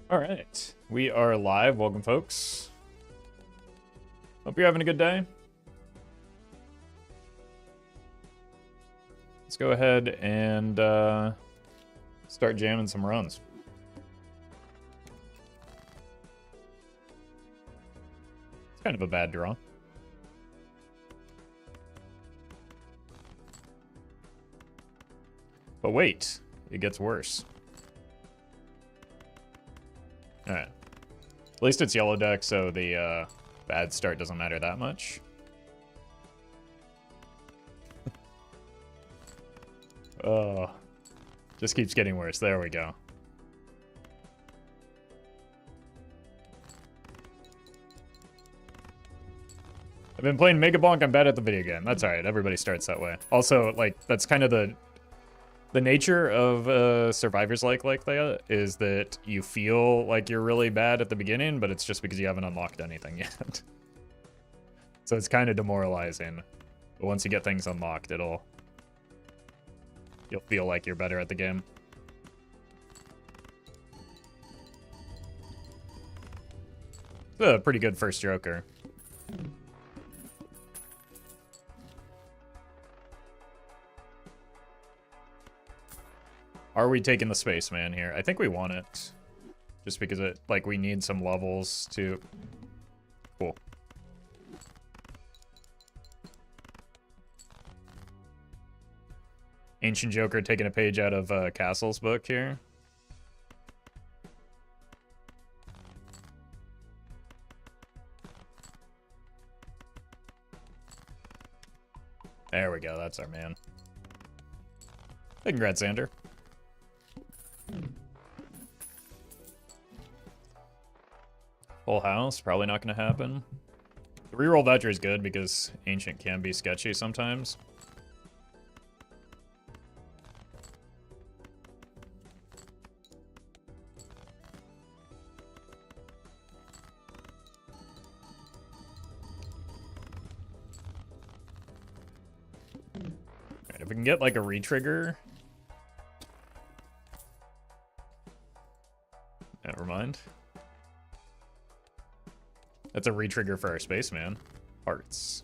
All right, we are live. Welcome, folks. Hope you're having a good day. Let's go ahead and start jamming some runs. It's kind of a bad draw. But wait, it gets worse. All right. At least it's yellow deck, so the bad start doesn't matter that much. Oh, just keeps getting worse. There we go. I've been playing Mega Bonk. I'm bad at the video game. That's all right. Everybody starts that way. Also, like, that's kind of the nature of survivors like that is that you feel like you're really bad at the beginning, but it's just because you haven't unlocked anything yet. So it's kind of demoralizing. But once you get things unlocked, you'll feel like you're better at the game. It's a pretty good first Joker. Are we taking the Spaceman here? I think we want it. Just because it, like, we need some levels to... Cool. Ancient Joker taking a page out of Castle's book here. There we go, that's our man. Hey, congrats, Xander. Full house, probably not going to happen. The reroll voucher is good because Ancient can be sketchy sometimes. Alright, if we can get like a retrigger. Never mind. That's a retrigger for our Spaceman. Hearts.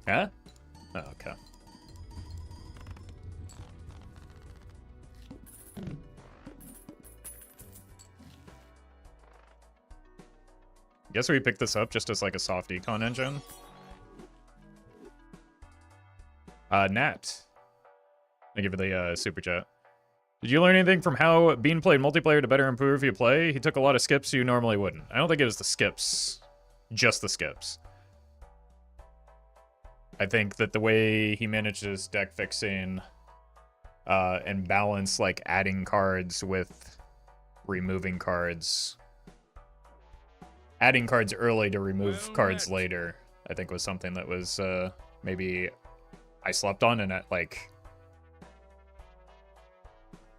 Huh? Oh, okay. Guess we picked this up just as like a soft econ engine. Nat. Thank you for the super chat. Did you learn anything from how Bean played multiplayer to better improve your play? He took a lot of skips you normally wouldn't. I don't think it was the skips. Just the skips. I think that the way he manages deck fixing and balance like adding cards with removing cards. Adding cards early to remove cards later, I think was something that was maybe I slept on, and it like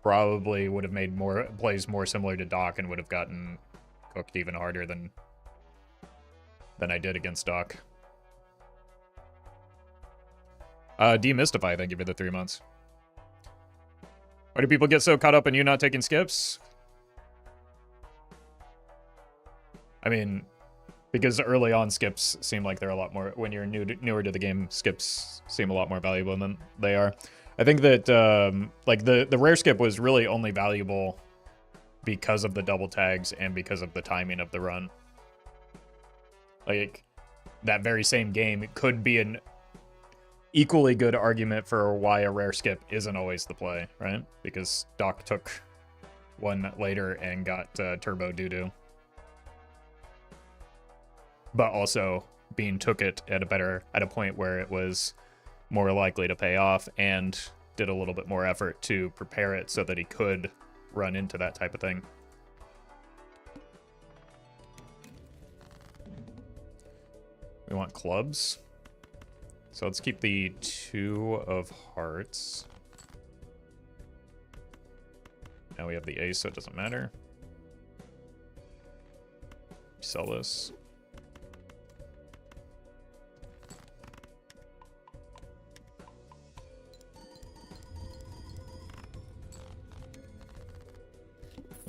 probably would have made more plays more similar to Doc and would have gotten cooked even harder than I did against Doc. Demystify, thank you for the 3 months. Why do people get so caught up in you not taking skips? I mean, because early on skips seem like they're a lot more, when you're newer to the game, skips seem a lot more valuable than they are. I think that like the rare skip was really only valuable because of the double tags and because of the timing of the run. Like that very same game, it could be an equally good argument for why a rare skip isn't always the play, right? Because Doc took one later and got turbo doo-doo. But also Bean took it at a point where it was more likely to pay off and did a little bit more effort to prepare it so that he could run into that type of thing. We want clubs. So let's keep the 2 of hearts. Now we have the ace, so it doesn't matter. Sell this.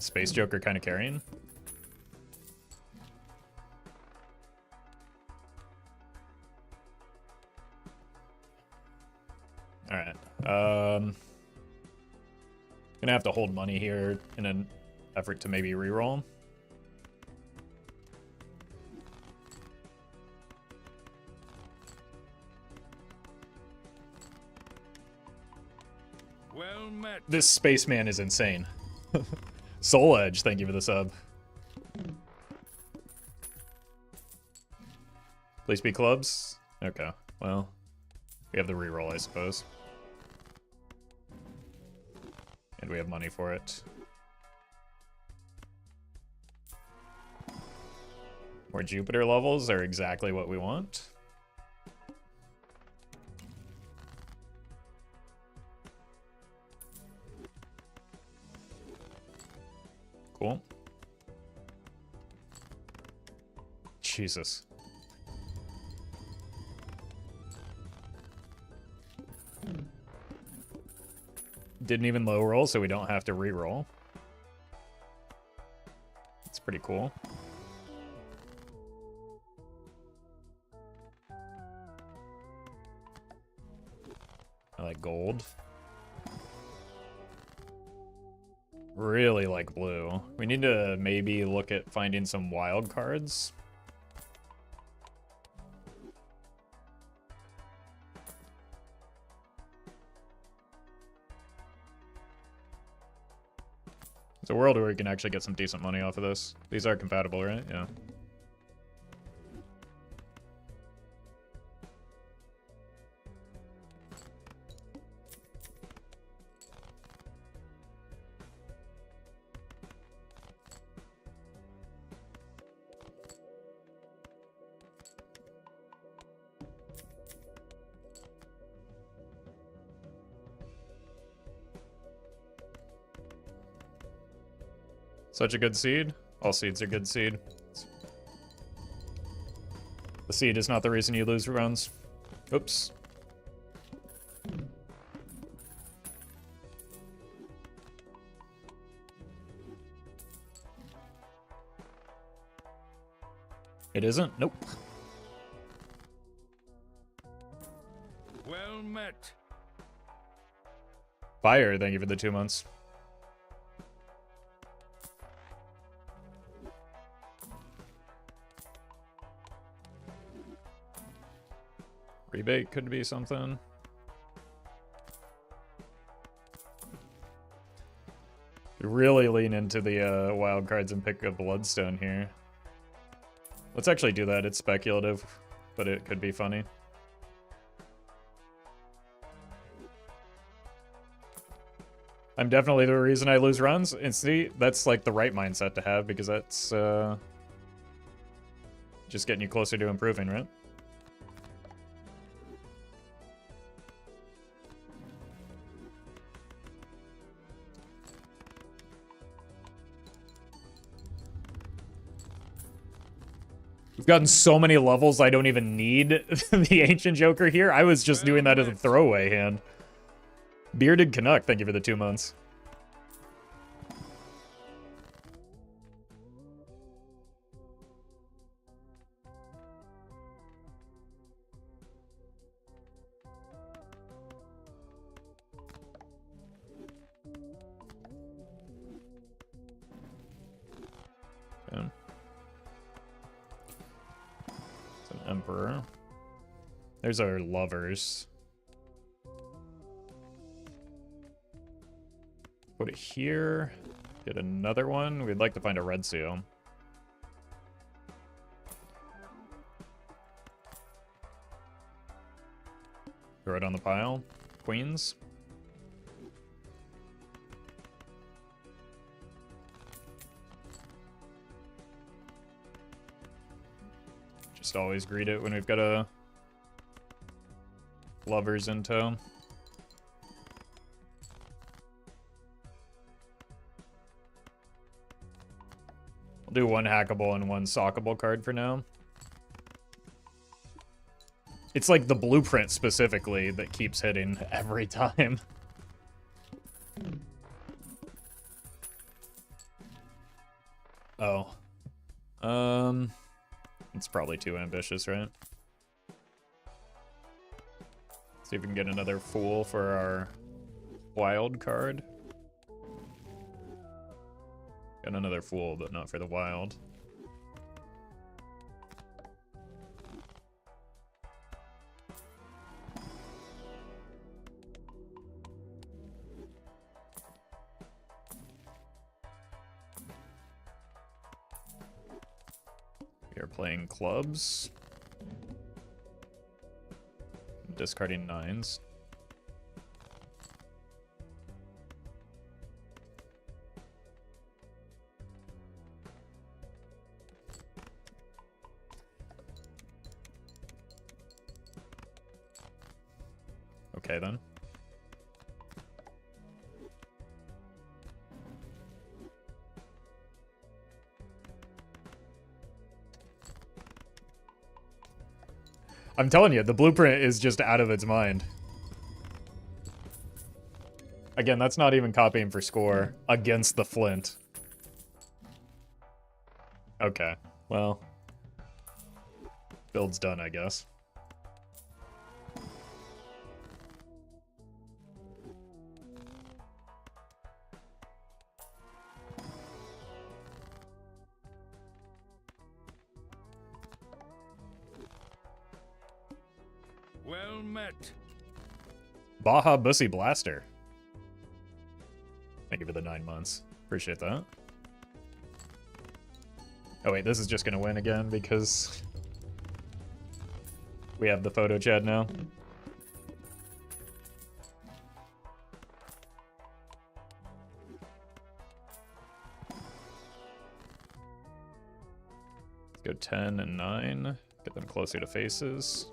Space Joker kind of carrying. All right. Gonna have to hold money here in an effort to maybe reroll. Well met. This spaceman is insane. Soul Edge, thank you for the sub. Please be clubs. Okay, well, we have the reroll, I suppose. And we have money for it. More Jupiter levels are exactly what we want. Cool. Jesus. Didn't even low roll, so we don't have to re-roll. It's pretty cool. I like gold. Really like blue. We need to maybe look at finding some wild cards. It's a world where we can actually get some decent money off of this. These are compatible, right? Yeah. Such a good seed. All seeds are good seed. The seed is not the reason you lose rounds. Oops. It isn't? Nope. Well met. Fire, thank you for the 2 months. Rebate could be something. Really lean into the wild cards and pick a Bloodstone here. Let's actually do that. It's speculative, but it could be funny. I'm definitely the reason I lose runs. And see, that's like the right mindset to have because that's just getting you closer to improving, right? We've gotten so many levels I don't even need the Ancient Joker here. I was just doing that as a throwaway hand. Bearded Canuck, thank you for the 2 months. Okay. It's an Emperor. There's our lovers. Put it here. Get another one. We'd like to find a red seal. Throw it on the pile. Queens. Just always greet it when we've got a lovers in tow. We'll do one hackable and one sockable card for now. It's like the blueprint specifically that keeps hitting every time. It's probably too ambitious, right? See if we can get another Fool for our wild card. Got another Fool, but not for the wild. We are playing clubs. Discarding 9s. Okay, then. I'm telling you, the blueprint is just out of its mind. Again, that's not even copying for score against the Flint. Okay, well. Build's done, I guess. Well met. Baja Bussy Blaster. Thank you for the 9 months. Appreciate that. Oh wait, this is just gonna win again because we have the photo chat now. Let's go 10 and 9. Get them closer to faces.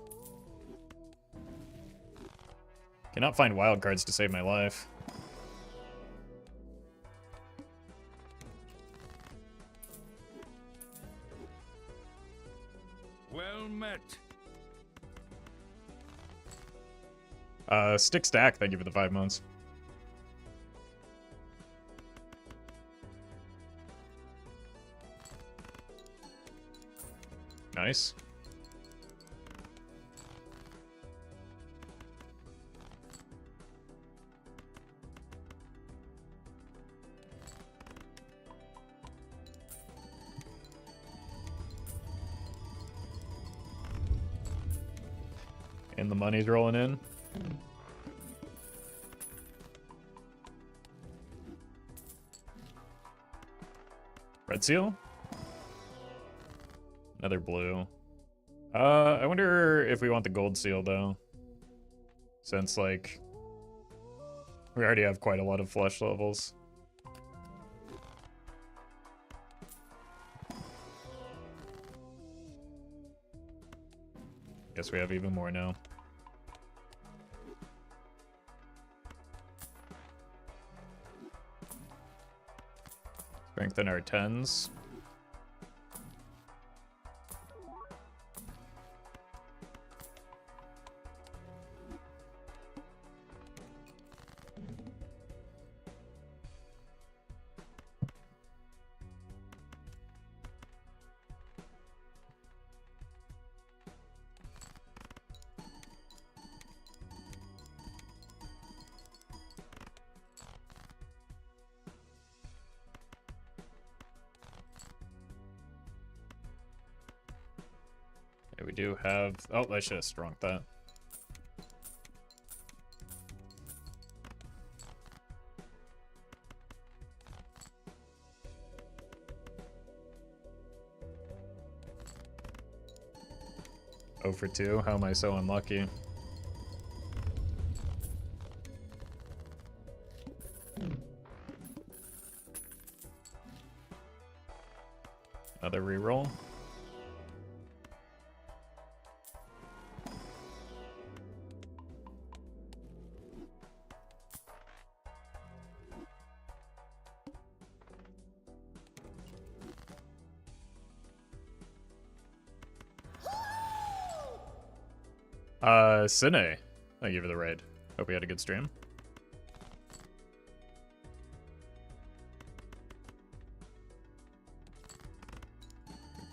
Cannot find wild cards to save my life. Well met. Stick stack, thank you for the 5 months. Nice. And the money's rolling in. Red seal? Another blue. I wonder if we want the gold seal, though. Since, like, we already have quite a lot of flesh levels. Guess we have even more now. Strengthen our 10s. Okay, we do have... Oh, I should have strunk that. Oh for 2. How am I so unlucky? Another reroll. Sine. Thank you for the raid. Hope we had a good stream.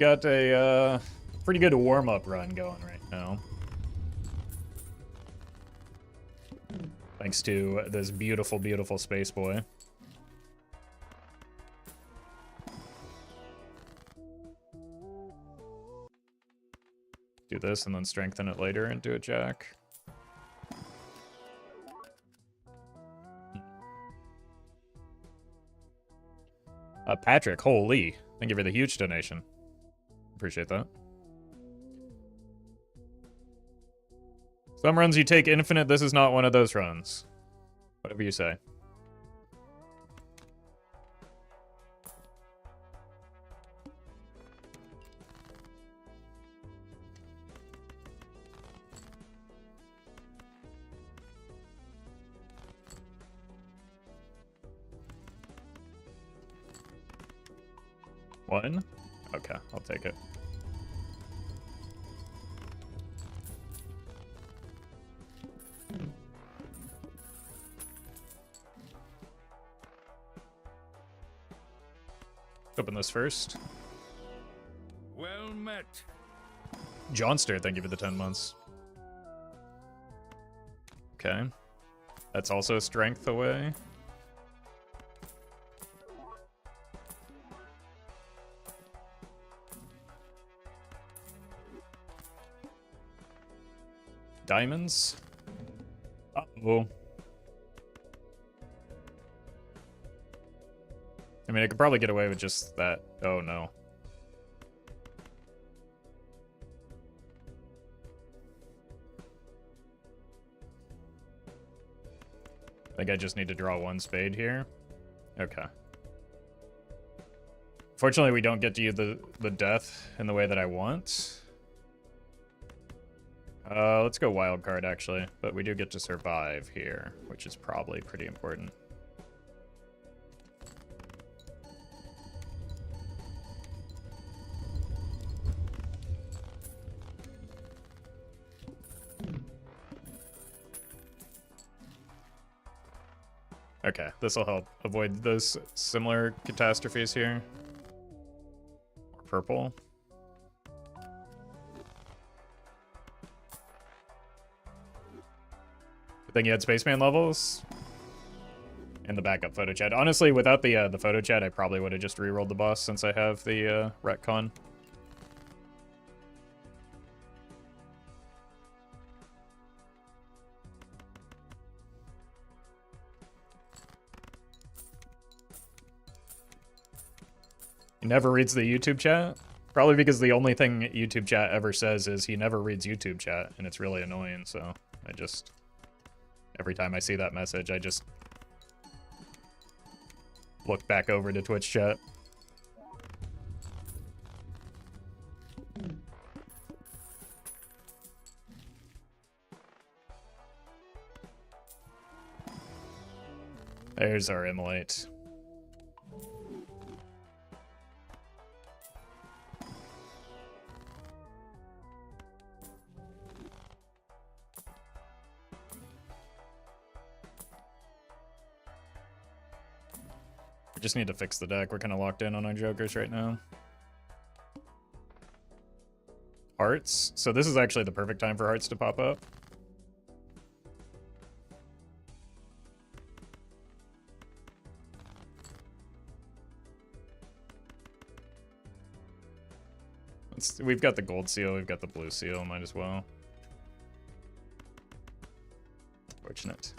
Got a pretty good warm-up run going right now. Thanks to this beautiful, beautiful space boy. Do this and then strengthen it later and do a jack. Patrick, holy. Thank you for the huge donation. Appreciate that. Some runs you take infinite, this is not one of those runs. Whatever you say. One? Okay, I'll take it. Open this first. Well met. Johnster, thank you for the 10 months. Okay. That's also strength away. Diamonds. Uh-oh. I mean, I could probably get away with just that. Oh, no. I think I just need to draw one spade here. Okay. Fortunately, we don't get to use the death in the way that I want. Let's go wild card, actually. But we do get to survive here, which is probably pretty important. Okay, this will help avoid those similar catastrophes here. Or purple. I think you had spaceman levels and the backup photo chat. Honestly, without the photo chat, I probably would have just rerolled the boss since I have the retcon. He never reads the YouTube chat? Probably because the only thing YouTube chat ever says is he never reads YouTube chat, and it's really annoying, so I just... Every time I see that message, I just look back over to Twitch chat. There's our immolate. We just need to fix the deck. We're kind of locked in on our jokers right now. Hearts. So this is actually the perfect time for hearts to pop up. We've got the gold seal, we've got the blue seal, might as well. Fortunate.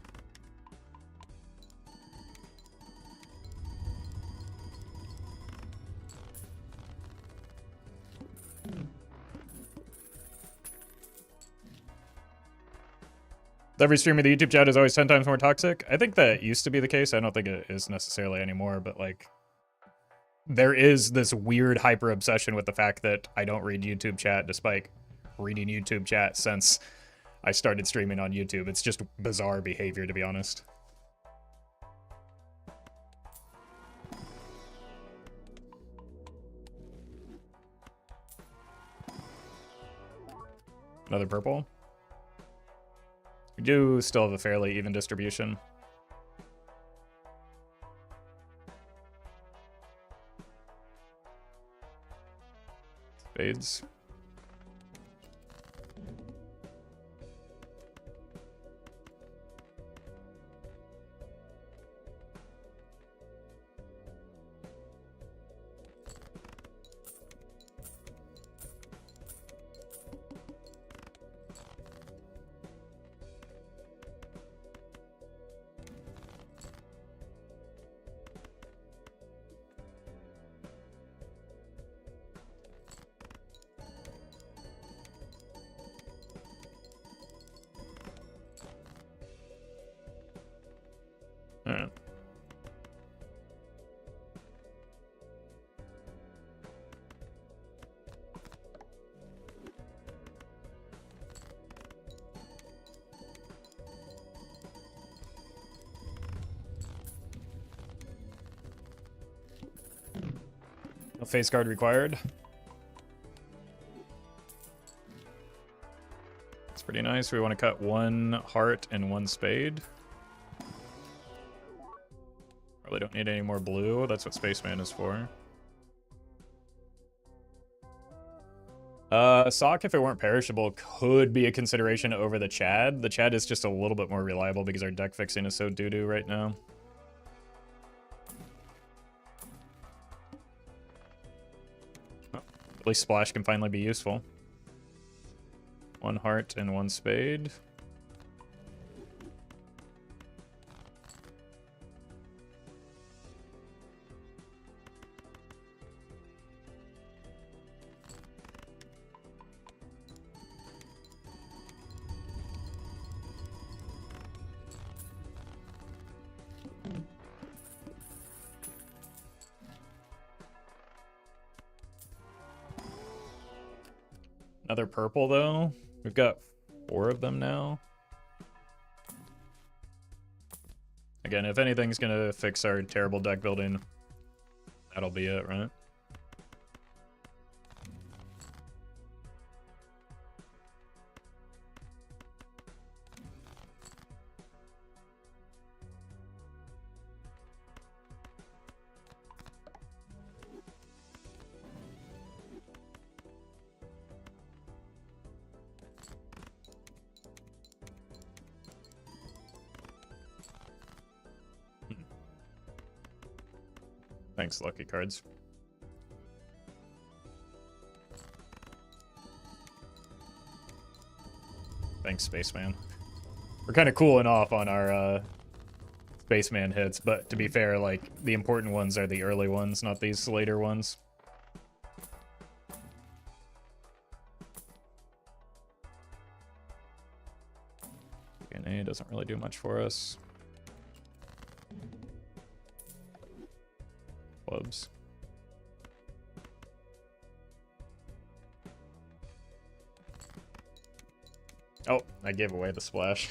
Every stream of the YouTube chat is always 10 times more toxic. I think that used to be the case. I don't think it is necessarily anymore, but like there is this weird hyper obsession with the fact that I don't read YouTube chat despite reading YouTube chat since I started streaming on YouTube. It's just bizarre behavior, to be honest. Another purple. We do still have a fairly even distribution. Spades. face guard required. It's pretty nice. We want to cut 1 heart and 1 spade. Probably don't need any more blue. That's what Spaceman is for. Sock, if it weren't perishable, could be a consideration over the Chad. The Chad is just a little bit more reliable because our deck fixing is so doo-doo right now. Oh, at least Splash can finally be useful. 1 heart and 1 spade. Another purple, though. We've got 4 of them now. Again, if anything's gonna fix our terrible deck building, that'll be it, right? Thanks, lucky cards. Thanks, Spaceman. We're kind of cooling off on our Spaceman hits, but to be fair, like, the important ones are the early ones, not these later ones. DNA doesn't really do much for us. Clubs. Oh, I gave away the splash.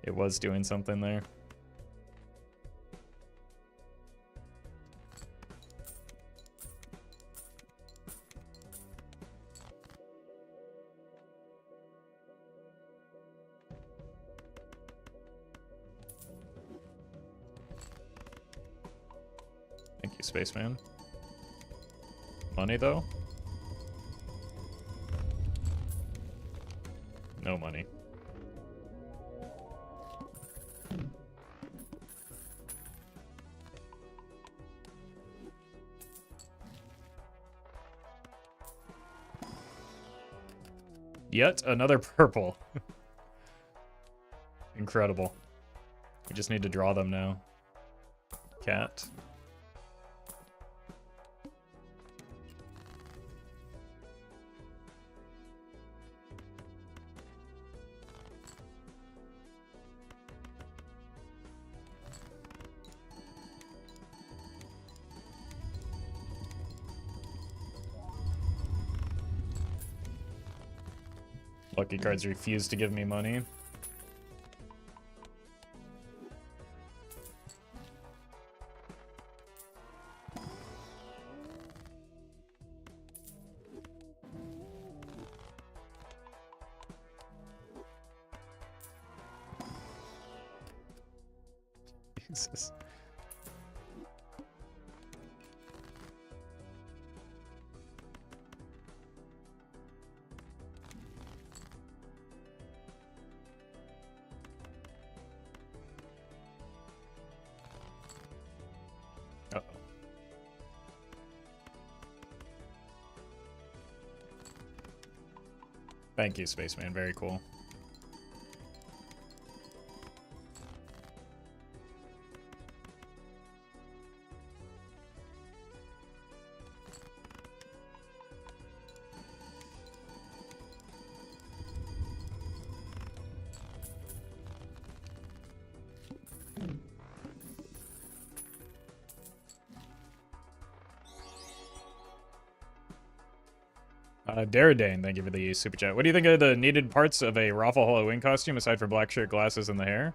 It was doing something there. Thank you, Spaceman. Money, though? No money. Yet another purple. Incredible. We just need to draw them now. Cat. Lucky cards refuse to give me money. Jesus. Uh-oh. Thank you, Spaceman. Very cool. Daradane, thank you for the super chat. What do you think of the needed parts of a Roffle Halloween costume aside from black shirt, glasses, and the hair?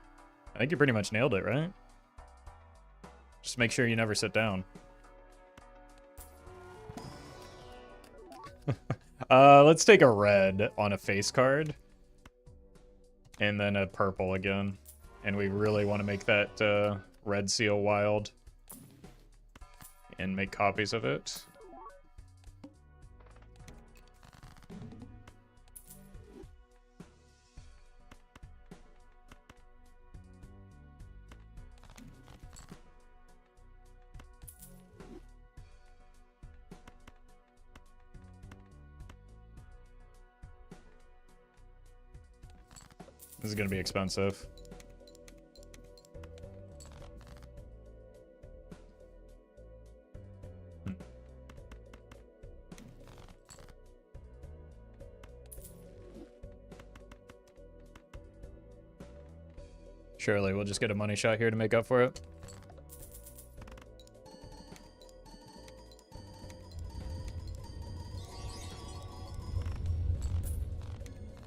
I think you pretty much nailed it, right? Just make sure you never sit down. Let's take a red on a face card. And then a purple again. And we really want to make that red seal wild. And make copies of it. This is gonna be expensive. Surely we'll just get a money shot here to make up for it.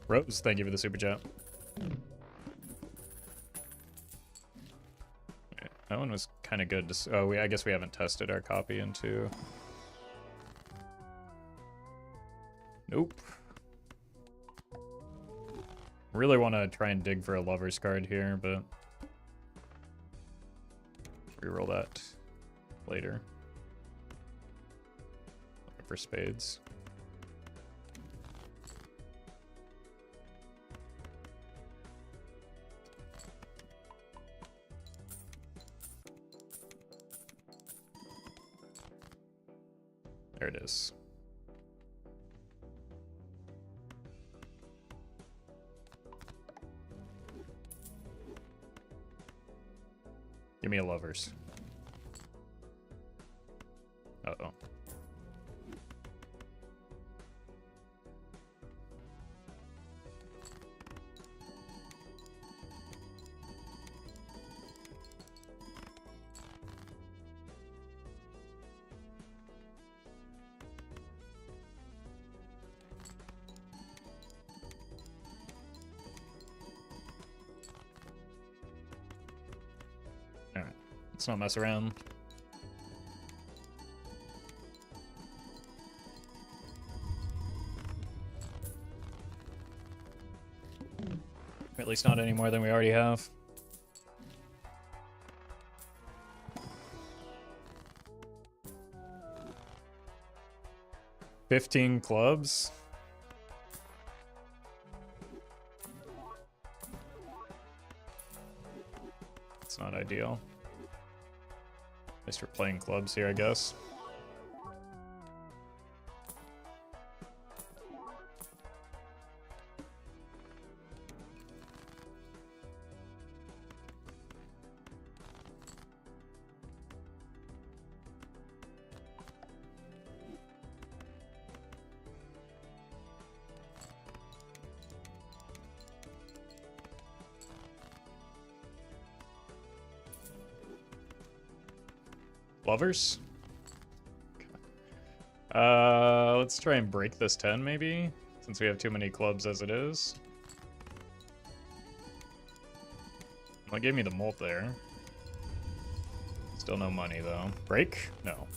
Rose, thank you for the super chat. That one was kind of good. Oh, I guess we haven't tested our copy into. Nope. Really want to try and dig for a lover's card here, but reroll that later. Looking for spades. There it is. Give me a lovers. Uh-oh. Alright, let's not mess around. At least not any more than we already have. $15 clubs. It's not ideal. At least we're playing clubs here, I guess. Lovers? Let's try and break this 10 maybe, since we have too many clubs as it is. Well, it gave me the molt there. Still no money though. Break? No.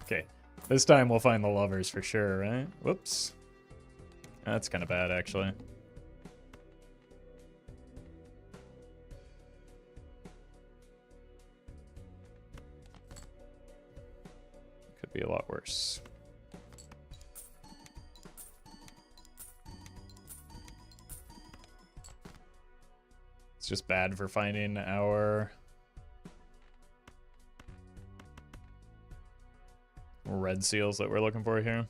Okay. This time we'll find the lovers for sure, right? Whoops. That's kind of bad, actually. Could be a lot worse. It's just bad for finding our red seals that we're looking for here.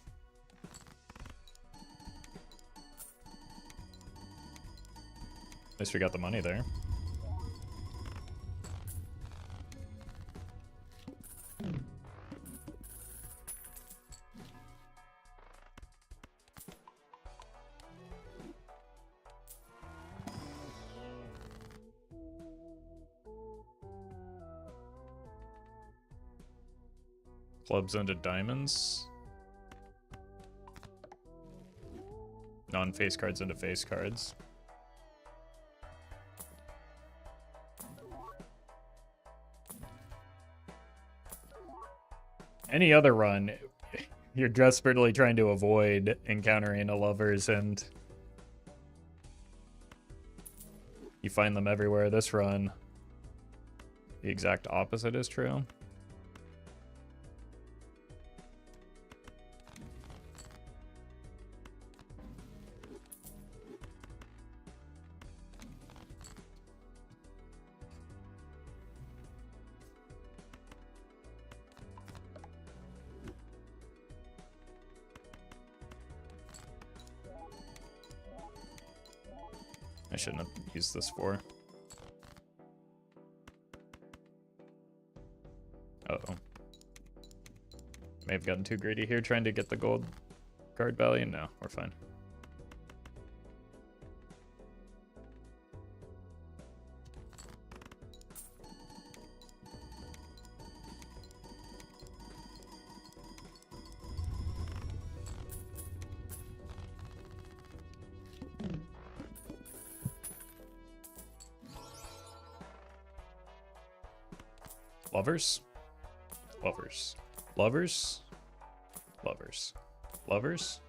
At least we got the money there. Clubs into diamonds. non-face cards into face cards. Any other run, you're desperately trying to avoid encountering a lovers, and you find them everywhere. This run, the exact opposite is true. I shouldn't have used this for. Uh-oh. May have gotten too greedy here trying to get the gold card value. No, we're fine. Lovers? Lovers. Lovers? Lovers. Lovers?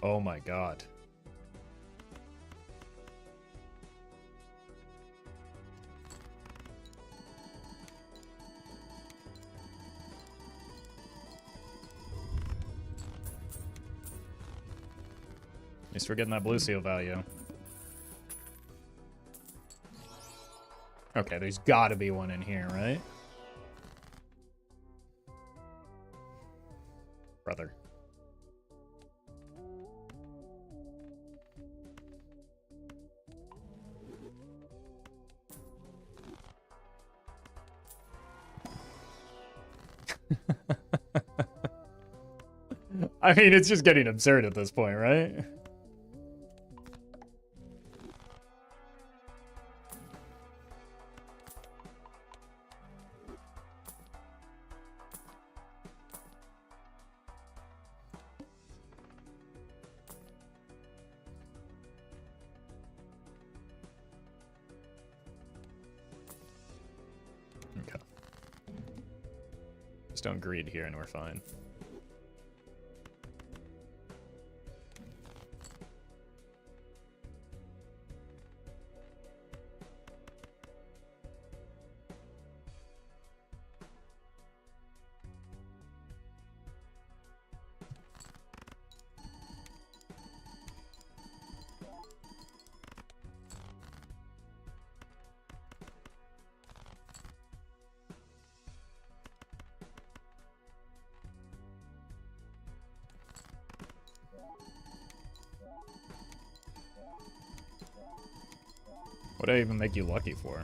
Oh my god. At least we're getting that blue seal value. Okay, there's gotta be one in here, right? Brother. I mean, it's just getting absurd at this point, right? Okay. Just don't greed here and we're fine. What did I even make you lucky for?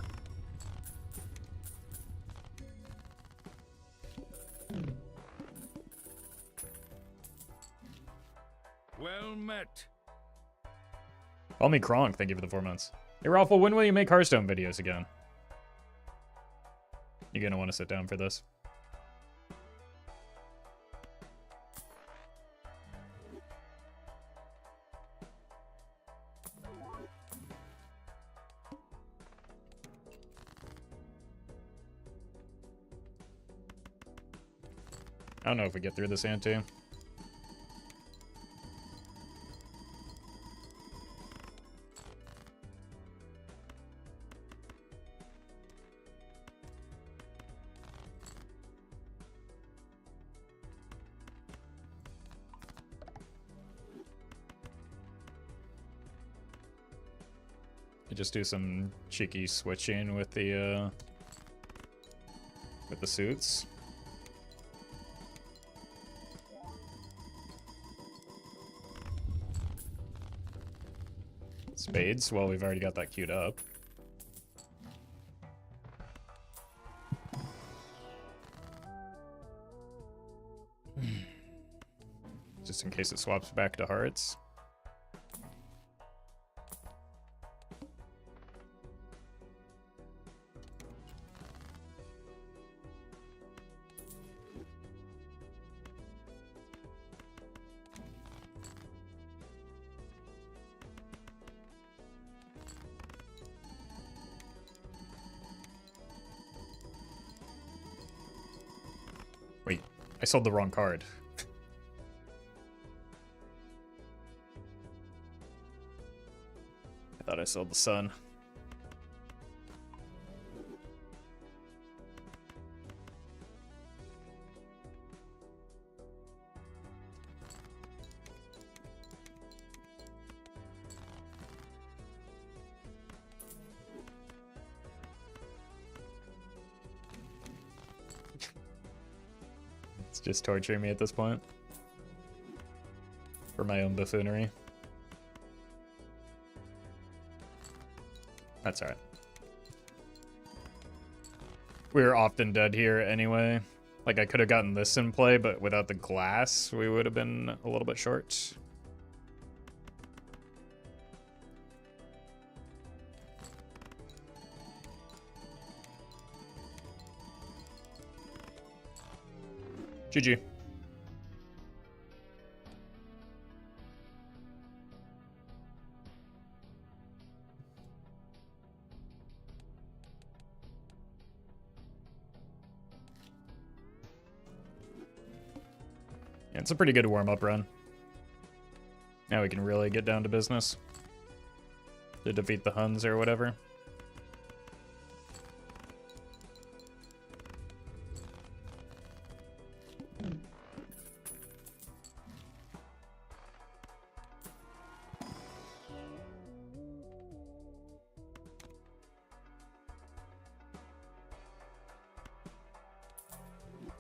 Well met. Call me Kronk, thank you for the 4 months. Hey Roffle, when will you make Hearthstone videos again? You're gonna want to sit down for this. I don't know if we get through this ante. Just do some cheeky switching with the suits. Spades? Well, we've already got that queued up. Just in case it swaps back to hearts. Wait, I sold the wrong card. I thought I sold the sun. It's just torturing me at this point. For my own buffoonery. That's alright. We were often dead here anyway. Like, I could have gotten this in play, but without the glass, we would have been a little bit short. GG. Yeah, it's a pretty good warm-up run. Now we can really get down to business. To defeat the Huns or whatever.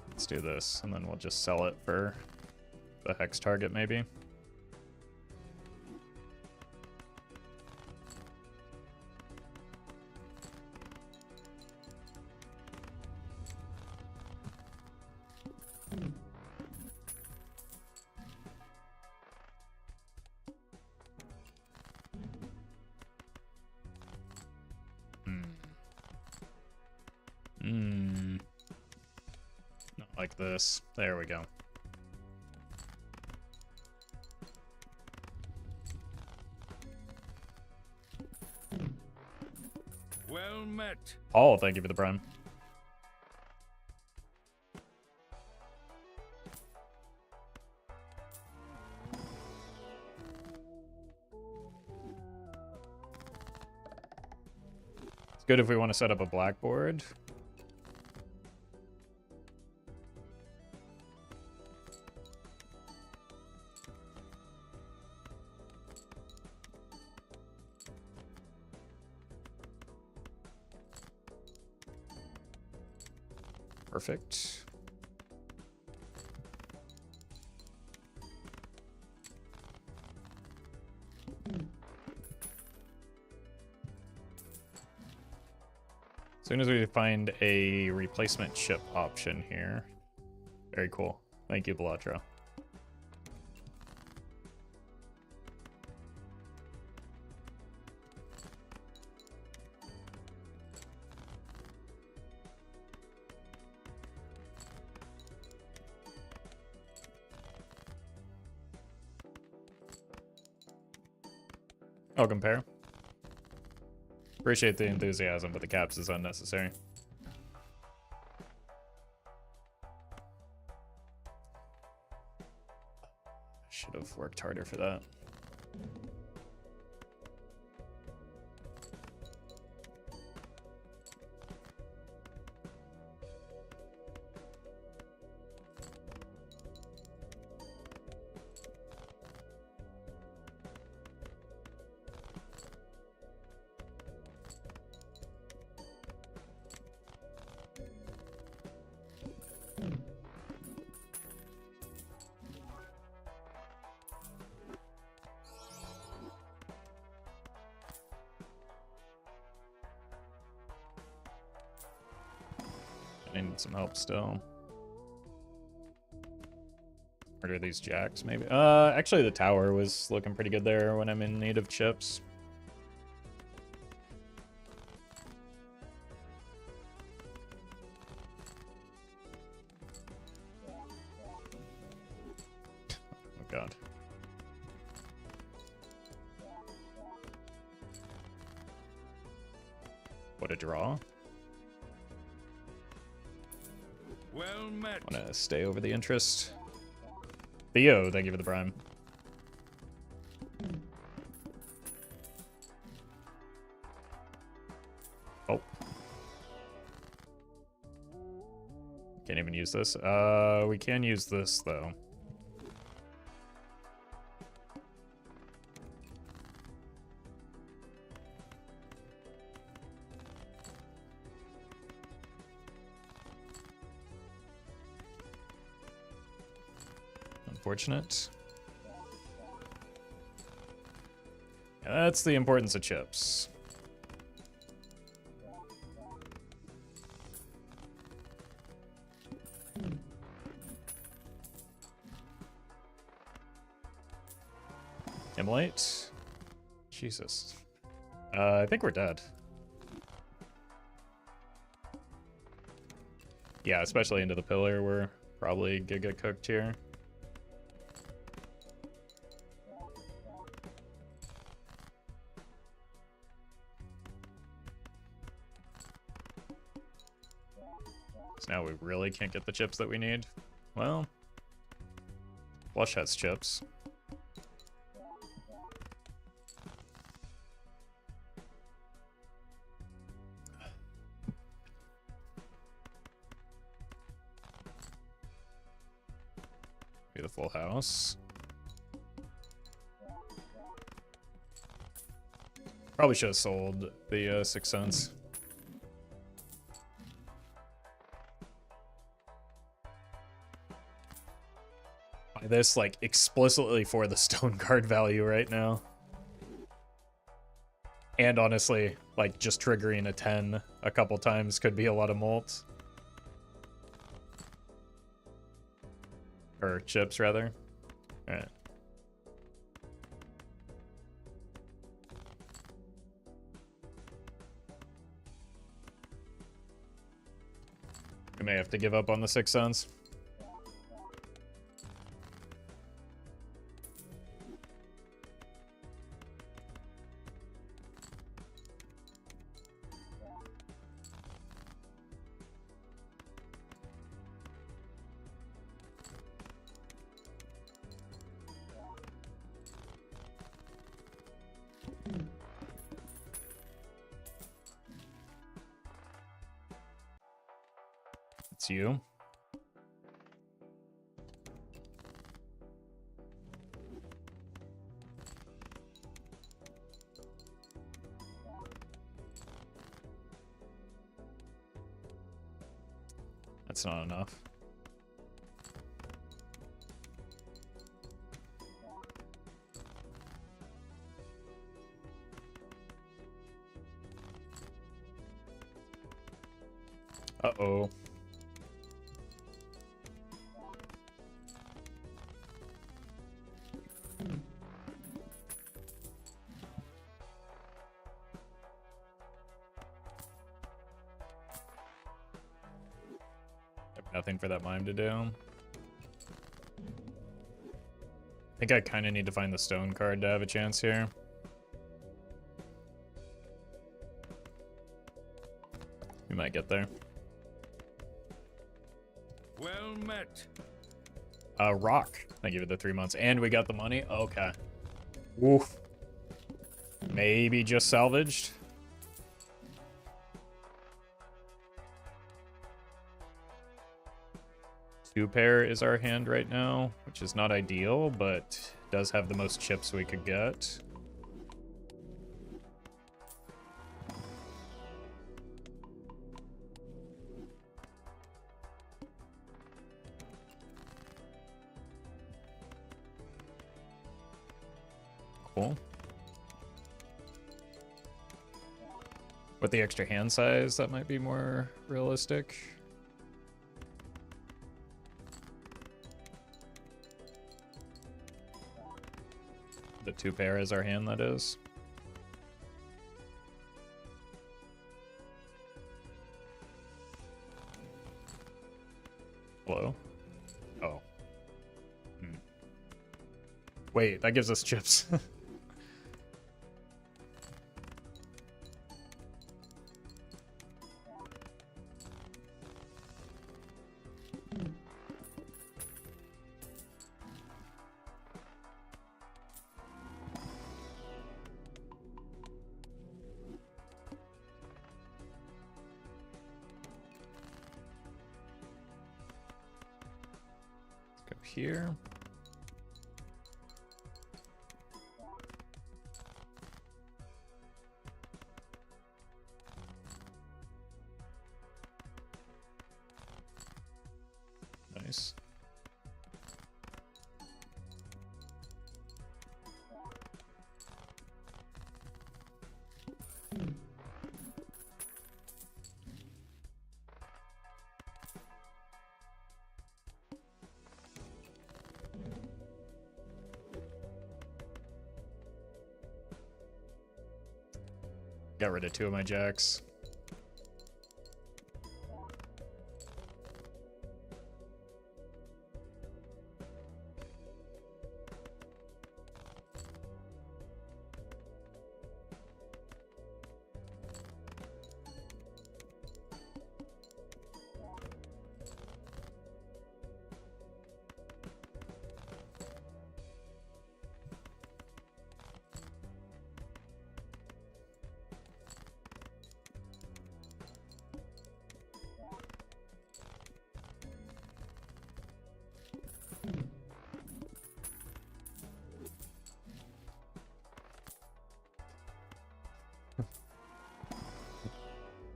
Let's do this, and then we'll just sell it for the hex target, maybe. Not like this. There we go. Well met. Paul, thank you for the prime. It's good if we want to set up a blackboard. Perfect. As soon as we find a replacement ship option here. Very cool. Thank you, Belatro. I'll compare. Appreciate the enthusiasm, but the caps is unnecessary. Should have worked harder for that. I need some help still. Murder these jacks, maybe. Actually, the tower was looking pretty good there when I'm in need of chips. Oh god. What a draw. Well met. Want to stay over the interest. Theo, thank you for the prime. Oh. Can't even use this. We can use this, though. Unfortunate. Yeah, that's the importance of chips. Immolate. Jesus. I think we're dead. Yeah, especially into the pillar, we're probably giga cooked here. So now we really can't get the chips that we need. Well, Flush has chips. Be the full house. Probably should have sold the 6 cents. Buy this like explicitly for the stone card value right now. And honestly, like just triggering a 10 a couple times could be a lot of molt. Or chips, rather. Alright. We may have to give up on the 6 cents. It's you. That's not enough. Uh-oh. Nothing for that mime to do. I think I kind of need to find the stone card to have a chance here. We might get there. Well met. Rock. Thank you for the 3 months. And we got the money? Okay. Oof. Maybe just salvaged. Two pair is our hand right now, which is not ideal, but does have the most chips we could get. Cool. With the extra hand size, that might be more realistic. The 2 pair is our hand, that is. Hello? Oh. Wait, that gives us chips. Go here. Nice. Got rid of 2 of my jacks.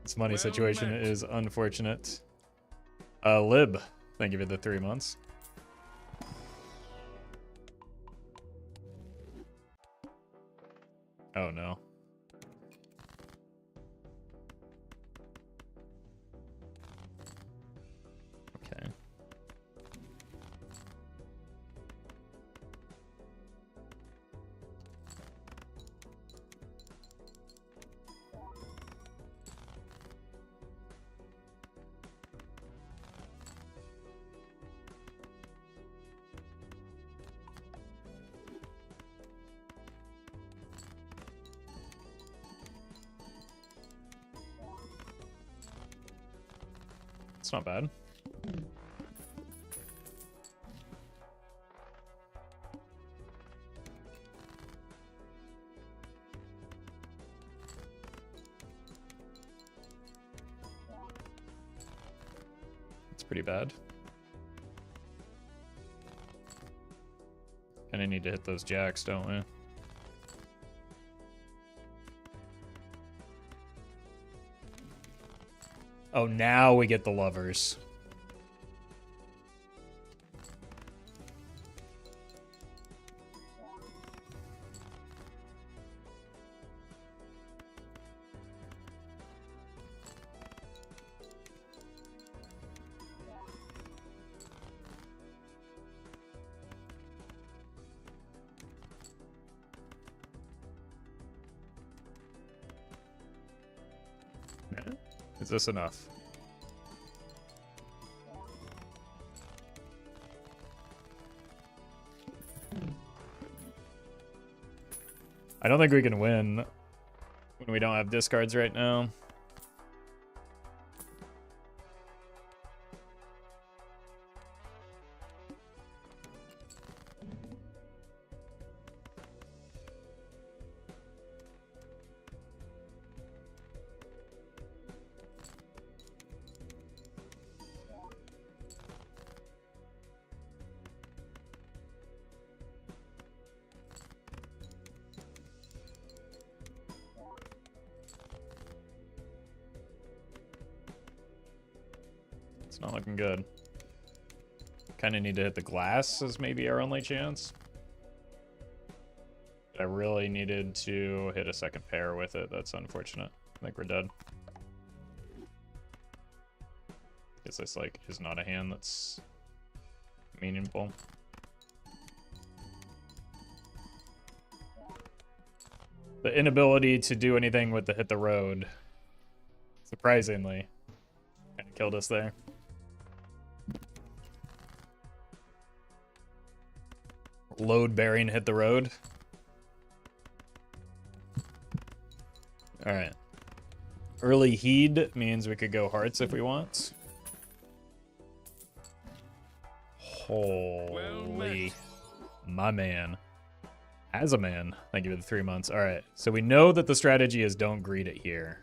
This money situation is unfortunate. Lib, thank you for the 3 months. Oh no. Okay. It's not bad. It's pretty bad. And I need to hit those jacks, don't we? Oh, now we get the lovers. Is this enough? I don't think we can win when we don't have discards right now. It's not looking good. Kind of need to hit the glass as maybe our only chance. I really needed to hit a second pair with it. That's unfortunate. I think we're dead. Guess this like is not a hand that's meaningful. The inability to do anything with the hit the road, surprisingly, kind of killed us there. Load bearing hit the road. All right. Early heed means we could go hearts if we want. Holy, my man. As a man. Thank you for the 3 months. All right. So we know that the strategy is don't greet it here.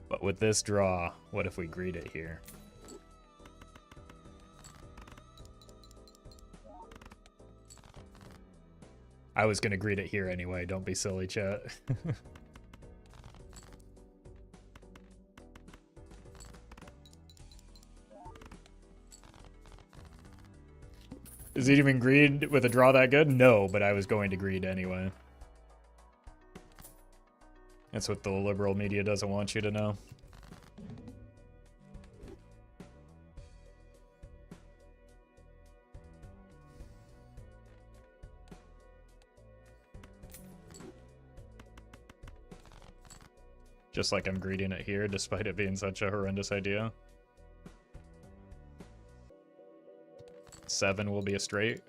But with this draw, what if we greet it here? I was going to greet it here anyway. Don't be silly, chat. Is it even greed with a draw that good? No, but I was going to greed anyway. That's what the liberal media doesn't want you to know. Just like I'm greeting it here, despite it being such a horrendous idea. 7 will be a straight.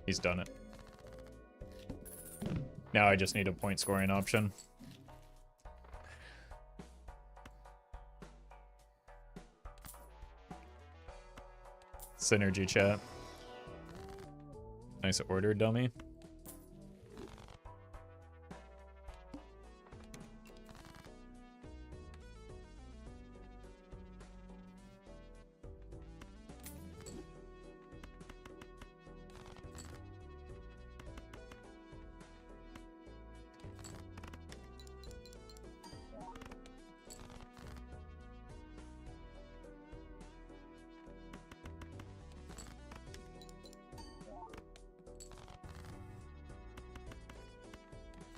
He's done it. Now I just need a point scoring option. Synergy chat. Nice order, dummy.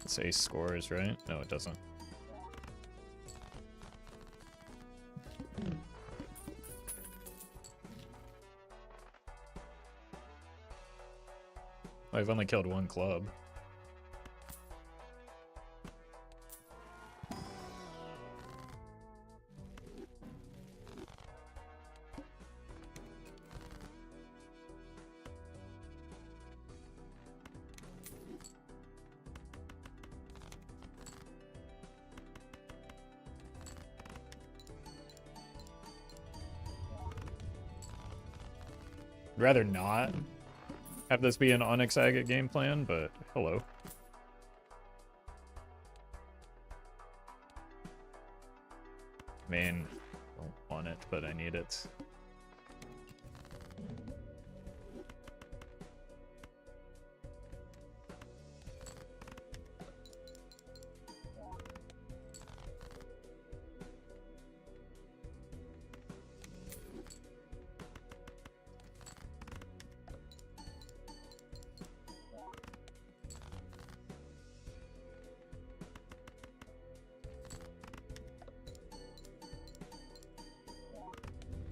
It's ace scores, right? No, it doesn't. I've only killed 1 club. I'd rather not have this be an Onyx Agate game plan, but hello. I mean, I don't want it, but I need it.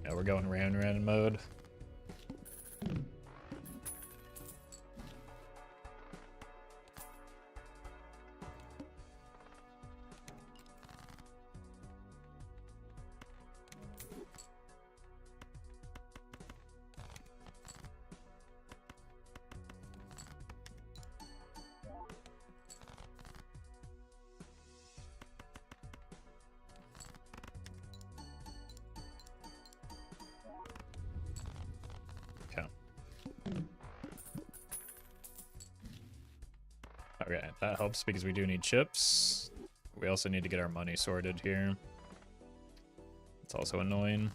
Yeah, we're going round mode. Okay, that helps because we do need chips. We also need to get our money sorted here. It's also annoying.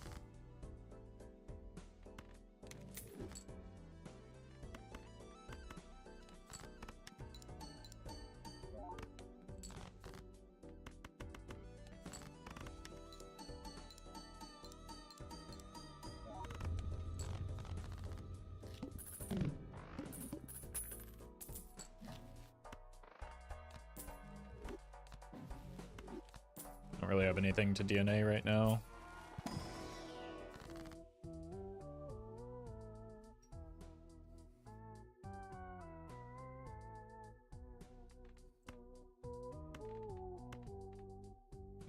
Don't really have anything to DNA right now.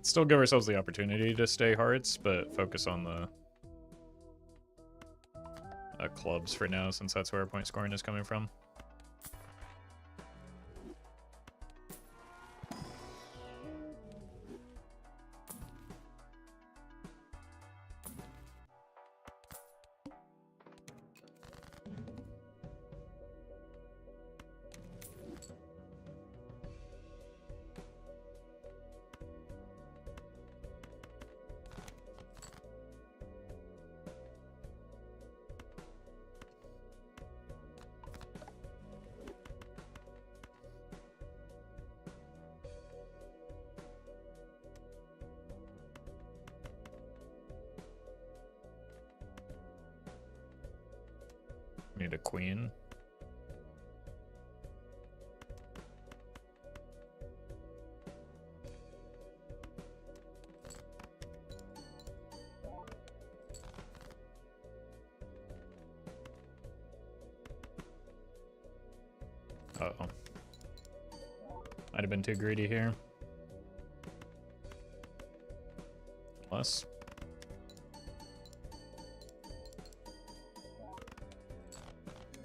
Still give ourselves the opportunity to stay hearts, but focus on the clubs for now, since that's where our point scoring is coming from. Need a queen. Uh-oh. Might have been too greedy here. Less.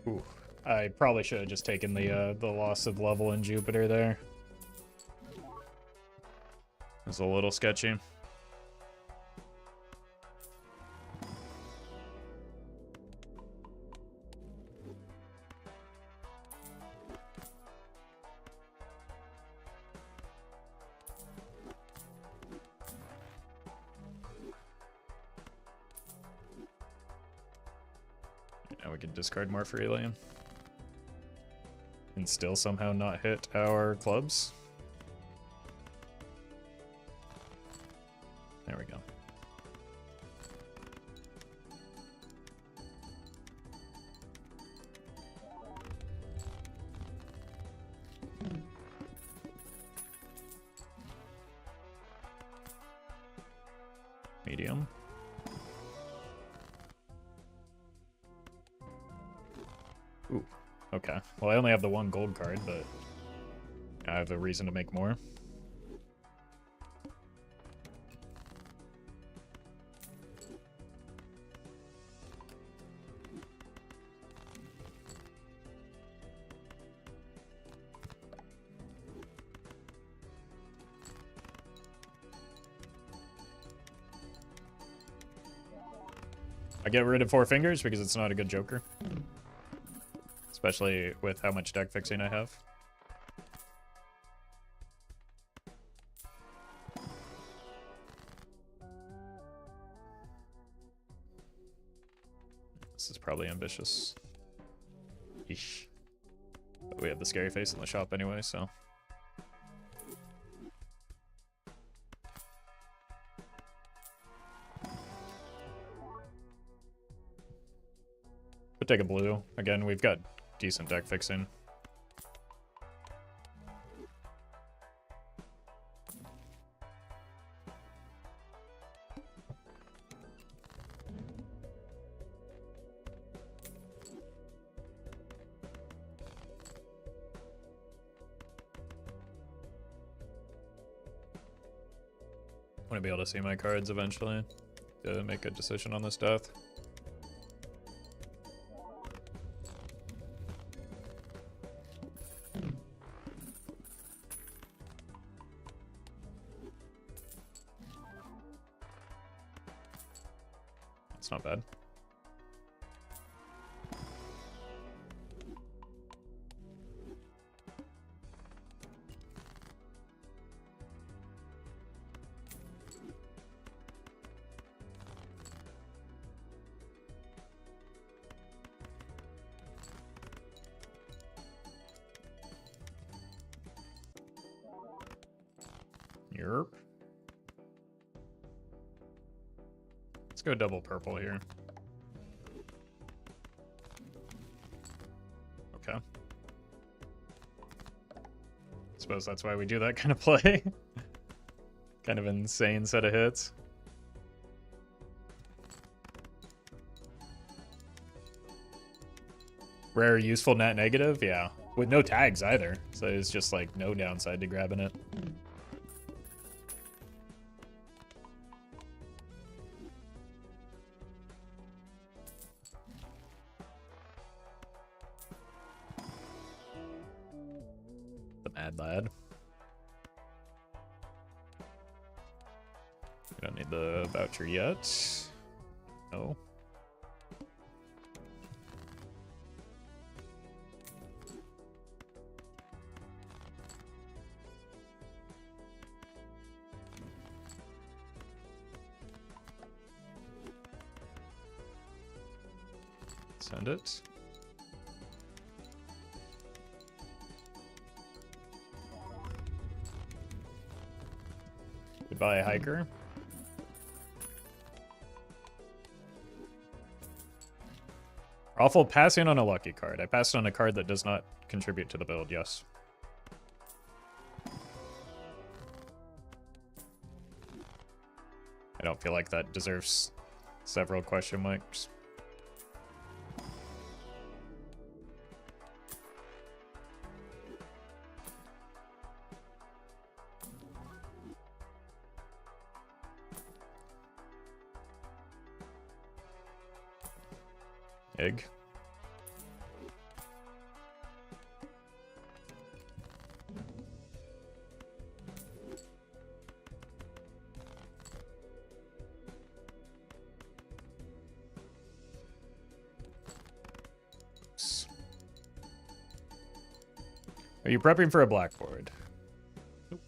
Ooh, I probably should have just taken the loss of level in Jupiter there. It was a little sketchy. Now we can discard more freely. And still somehow not hit our clubs. There we go. Medium. Ooh, okay. Well, I only have the one gold card, but I have a reason to make more. I get rid of Four Fingers because it's not a good joker. Especially with how much deck fixing I have. This is probably ambitious. Eesh. But we have the scary face in the shop anyway, so. We'll take a blue. Again, we've got decent deck fixing. Want to be able to see my cards eventually to make a decision on this death. It's not bad. Yerp. Let's go double purple here. Okay. Suppose that's why we do that kind of play. Kind of insane set of hits. Rare, useful, net negative? Yeah. With no tags either. So it's just like no downside to grabbing it. The Mad Lad. We don't need the voucher yet. No. Send it. Goodbye, hiker. Roffle, passing on a lucky card. I passed on a card that does not contribute to the build, yes. I don't feel like that deserves several question marks. Egg. Oops. Are you prepping for a blackboard? Nope.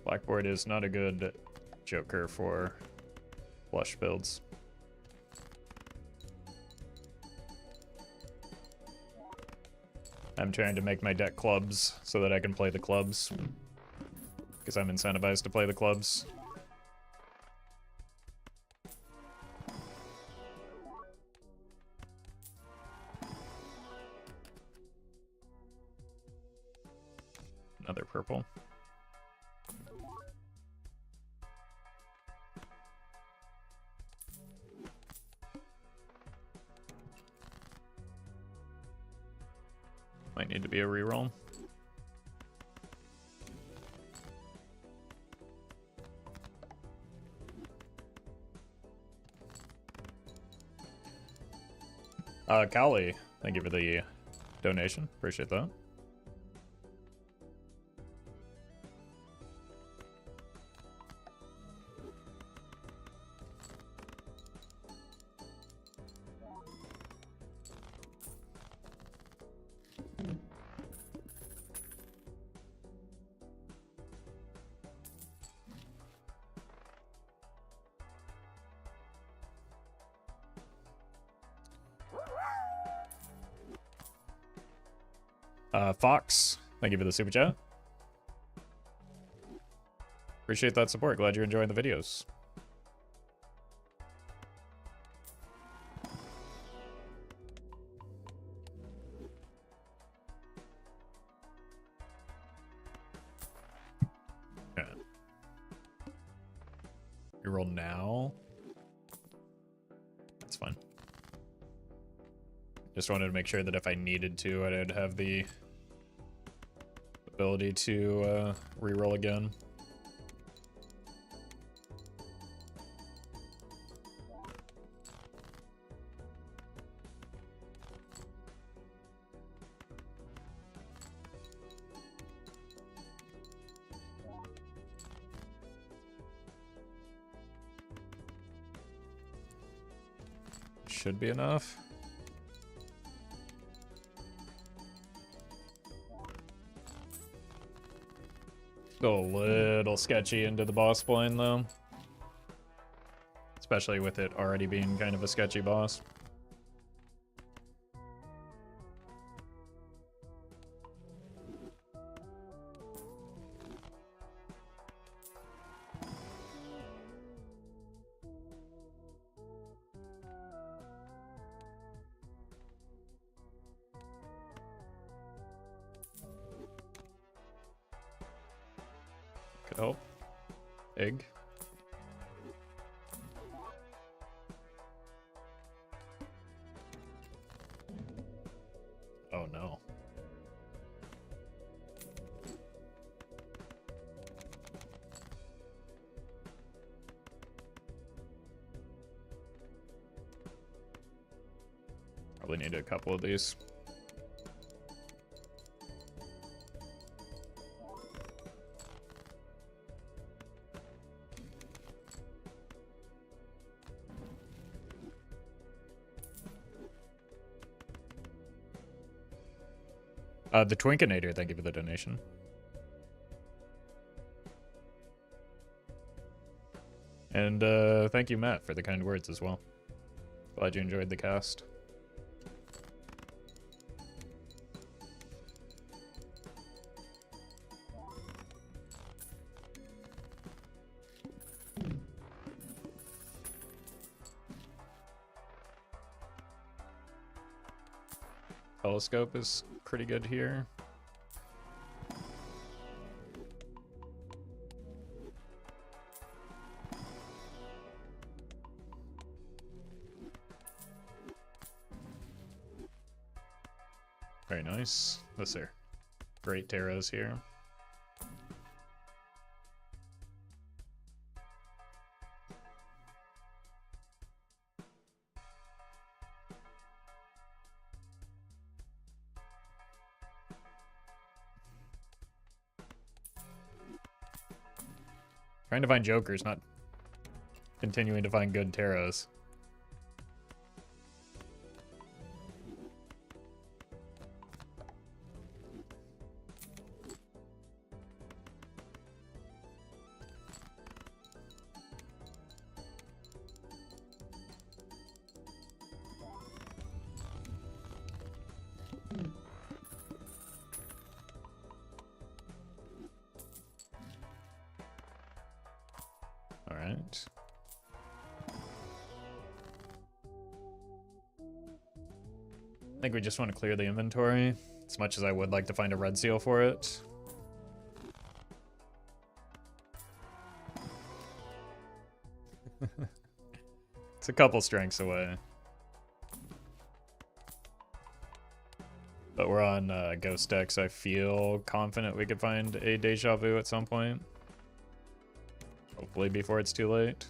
Blackboard is not a good joker for flush builds. I'm trying to make my deck clubs so that I can play the clubs. Because I'm incentivized to play the clubs. Another purple. Might need to be a reroll. Callie, thank you for the donation. Appreciate that. Fox, thank you for the super chat. Appreciate that support. Glad you're enjoying the videos. Yeah. You roll now. That's fine. Just wanted to make sure that if I needed to, I'd have the ability to reroll again. Should be enough. Still a little sketchy into the boss blind though. Especially with it already being kind of a sketchy boss. help. Egg. Oh no. Probably need a couple of these. The Twinkinator, thank you for the donation. And thank you, Matt, for the kind words as well. Glad you enjoyed the cast. Telescope is pretty good here. Very nice. Those are great taros here. Trying to find jokers, not continuing to find good taros. Alright. I think we just want to clear the inventory, as much as I would like to find a red seal for it. It's a couple strengths away. But we're on Ghost Decks. I feel confident we could find a Deja Vu at some point. Hopefully before it's too late.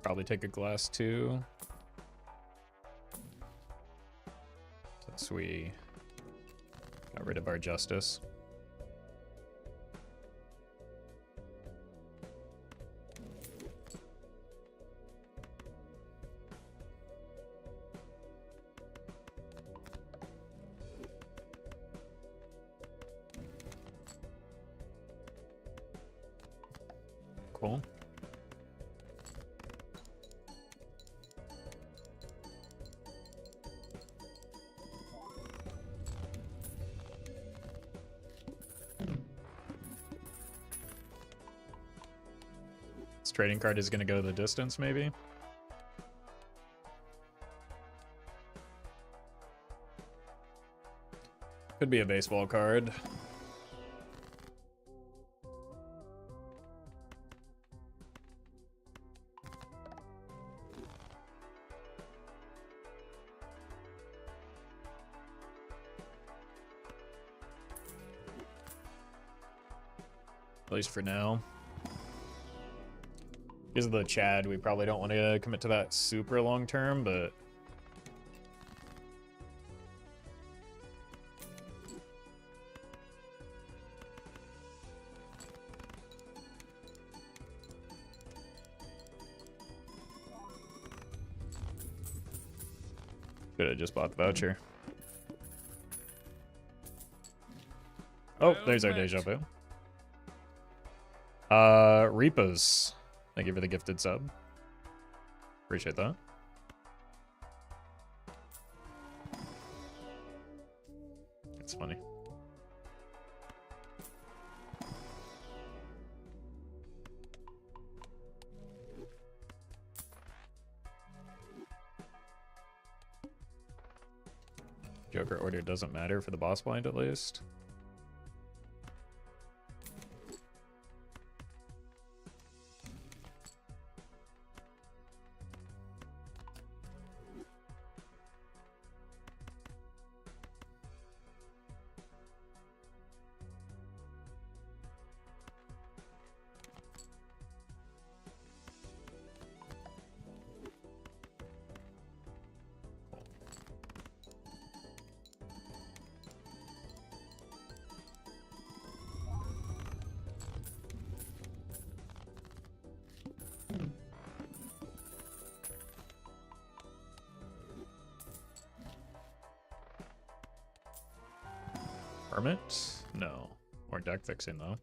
Probably take a glass too. Since we got rid of our justice. Cool. Trading card is going to go the distance, maybe? Could be a baseball card. At least for now. Because of the Chad, we probably don't want to commit to that super long term, but Could have just bought the voucher. Oh, there's our deja vu. Reapers. Thank you for the gifted sub. Appreciate that. It's funny. Joker order doesn't matter for the boss blind at least. Hermit? No. Or deck fixing, though.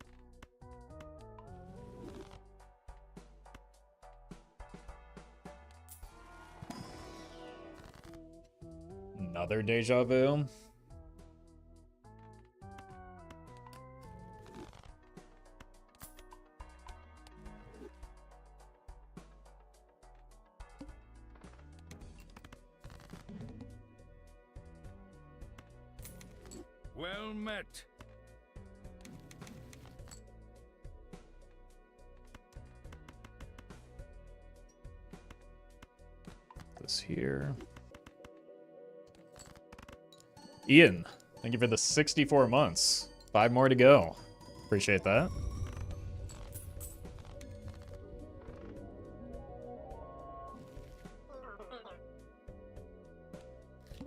Another deja vu? Well met. This here. Ian, thank you for the 64 months. 5 more to go. Appreciate that.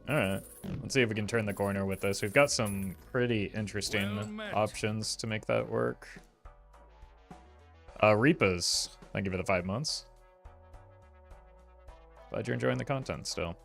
Alright, let's see if we can turn the corner with this. We've got some pretty interesting options to make that work. Reapers, thank you for the 5 months. Glad you're enjoying the content still.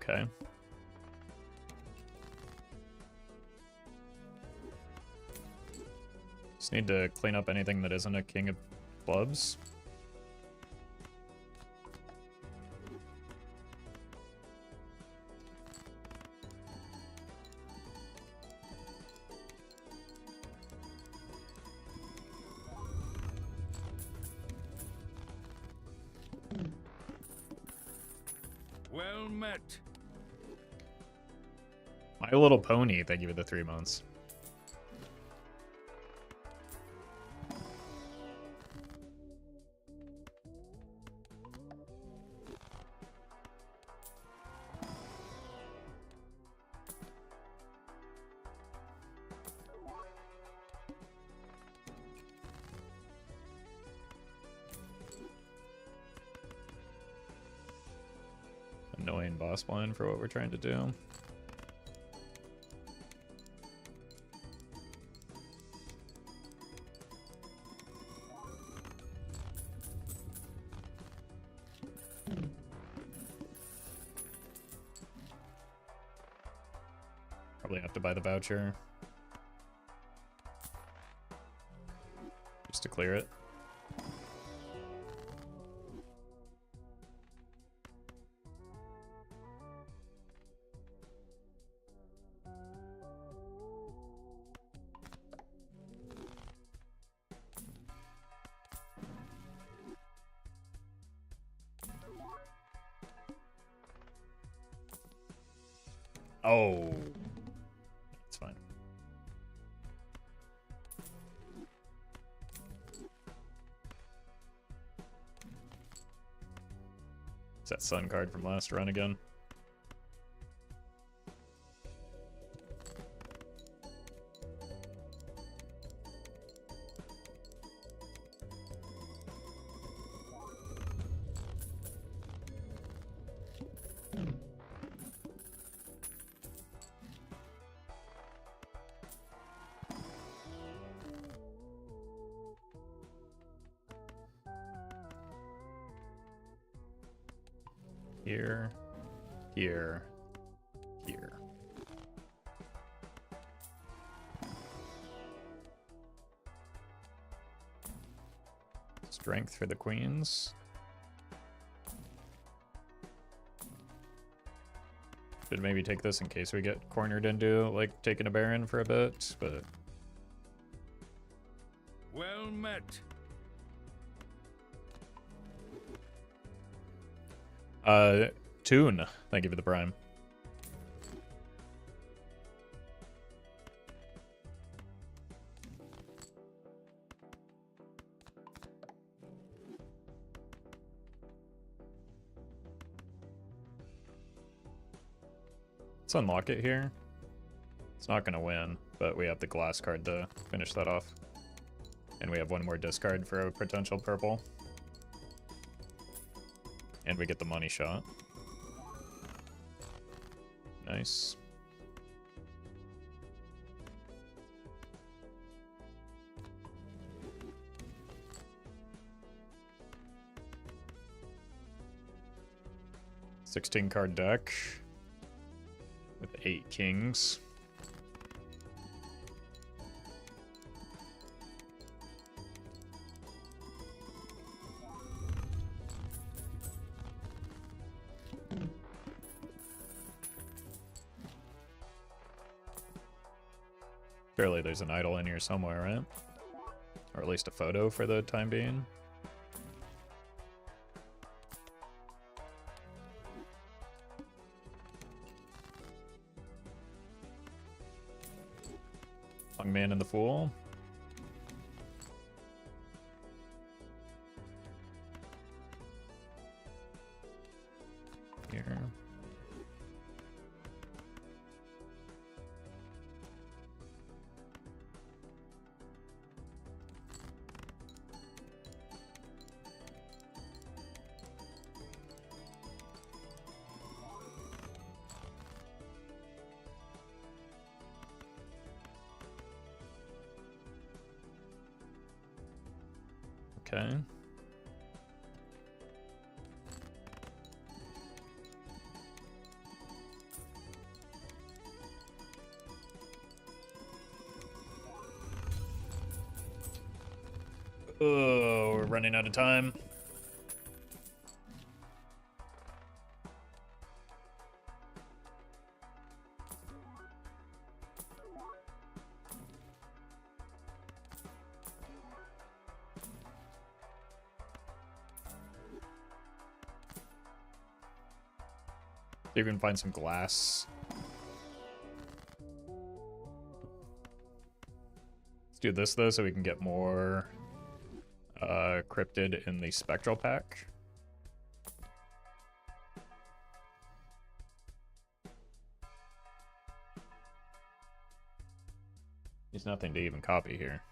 Okay. Just need to clean up anything that isn't a king of clubs. Well met. My Little Pony, thank you for the 3 months. Annoying boss blind for what we're trying to do. Probably have to buy the voucher. Just to clear it. Oh, it's fine. So that sun card from last run again. Here, here, here. Strength for the queens. Should maybe take this in case we get cornered into, like, taking a baron for a bit, but... Well met. Toon, thank you for the prime. Let's unlock it here. It's not gonna win, but we have the glass card to finish that off. And we have one more discard for a potential purple. And we get the money shot. Nice. $16-card deck with 8 kings. Surely there's an idol in here somewhere, right? Or at least a photo for the time being. Young man and the fool. Here. Okay. Oh, we're running out of time. You can find some glass. Let's do this though so we can get more cryptid in the spectral pack. There's nothing to even copy here.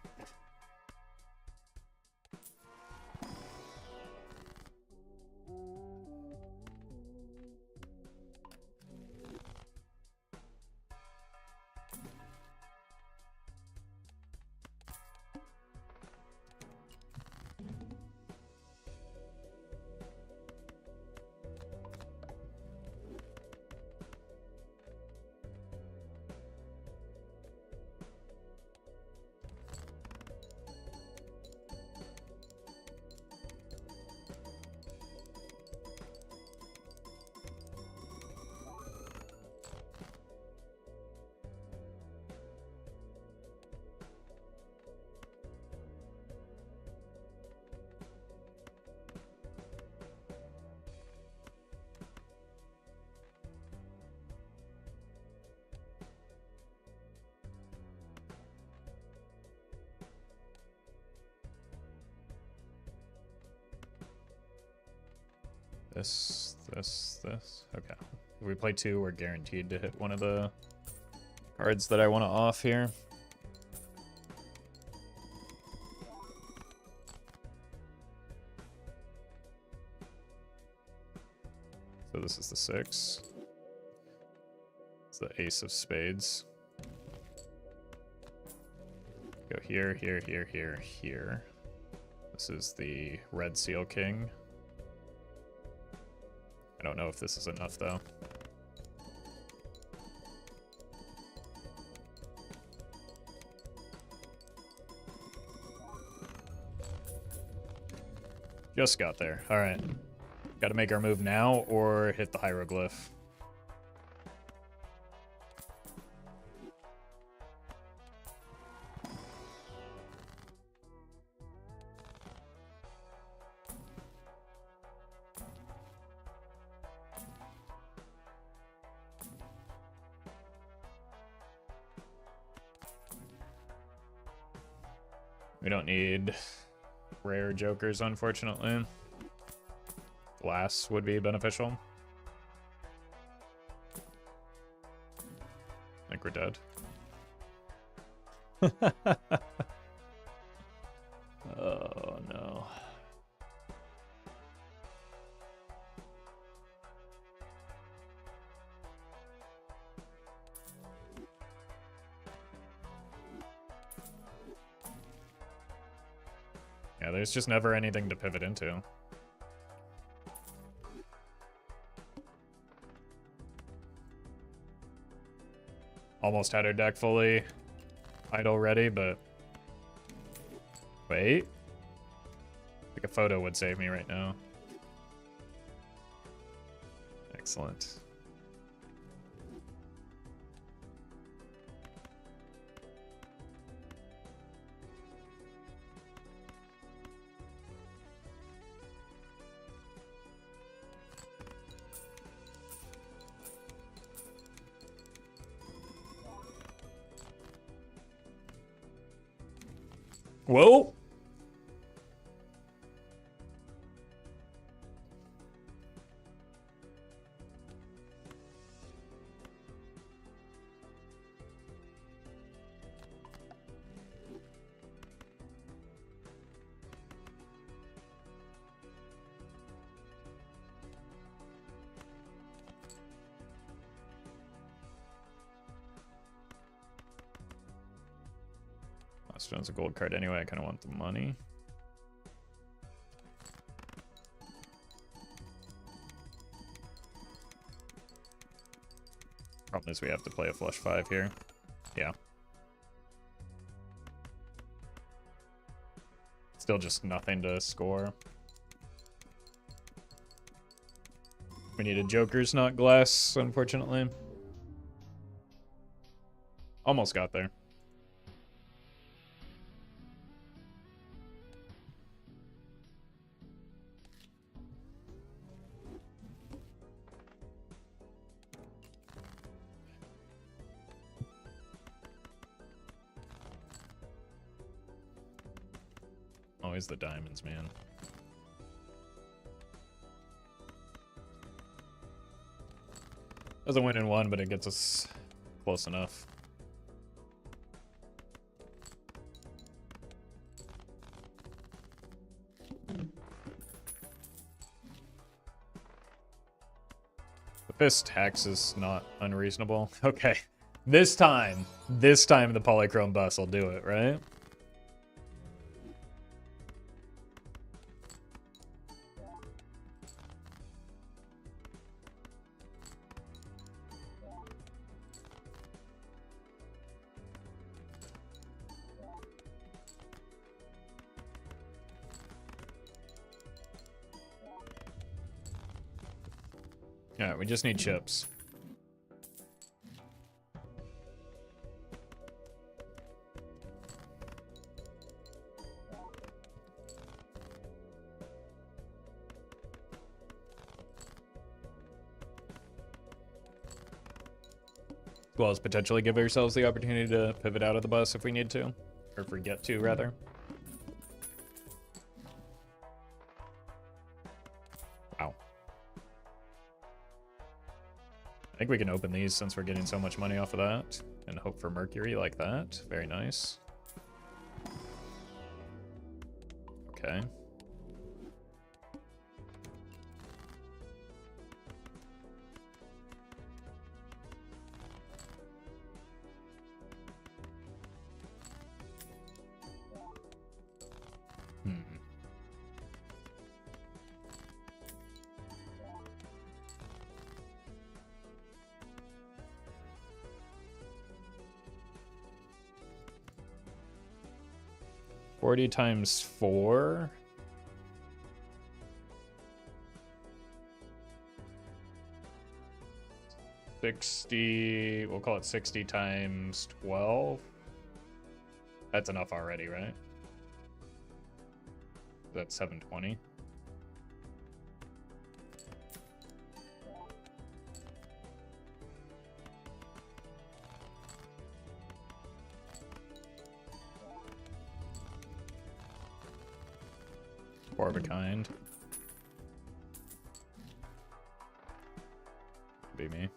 This. This. Okay. If we play 2, we're guaranteed to hit one of the cards that I want to off here. So this is the 6. It's the ace of spades. Go here, here, here, here, here. This is the red seal king. I don't know if this is enough though. Just got there. All right. Got to make our move now or hit the hieroglyph. We don't need rare jokers, unfortunately. Glass would be beneficial. I think we're dead. Oh, no. Yeah, there's just never anything to pivot into. Almost had our deck fully idle ready, but wait. I think a photo would save me right now. Excellent. Whoa! Stone's a gold card anyway. I kind of want the money. Problem is we have to play a flush 5 here. Yeah. Still just nothing to score. We need a Joker's, not glass, unfortunately. Almost got there. Always the diamonds, man. Doesn't win in 1, but it gets us close enough. The fist hex is not unreasonable. Okay. This time the polychrome bus will do it, right? Yeah, we just need chips. As well as potentially give ourselves the opportunity to pivot out of the bus if we need to. Or if we get to, rather. Wow. I think we can open these since we're getting so much money off of that. And hope for Mercury like that. Very nice. Okay. Hmm. $40 times 4. $60, we'll call it 60 times 12. That's enough already, right? That's 720. Four of a kind. Be me.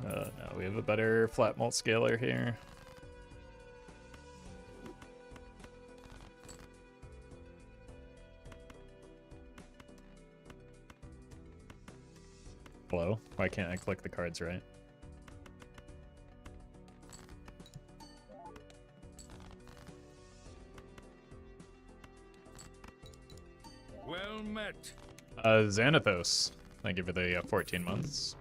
No, we have a better flat mult scaler here. Hello? Why can't I click the cards right? Well met. Xanathos. Thank you for the 14 months.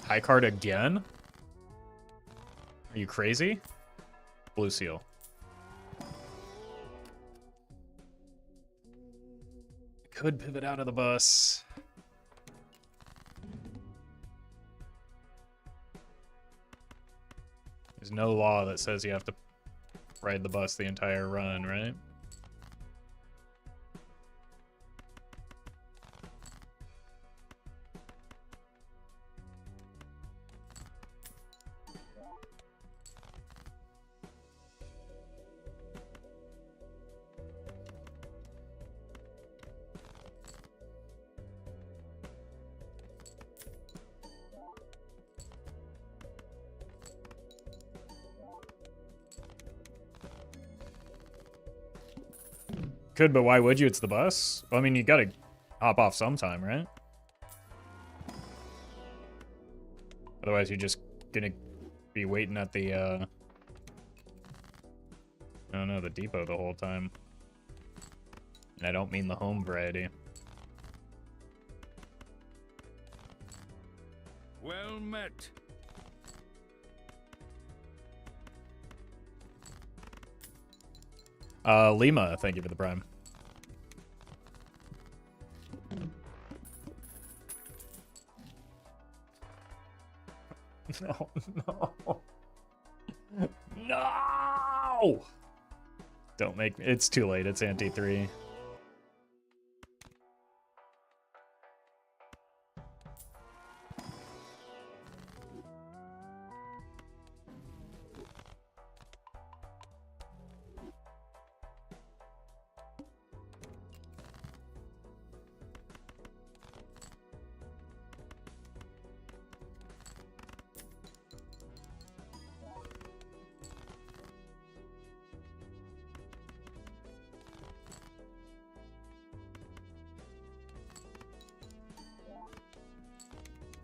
High card again? Are you crazy? Blue seal. Could pivot out of the bus. There's no law that says you have to ride the bus the entire run, right? Could, but why would you? It's the bus. Well, I mean, you gotta hop off sometime, right? Otherwise, you're just gonna be waiting at the, I don't know, the depot the whole time. And I don't mean the home variety. Well met. Lima, thank you for the prime. No, no. No! Don't make me. It's too late. It's ante 3.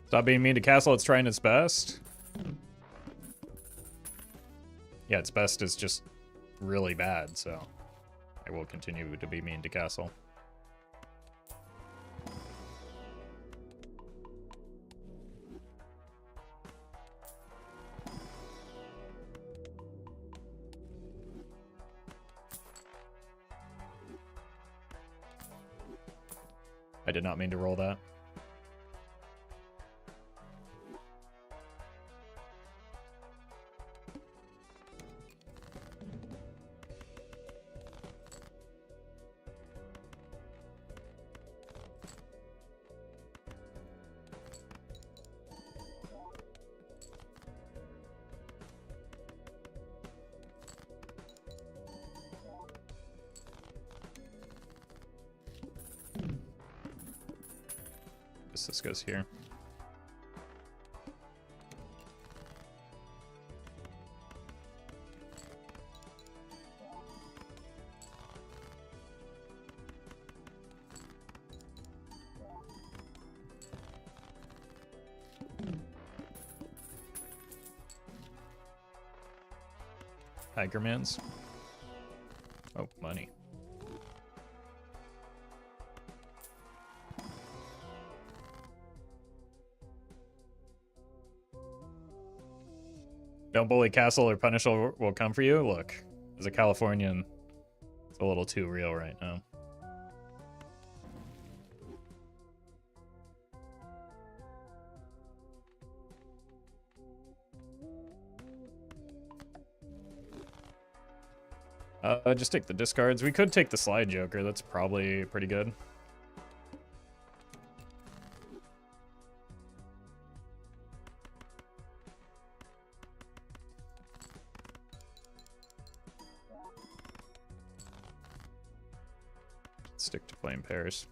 Stop being mean to Castle, it's trying its best. Yeah, its best is just really bad, so I will continue to be mean to Castle. I did not mean to roll that. guess this goes here. Hikermans. Oh, money. Don't bully Castle or Punish will come for you? Look, as a Californian, it's a little too real right now. Just take the discards. We could take the Slide Joker. That's probably pretty good. Stick to playing pairs.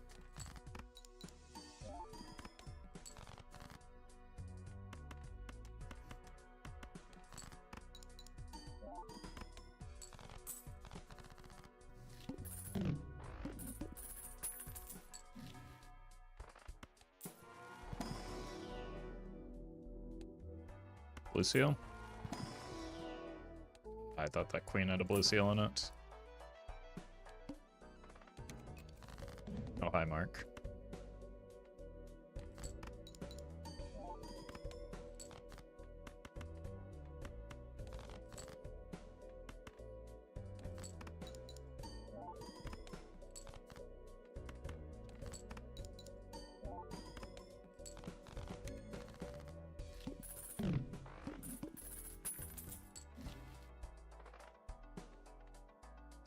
Blue seal? I thought that queen had a blue seal in it. Oh, hi, Mark.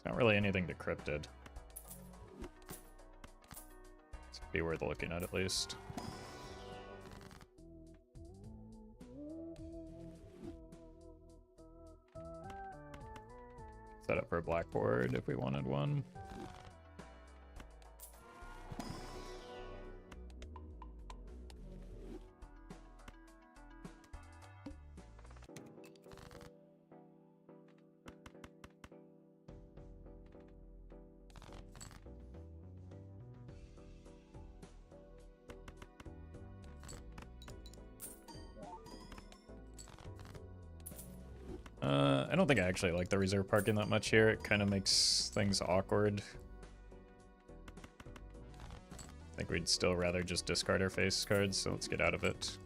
Not really anything decrypted. It's be worth looking at least. Set up for a blackboard if we wanted one. I don't think I actually like the reserve parking that much here. It kind of makes things awkward. I think we'd still rather just discard our face cards, so let's get out of it.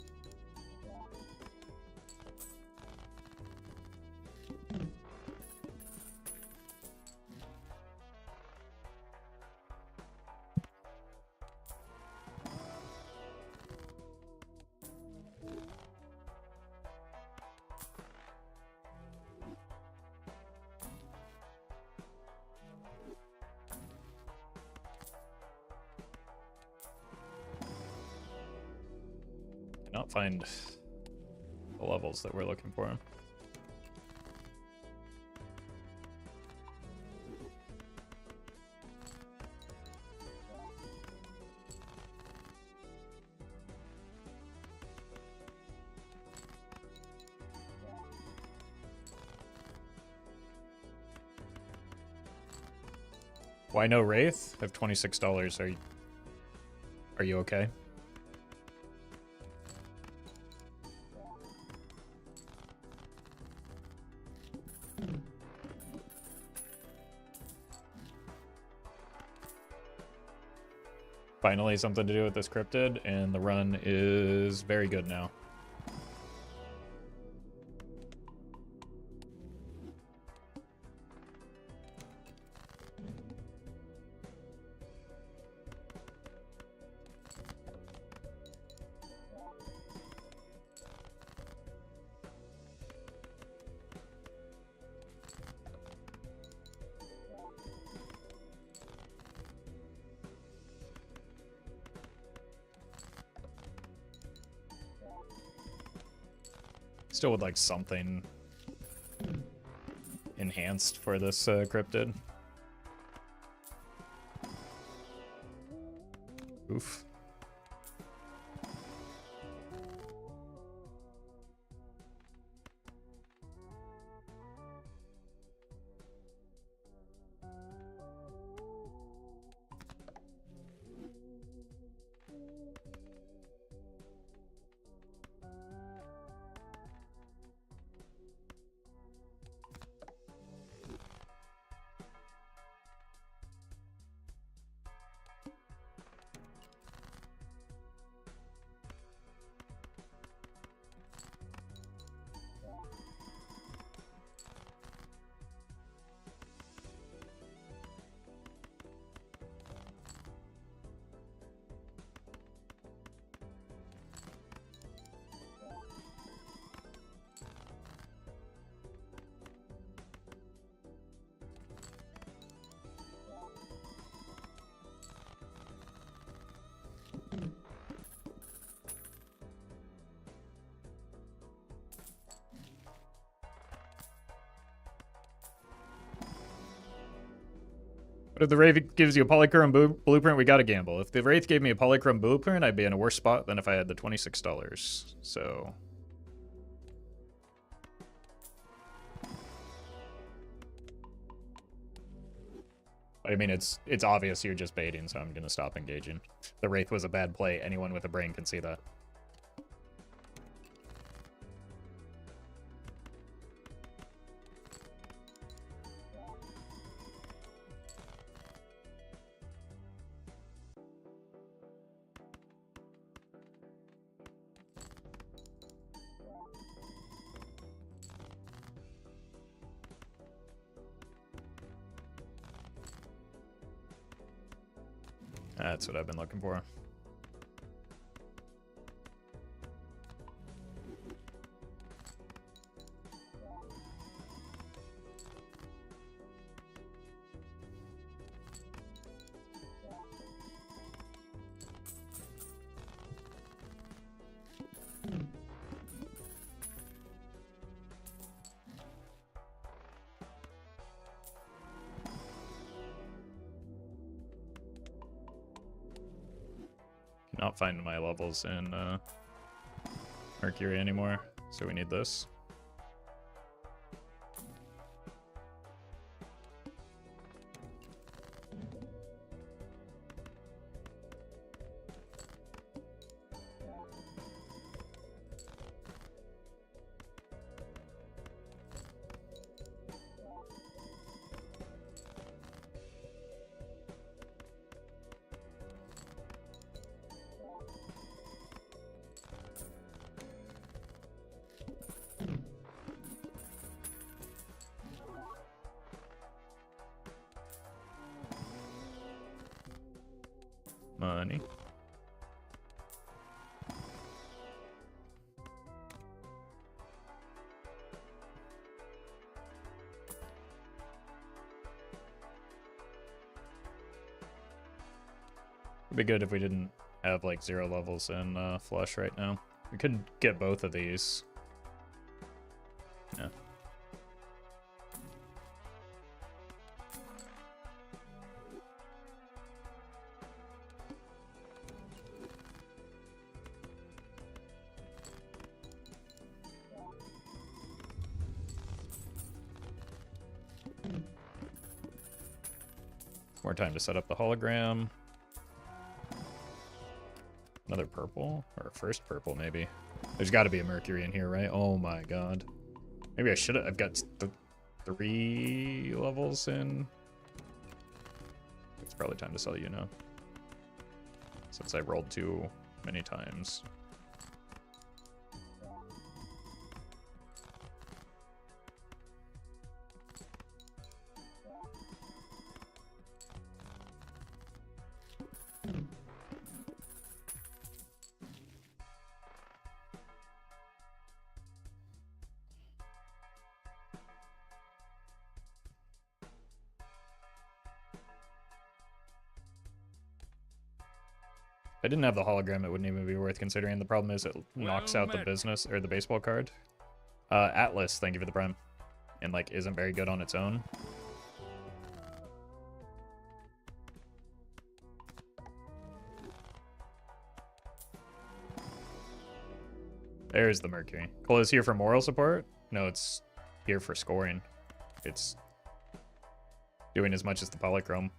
Not find the levels that we're looking for. Why no Wraith? I have $26. Are you okay? Finally, something to do with this cryptid, and the run is very good now. Still would like something enhanced for this cryptid. Oof. But if the Wraith gives you a polychrome blueprint, we gotta gamble. If the Wraith gave me a polychrome blueprint, I'd be in a worse spot than if I had the $26. So... I mean, it's obvious you're just baiting, so I'm gonna stop engaging. The Wraith was a bad play. Anyone with a brain can see that. That's what I've been looking for. Not finding my levels in Mercury anymore, so we need this. Money. It'd be good if we didn't have like 0 levels in flush right now. We could get both of these. Yeah. More time to set up the hologram. Another purple? Or a first purple, maybe. There's got to be a Mercury in here, right? Oh my god. Maybe I should have. I've got 3 levels in. It's probably time to sell you now. Since I rolled too many times. If I didn't have the hologram, it wouldn't even be worth considering. The problem is it knocks out the business or the baseball card. Atlas, thank you for the prime. And like isn't very good on its own. There's the Mercury. Cole is here for moral support? No, it's here for scoring. It's doing as much as the polychrome.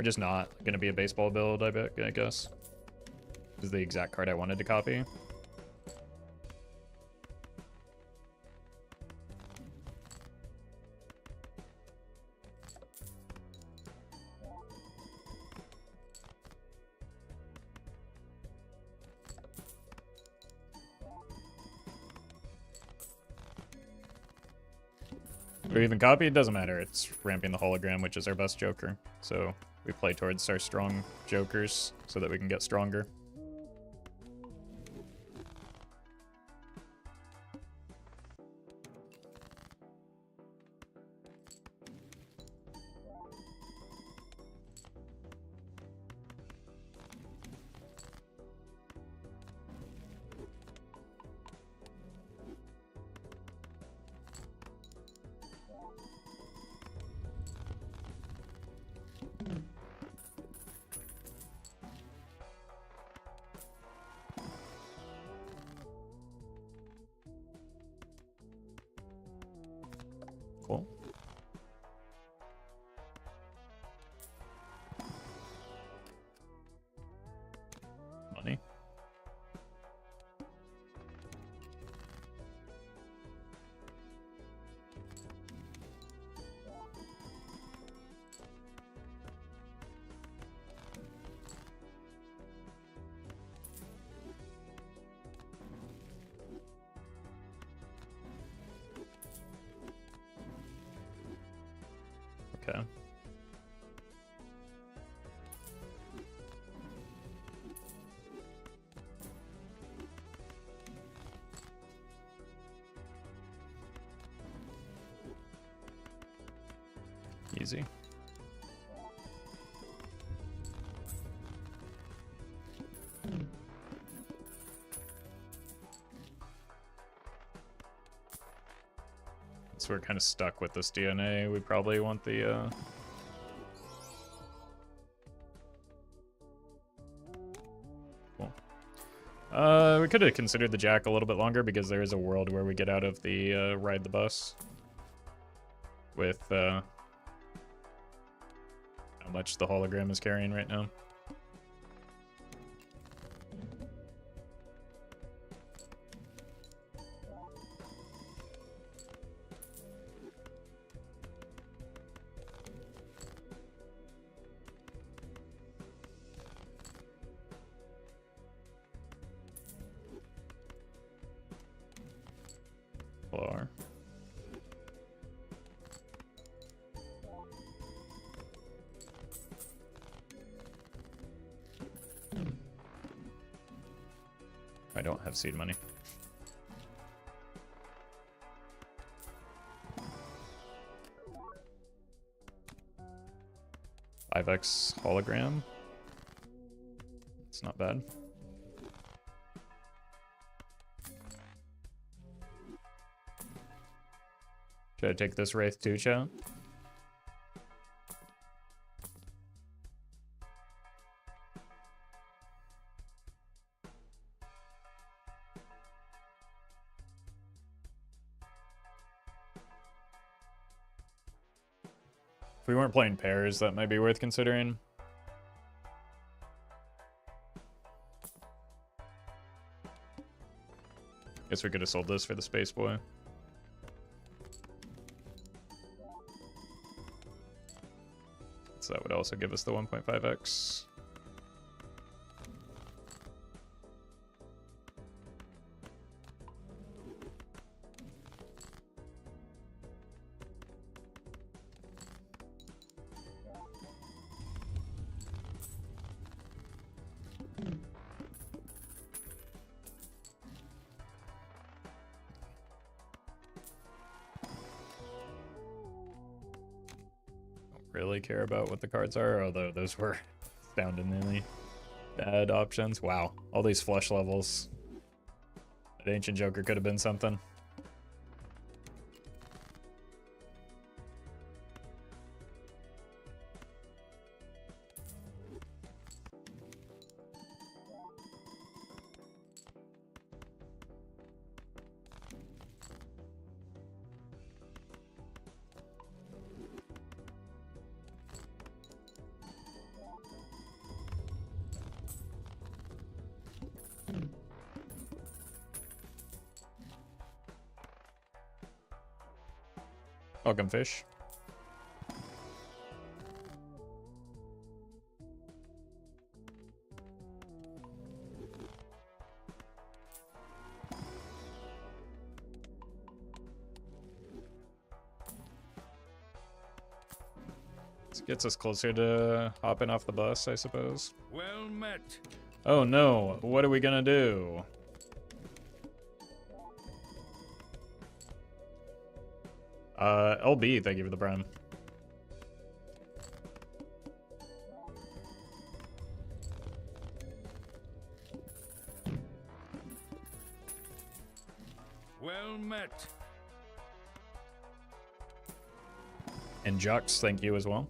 Or just not gonna be a baseball build, I guess. This is the exact card I wanted to copy. Or even copy, it doesn't matter. It's ramping the hologram, which is our best joker. So we play towards our strong jokers so that we can get stronger. Cool. Money. Okay. Easy. So we're kind of stuck with this DNA. We probably want the cool. We could have considered the jack a little bit longer because there is a world where we get out of the ride the bus with how much the hologram is carrying right now. Floor. I don't have seed money. $5x hologram. It's not bad. Should I take this Wraith too, chat? If we weren't playing pairs, that might be worth considering. Guess we could have sold this for the Space Boy. So that would also give us the 1.5x. Really care about what the cards are, although those were astoundingly bad options. Wow, all these flush levels. That Ancient Joker could have been something. Welcome, fish. This gets us closer to hopping off the bus, I suppose. Well met. Oh no, what are we gonna do? LB, thank you for the prime. Well met. And Jux, thank you as well.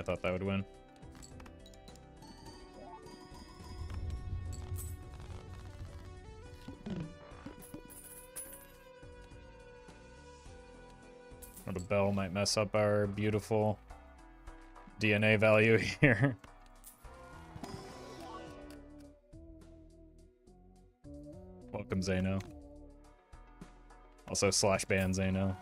of thought that would win. Or the bell might mess up our beautiful DNA value here. Welcome, Zeno. Also slash ban Zeno.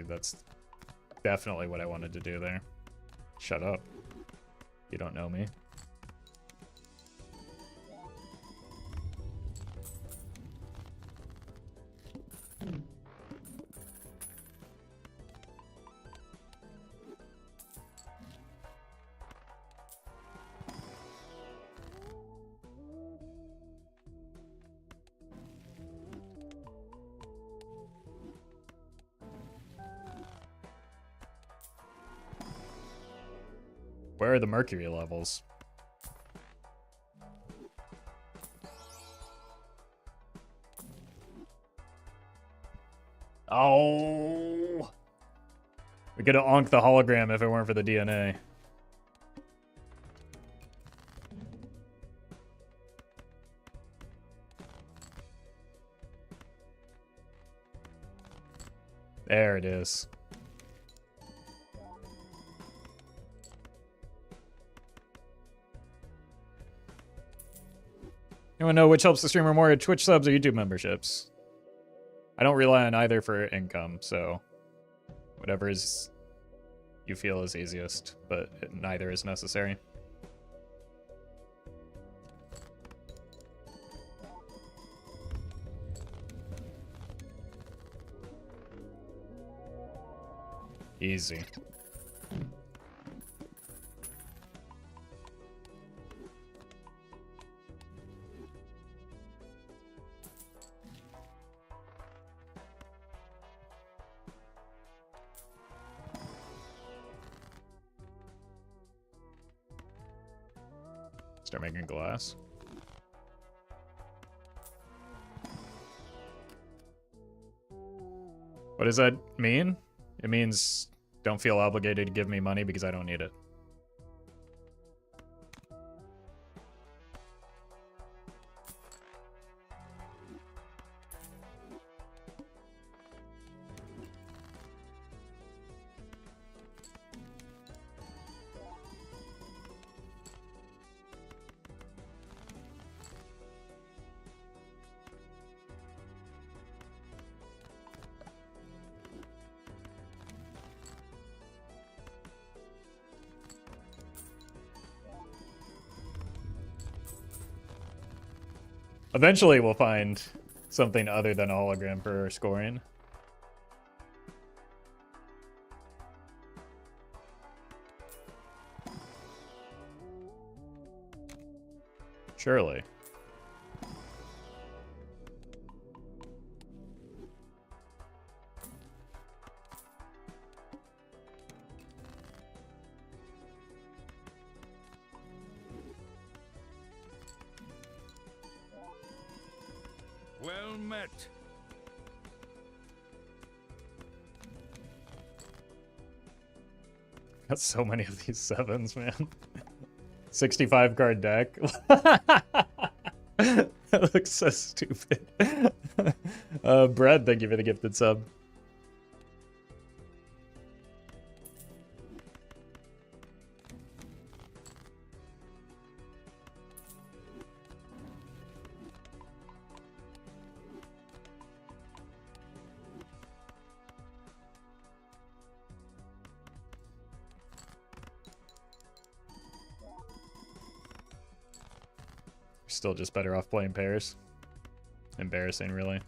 That's definitely what I wanted to do there. Shut up. You don't know me. Where are the mercury levels? Oh! We could have onked the hologram if it weren't for the DNA. There it is. Anyone know which helps the streamer more, Twitch subs or YouTube memberships? I don't rely on either for income, so whatever is you feel is easiest, but neither is necessary. Easy. Start making glass. What does that mean? It means don't feel obligated to give me money because I don't need it. Eventually we'll find something other than a hologram for scoring. Surely. Well met. Got so many of these sevens, man. 65 card deck. That looks so stupid. Brad, thank you for the gifted sub. Still just better off playing pairs. Embarrassing, really.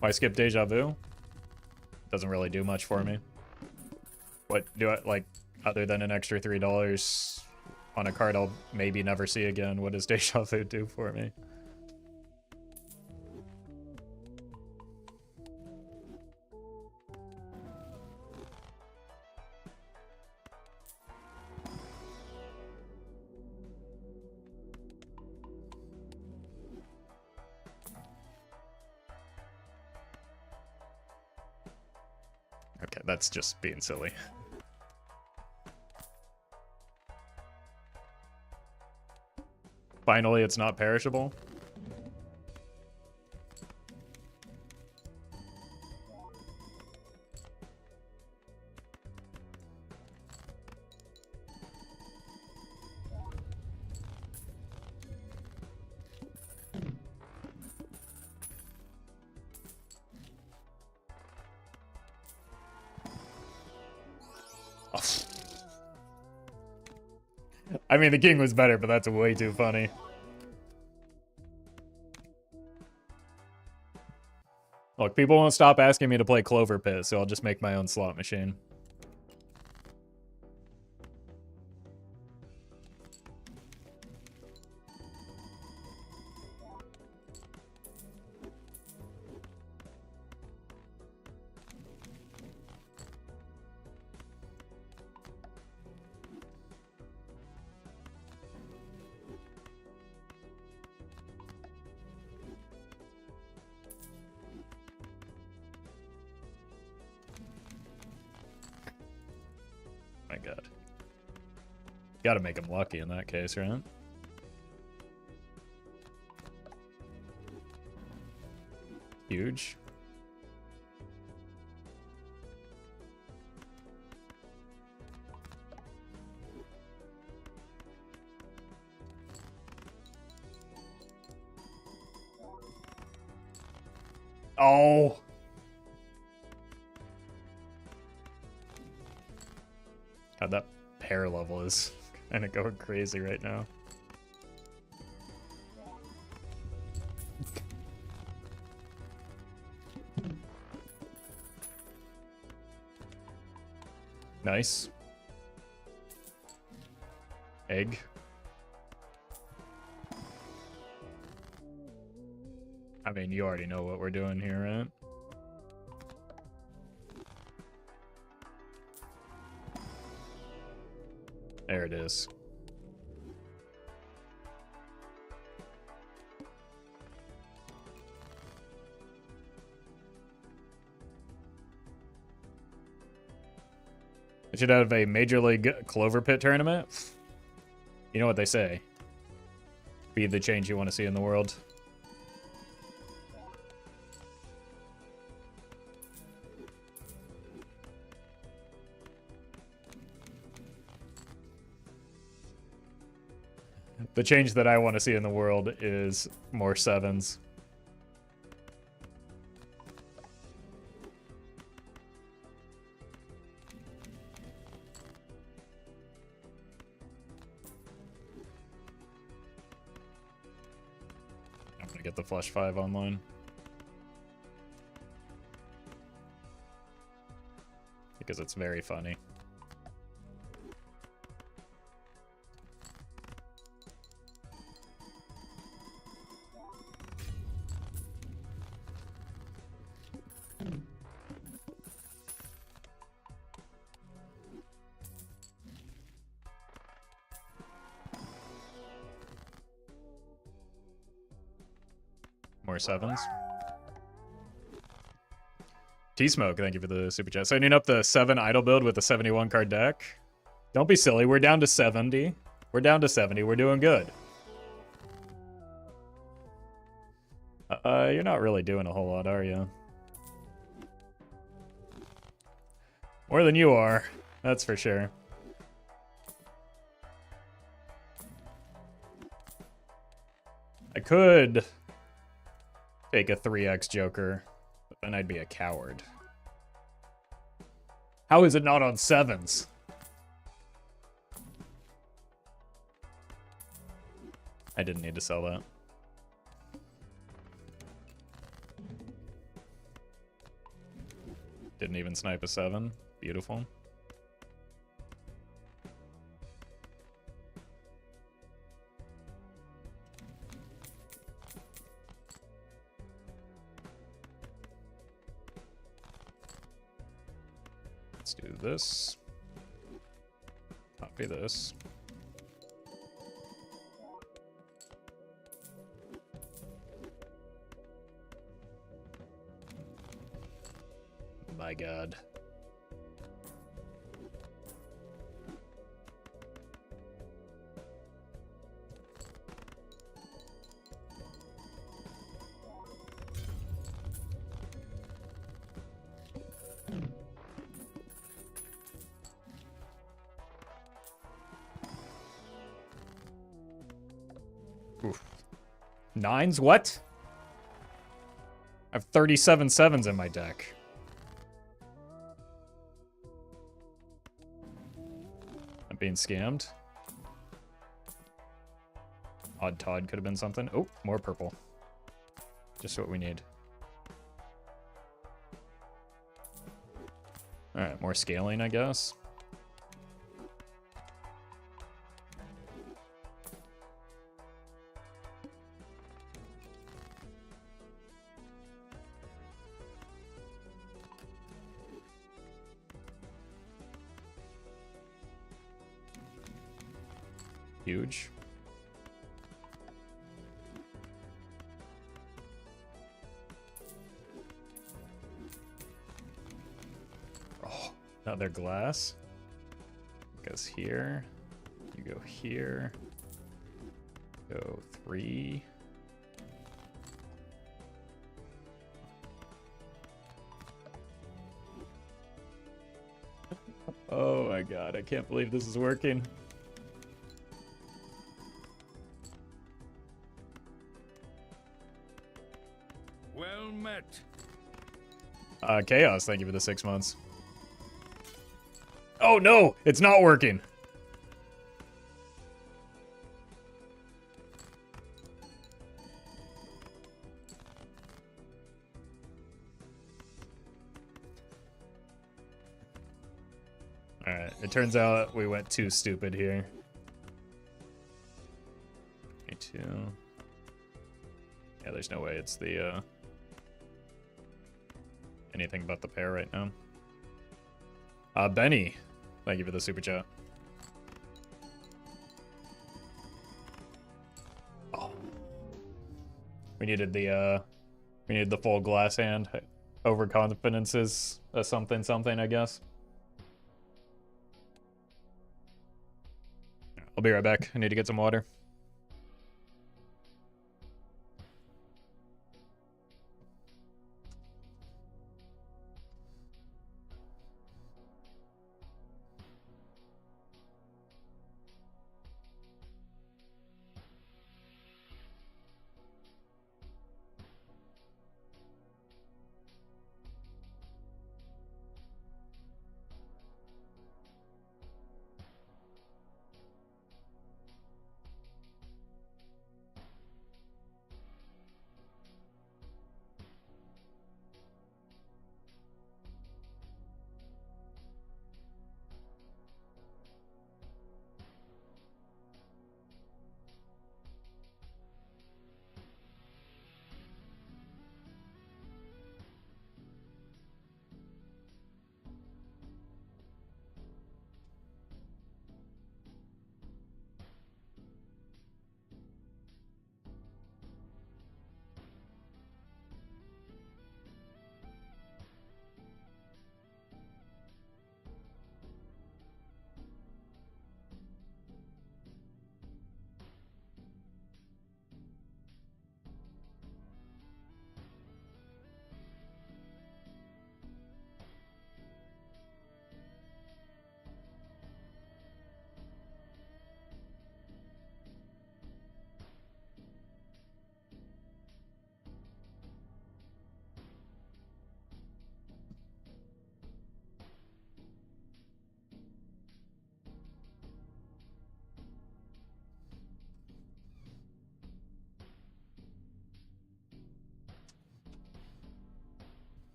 Why skip Deja Vu? Doesn't really do much for me. What do I, like, other than an extra $3 on a card I'll maybe never see again, what does Deja Vu do for me? Okay, that's just being silly. Finally, it's not perishable. I mean, the king was better, but that's way too funny. Look, people won't stop asking me to play Clover Pit, so I'll just make my own slot machine. My god. Gotta make him lucky in that case, right? Huge. Oh! God, that pair level is kind of going crazy right now. Nice. Egg. I mean, you already know what we're doing here, right? There it is. I should have a Major League Clover Pit tournament. You know what they say. Be the change you want to see in the world. The change that I want to see in the world is more sevens. I'm gonna get the flush 5 online. Because it's very funny. More sevens. T-Smoke, thank you for the super chat. Setting up the 7 idle build with a 71 card deck. Don't be silly, we're down to 70. We're down to 70, we're doing good. You're not really doing a whole lot, are you? More than you are, that's for sure. I could take a 3x Joker, but then I'd be a coward. How is it not on 7s? I didn't need to sell that. Didn't even snipe a 7. Beautiful. Let's do this. Copy this. My God. Oof. 9s? What? I have 37 7s in my deck. I'm being scammed. Odd Todd could have been something. Oh, more purple. Just what we need. Alright, more scaling, I guess. Huge. Oh, another glass. Goes here. You go here. Go 3. Oh my God, I can't believe this is working. Well met. Chaos, thank you for the 6 months. Oh no, it's not working. Alright, it turns out we went too stupid here. 22. Yeah, there's no way it's the, anything but the pair right now. Benny, thank you for the super chat. Oh. We needed the full glass hand. Overconfidence is a something, I guess. I'll be right back. I need to get some water.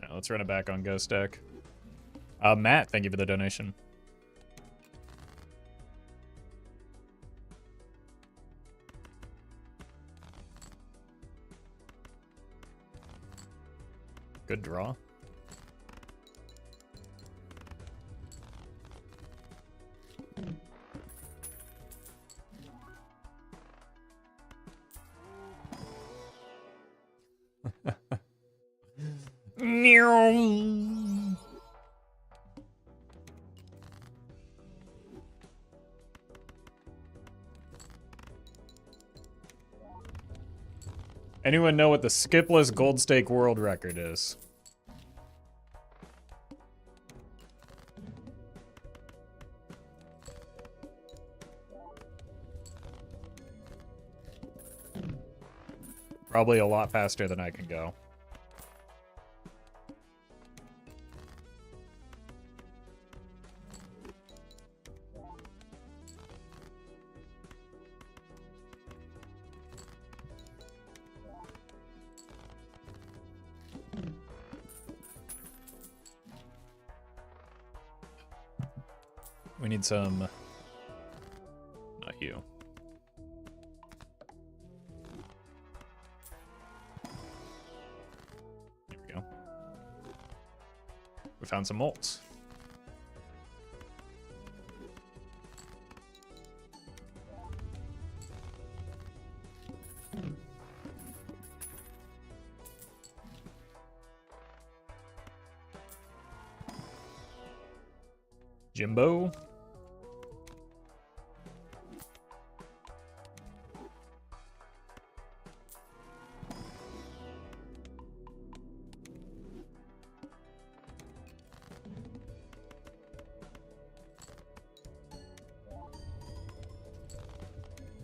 Alright, let's run it back on Ghost deck. Matt, thank you for the donation. Good draw. Anyone know what the skipless gold stake world record is? Probably a lot faster than I can go. We need some... Not you. Here we go. We found some molts. Jimbo.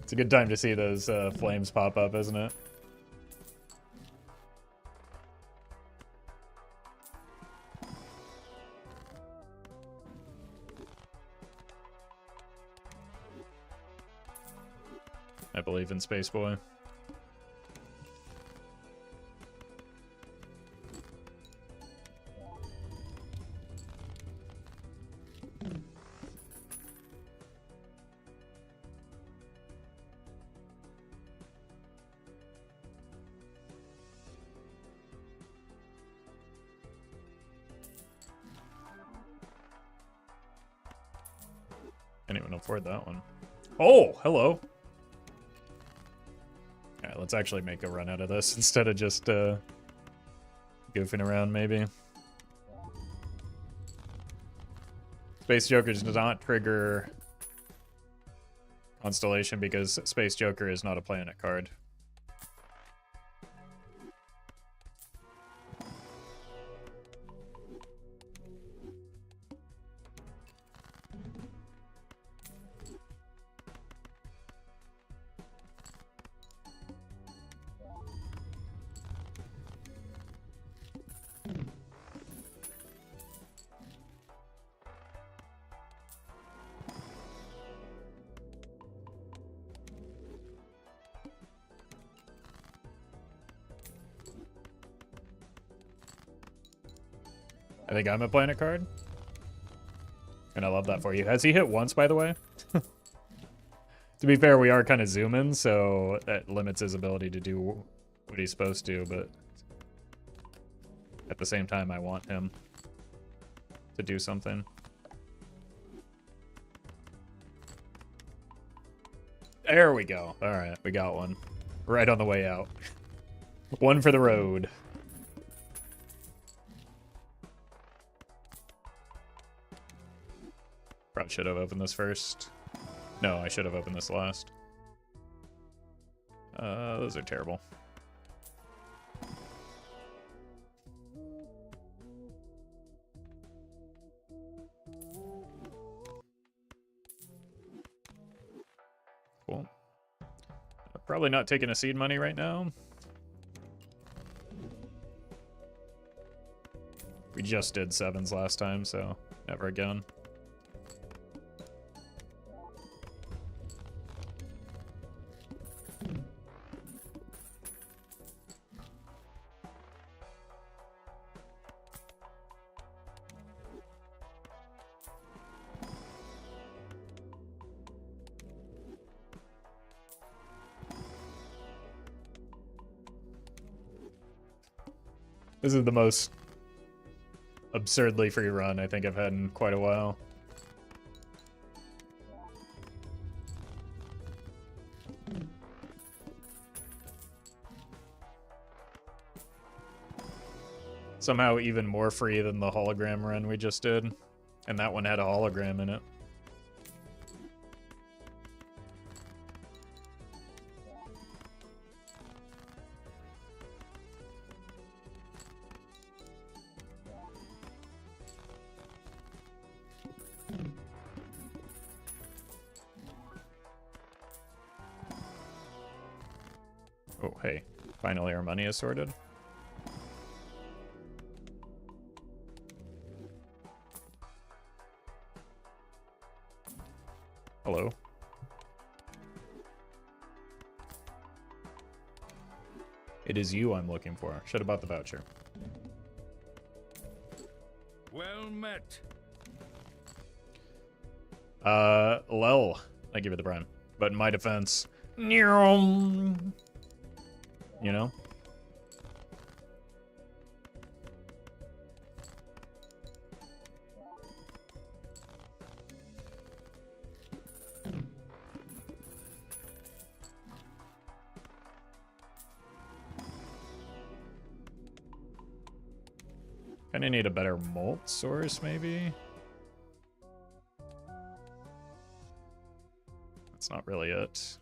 It's a good time to see those flames pop up, isn't it? I believe in Space Boy. Anyone afford that one? Oh, hello. Alright, let's actually make a run out of this instead of just goofing around, maybe. Space Jokers does not trigger Constellation because Space Joker is not a planet card. I think I'm a planet card. And I love that for you. Has he hit once, by the way? To be fair, we are kind of zooming, so that limits his ability to do what he's supposed to, but at the same time, I want him to do something. There we go. All right, we got one. Right on the way out. One for the road. Probably should have opened this first. No, I should have opened this last. Those are terrible. Cool. Probably not taking a seed money right now. We just did sevens last time, so never again. This is the most absurdly free run I think I've had in quite a while. Somehow even more free than the hologram run we just did. And that one had a hologram in it. Oh, hey. Finally our money is sorted. Hello. It is you I'm looking for. Should have bought the voucher. Well met. Lel. I give it the prime. But in my defense, you know? Kinda need a better malt source, maybe? That's not really it.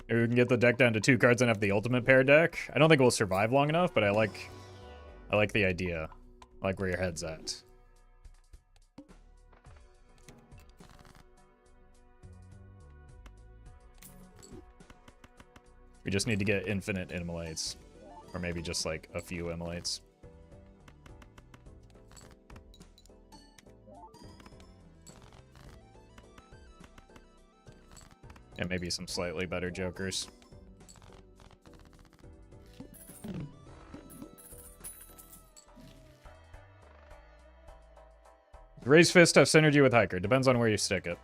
Maybe we can get the deck down to 2 cards and have the ultimate pair deck. I don't think we'll survive long enough, but I like the idea. I like where your head's at. We just need to get infinite immolates. Or maybe just like a few immolates. And maybe some slightly better jokers. Raise Fist have synergy with Hiker. Depends on where you stick it.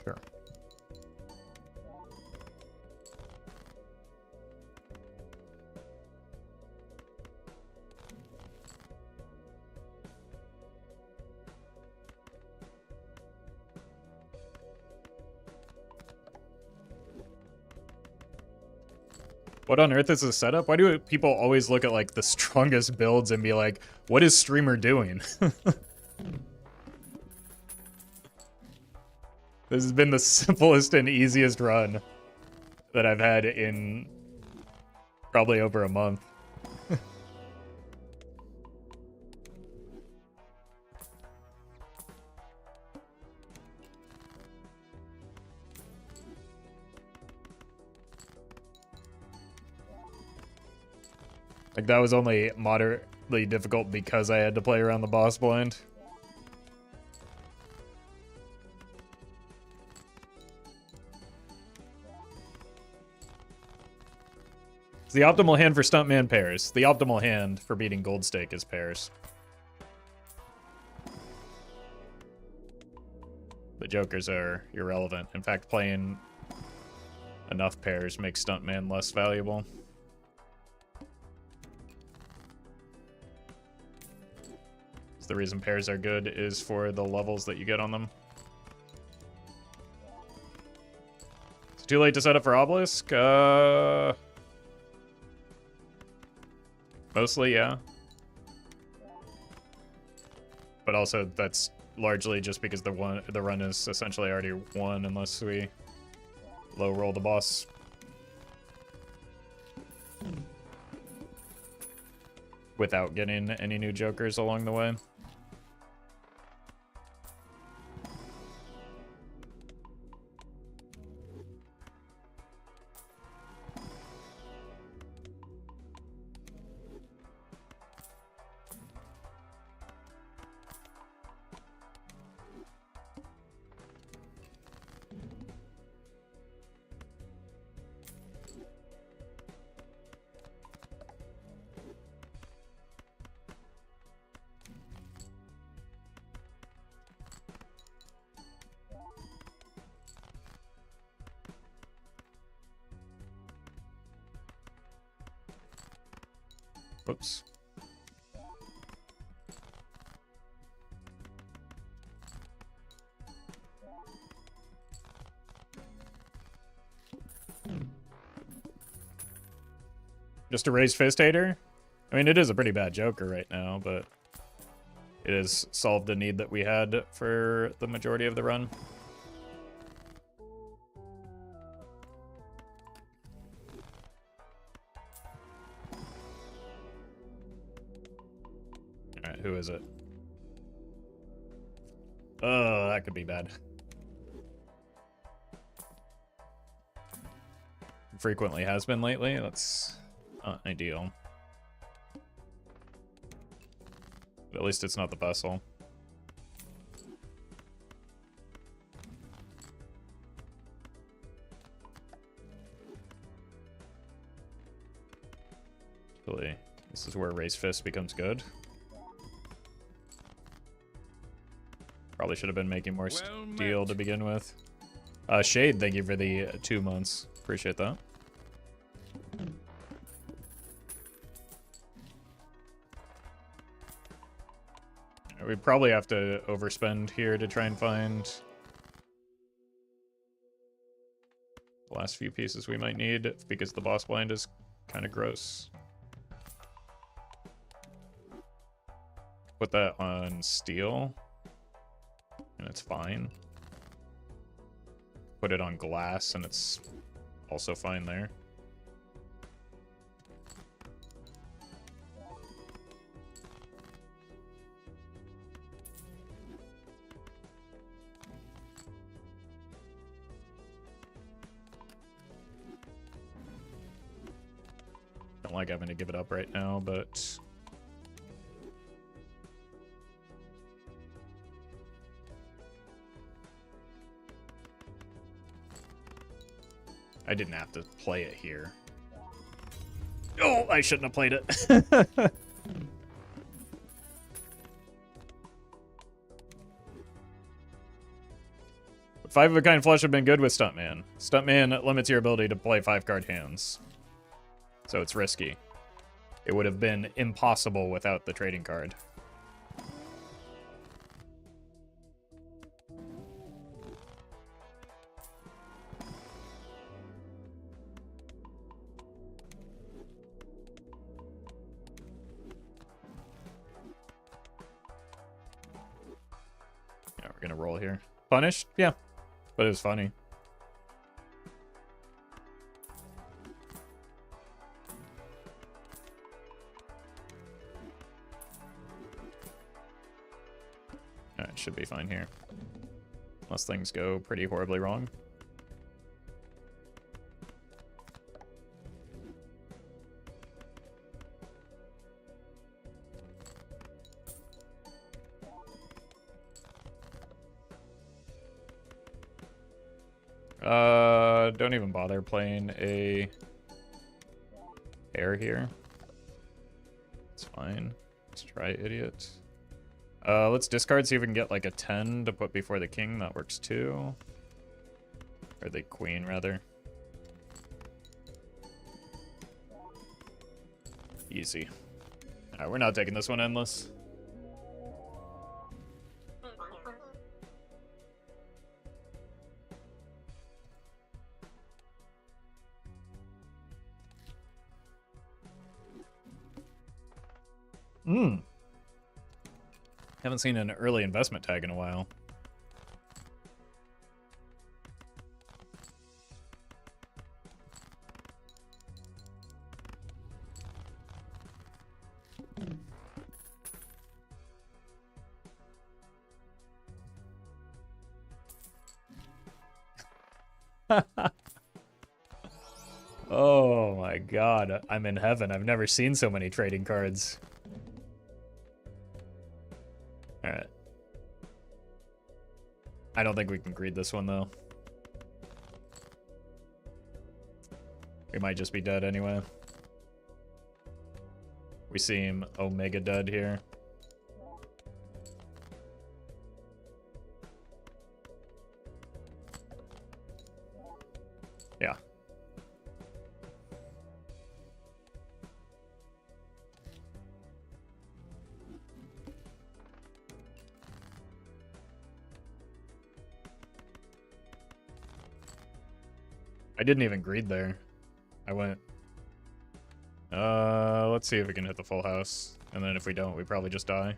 Sure. What on earth is this setup? Why do people always look at like the strongest builds and be like, what is streamer doing? This has been the simplest and easiest run that I've had in probably over a month. Like, that was only moderately difficult because I had to play around the boss blind. It's the optimal hand for Stuntman pairs. The optimal hand for beating Gold Stake is pairs. The jokers are irrelevant. In fact, playing enough pairs makes Stuntman less valuable. The reason pairs are good is for the levels that you get on them. It's too late to set up for Obelisk? Mostly, yeah. But also, that's largely just because the run is essentially already won unless we low roll the boss. Without getting any new jokers along the way. Whoops. Just a raised fist hater? I mean, it is a pretty bad Joker right now, but it has solved a need that we had for the majority of the run. Alright, who is it? Oh, that could be bad. Frequently has been lately. That's not ideal. But at least it's not the vessel. Really, this is where Raise Fist becomes good. Probably should have been making more steel to begin with. Shade, thank you for the 2 months. Appreciate that. We probably have to overspend here to try and find the last few pieces we might need because the boss blind is kind of gross. Put that on steel and it's fine. Put it on glass and it's also fine there. Don't like having to give it up right now, but I didn't have to play it here. Oh, I shouldn't have played it. Five of a kind flush have been good with Stuntman. Stuntman limits your ability to play 5-card hands. So it's risky. It would have been impossible without the trading card. Yeah, we're gonna roll here. Punished? Yeah. But it was funny. Alright, should be fine here. Unless things go pretty horribly wrong. Don't even bother playing a pair here. It's fine. Let's try idiot. Let's discard, see if we can get like a 10 to put before the king. That works too. Or the queen, rather. Easy. Alright, we're not taking this one endless. Haven't seen an early investment tag in a while. Oh my god, I'm in heaven. I've never seen so many trading cards. Alright. I don't think we can greed this one, though. We might just be dead anyway. We seem omega dead here. Yeah. I didn't even greed there. I went... let's see if we can hit the full house. And then if we don't, we probably just die.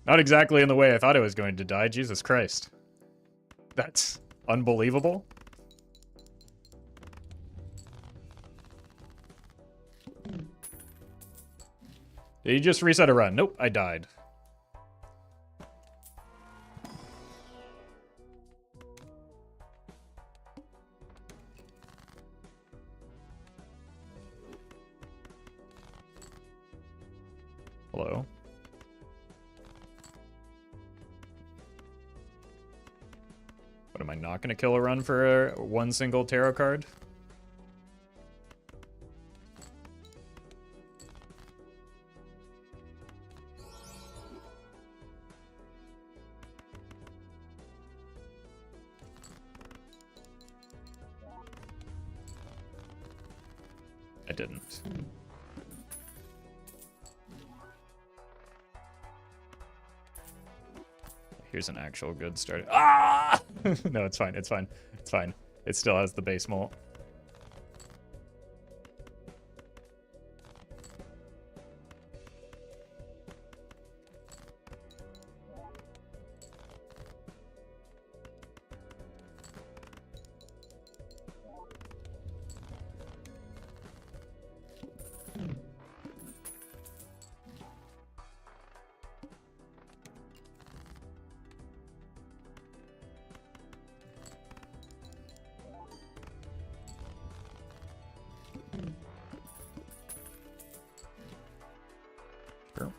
Not exactly in the way I thought I was going to die. Jesus Christ. That's unbelievable. Did you just reset a run? Nope, I died. Hello? What, am I not going to kill a run for one single tarot card? I didn't. Here's an actual good start. Ah! No, it's fine. It's fine. It's fine. It still has the base mult. Sure.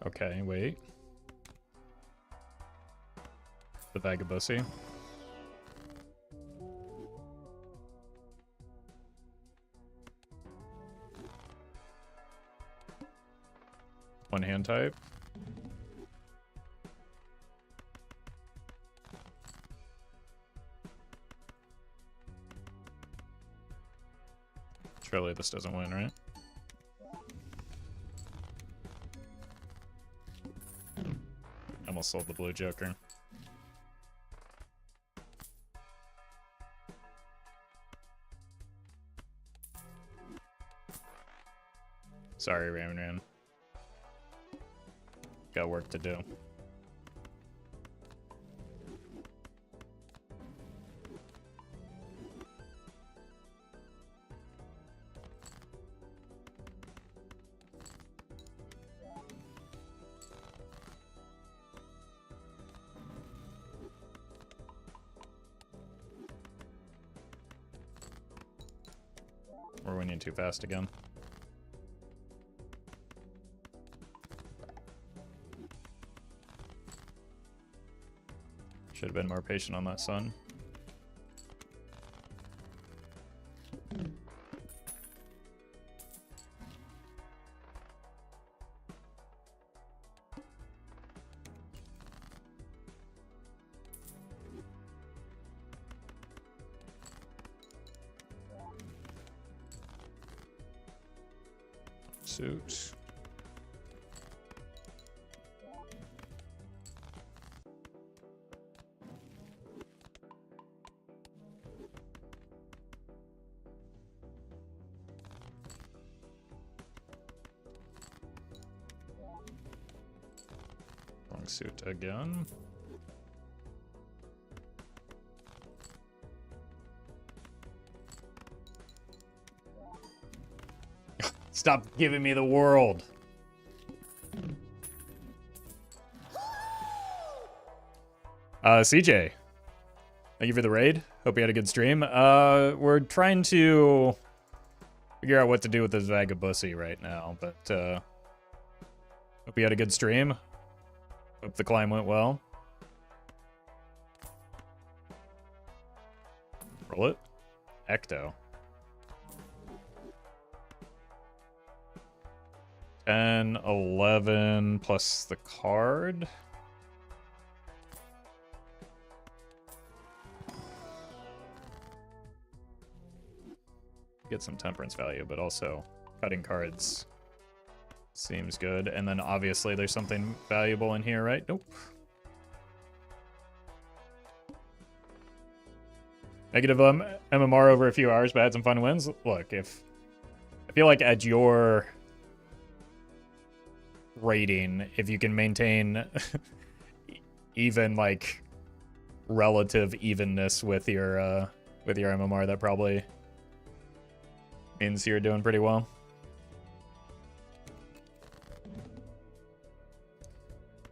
Okay, wait. The Vagabossi. One hand type. Surely this doesn't win, right? Almost sold the blue joker. Sorry, Ram. Got work to do. We're winning too fast again. Should have been more patient on that sun. Suit. Wrong suit again. Stop giving me the world. CJ, thank you for the raid. Hope you had a good stream. We're trying to figure out what to do with this Vagabussy right now, but hope you had a good stream. Hope the climb went well. Roll it. Ecto. 10, 11 plus the card. Get some temperance value, but also cutting cards seems good. And then obviously there's something valuable in here, right? Nope. Negative MMR over a few hours, but had some fun wins. Look, I feel like at your rating, if you can maintain even like relative evenness with your MMR, that probably means you're doing pretty well.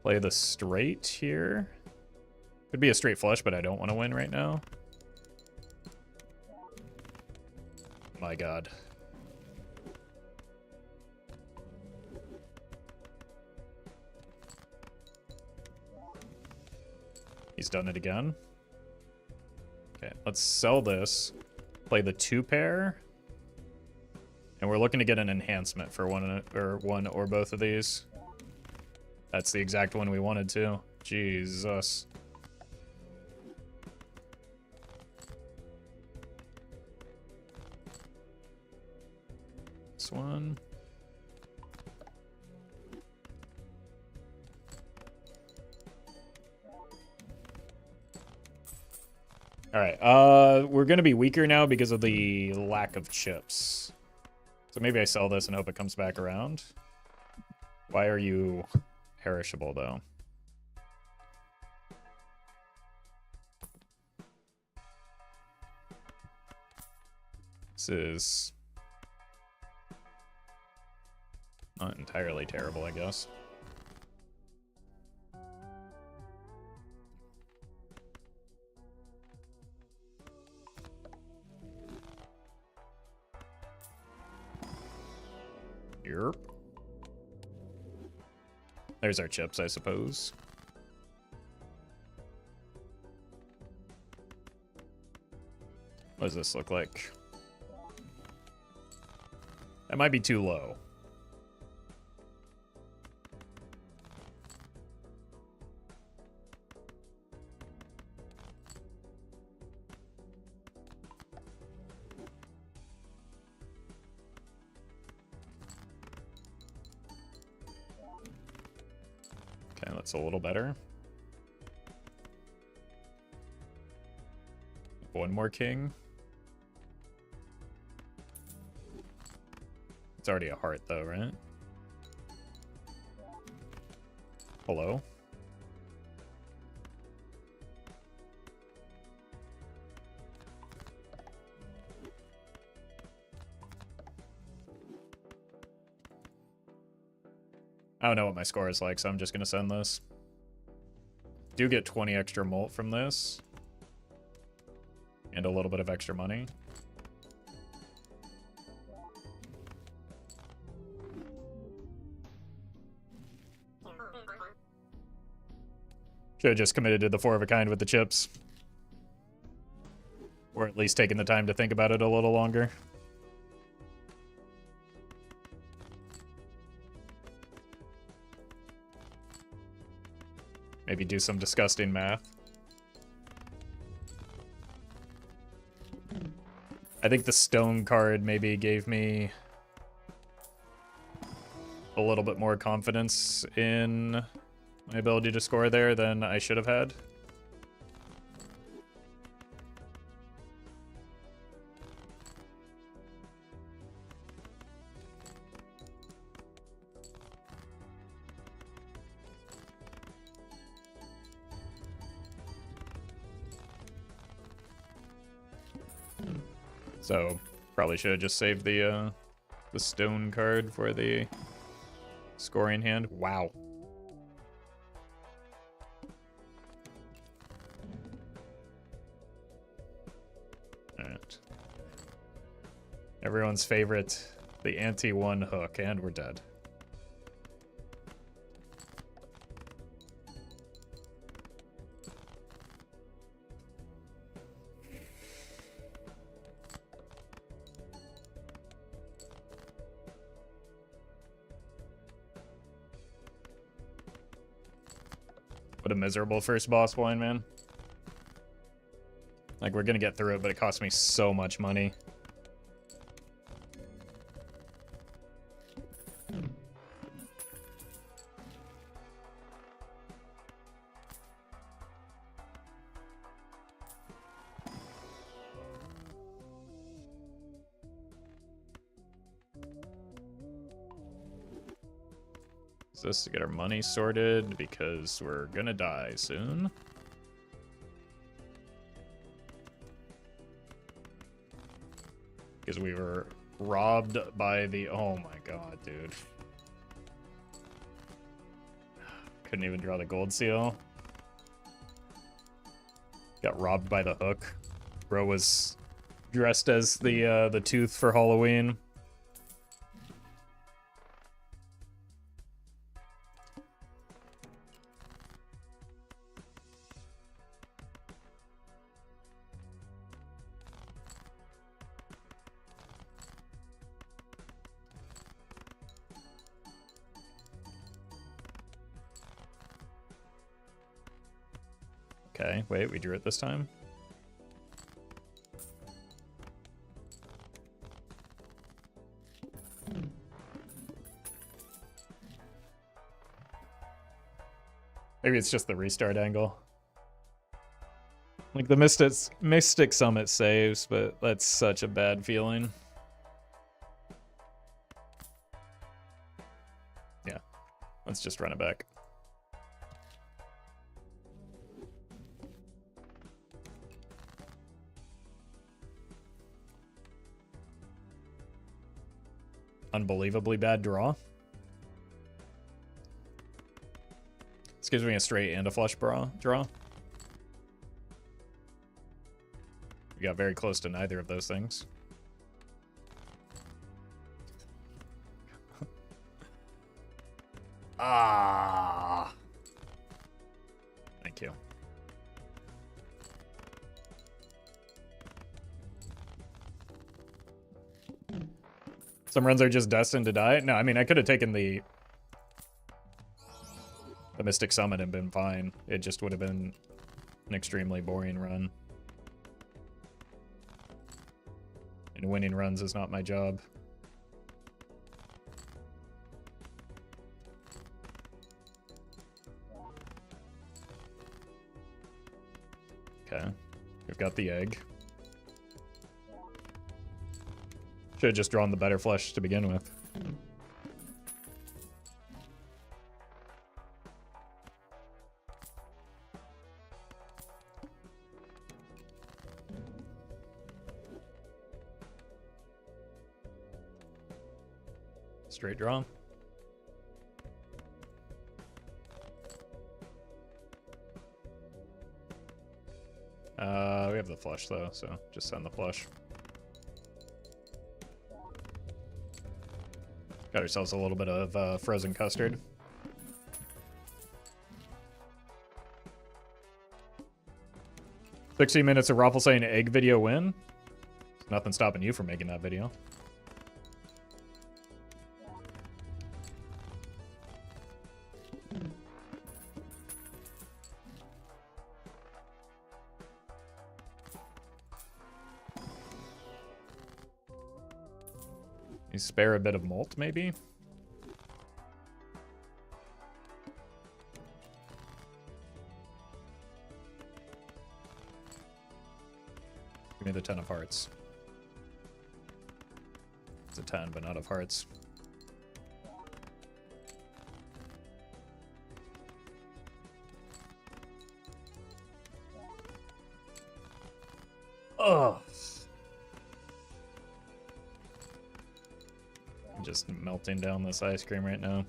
Play the straight here. Could be a straight flush, but I don't want to win right now. My God. He's done it again. Okay, let's sell this. Play the 2-pair. And we're looking to get an enhancement for one or both of these. That's the exact one we wanted to. Jesus. This one. All right, we're gonna be weaker now because of the lack of chips. So maybe I sell this and hope it comes back around. Why are you perishable, though? This is not entirely terrible, I guess. Yep. There's our chips, I suppose. What does this look like? That might be too low. Okay, that's a little better. One more king. It's already a heart, though, right? Hello? I don't know what my score is like, so I'm just going to send this. Do get 20 extra molt from this. And a little bit of extra money. Should have just committed to the 4 of a kind with the chips. Or at least taken the time to think about it a little longer. Maybe do some disgusting math. I think the stone card maybe gave me a little bit more confidence in my ability to score there than I should have had. So probably should have just saved the stone card for the scoring hand. Wow. Alright. Everyone's favorite, the anti-1 hook, and we're dead. What a miserable first boss wine, man. Like, we're gonna get through it, but it cost me so much money. This to get our money sorted because we're gonna die soon. Because we were robbed by the... Oh my god, dude. Couldn't even draw the gold seal. Got robbed by the hook. Bro was dressed as the tooth for Halloween. Okay, wait, we drew it this time? Maybe it's just the restart angle. Like the Mystic Summit saves, but that's such a bad feeling. Yeah, let's just run it back. Unbelievably bad draw. This gives me a straight and a flush draw. We got very close to neither of those things. Ah. Thank you. Some runs are just destined to die. No, I mean, I could have taken the Mystic Summit and been fine. It just would have been an extremely boring run. And winning runs is not my job. Okay, we've got the egg. Should have just drawn the better flush to begin with. Straight draw. We have the flush though, so just send the flush. Got ourselves a little bit of frozen custard. 60 minutes of Roffle saying egg video win. There's nothing stopping you from making that video. You spare a bit of malt, maybe? Give me the 10 of hearts. It's a 10, but not of hearts. Ugh. I'm just melting down this ice cream right now.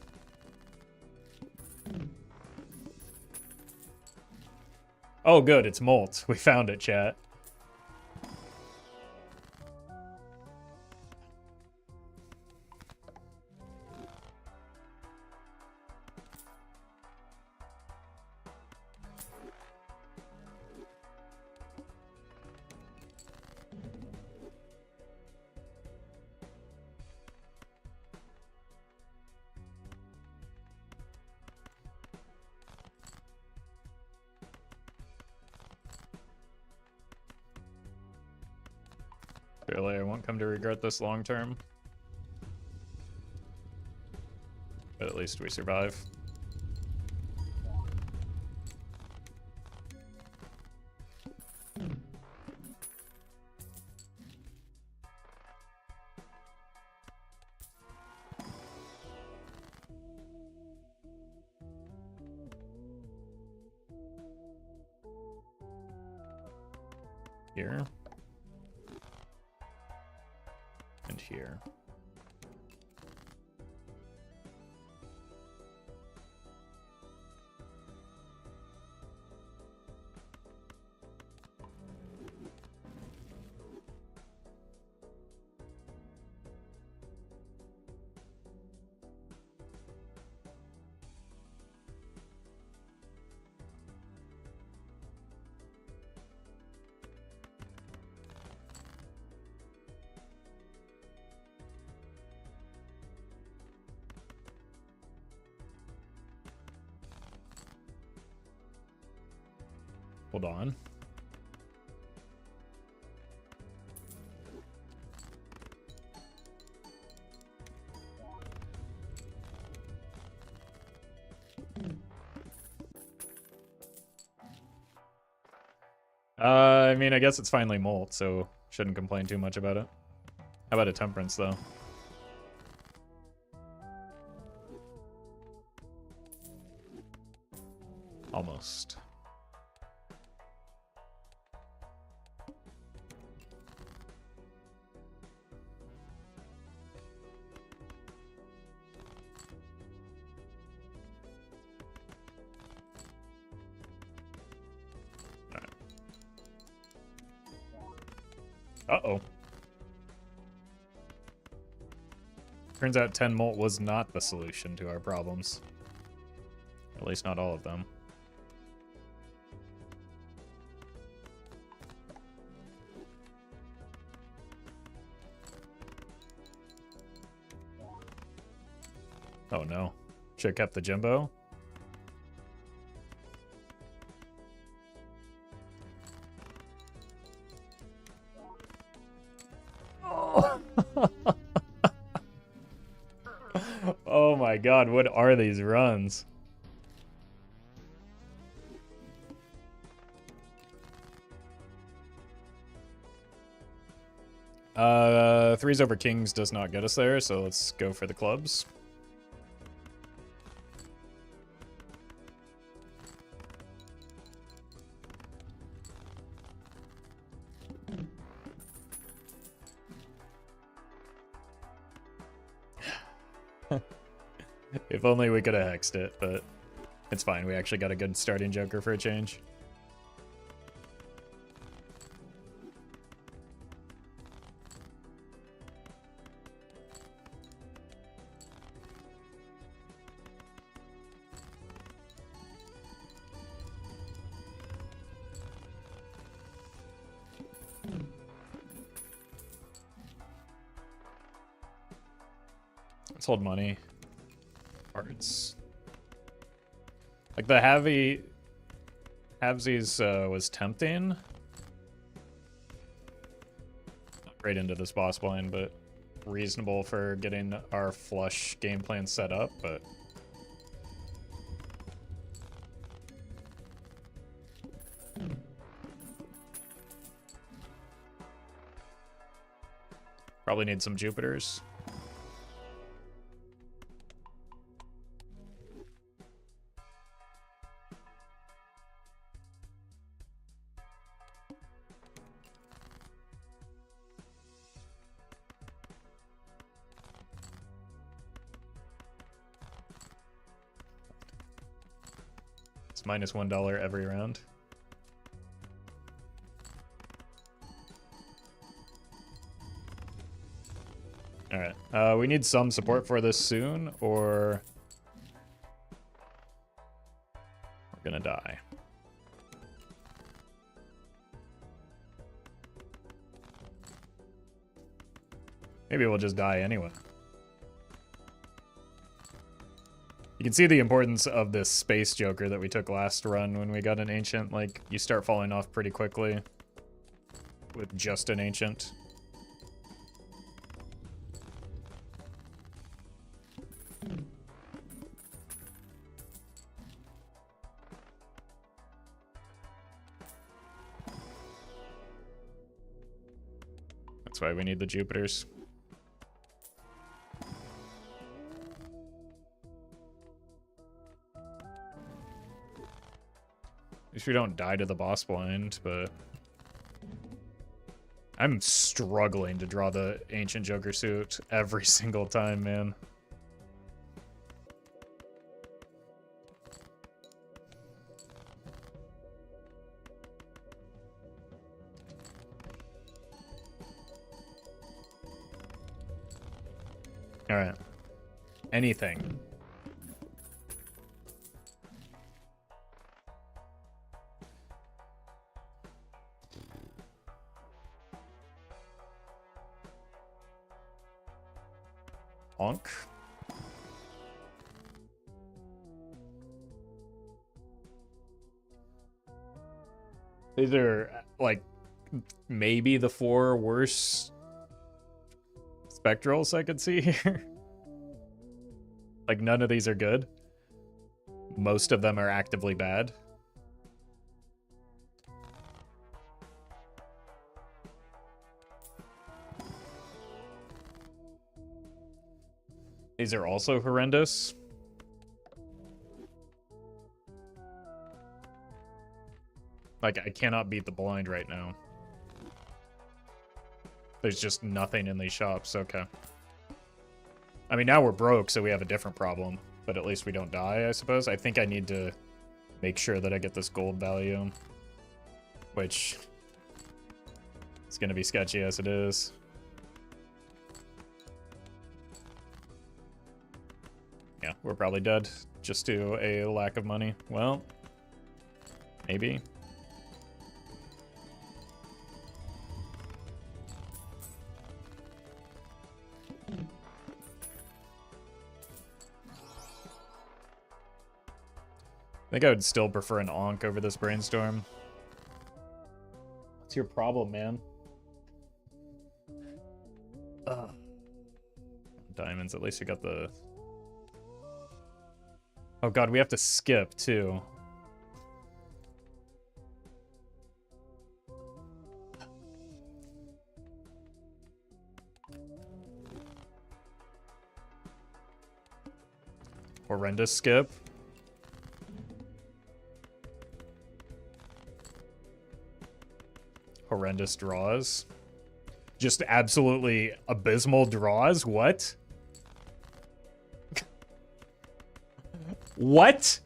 Oh, good, it's malt. We found it, chat. Really, I won't come to regret this long term. But at least we survive. Here. And here. Hold on. I mean, I guess it's finally malt, so shouldn't complain too much about it. How about a temperance, though? Almost. Uh-oh. Turns out 10 malt was not the solution to our problems. At least not all of them. Oh no. Should've kept the Jimbo. Oh my god, what are these runs? Threes over kings does not get us there, so let's go for the clubs. If only we could have hexed it, but it's fine. We actually got a good starting joker for a change. Let's hold money. Parts. Like the halvesies was tempting. Not right into this boss blind, but reasonable for getting our flush game plan set up, but probably need some Jupiters. It's minus $1 every round. Alright, we need some support for this soon, or we're gonna die. Maybe we'll just die anyway. You can see the importance of this space joker that we took last run when we got an ancient. Like, you start falling off pretty quickly with just an ancient. That's why we need the Jupiters. At least we don't die to the boss blind, but I'm struggling to draw the Ancient Joker suit every single time, man. All right. Anything. Honk. These are, like, maybe the 4 worst spectrals I could see here. Like, none of these are good. Most of them are actively bad. These are also horrendous. Like, I cannot beat the blind right now. There's just nothing in these shops. Okay. I mean, now we're broke, so we have a different problem. But at least we don't die, I suppose. I think I need to make sure that I get this gold value. Which is going to be sketchy as it is. Yeah, we're probably dead just to a lack of money. Well, maybe. I think I would still prefer an Onk over this Brainstorm. What's your problem, man? Diamonds, at least you got the... Oh god, we have to skip, too. Horrendous skip. Horrendous draws. Just absolutely abysmal draws? What? What?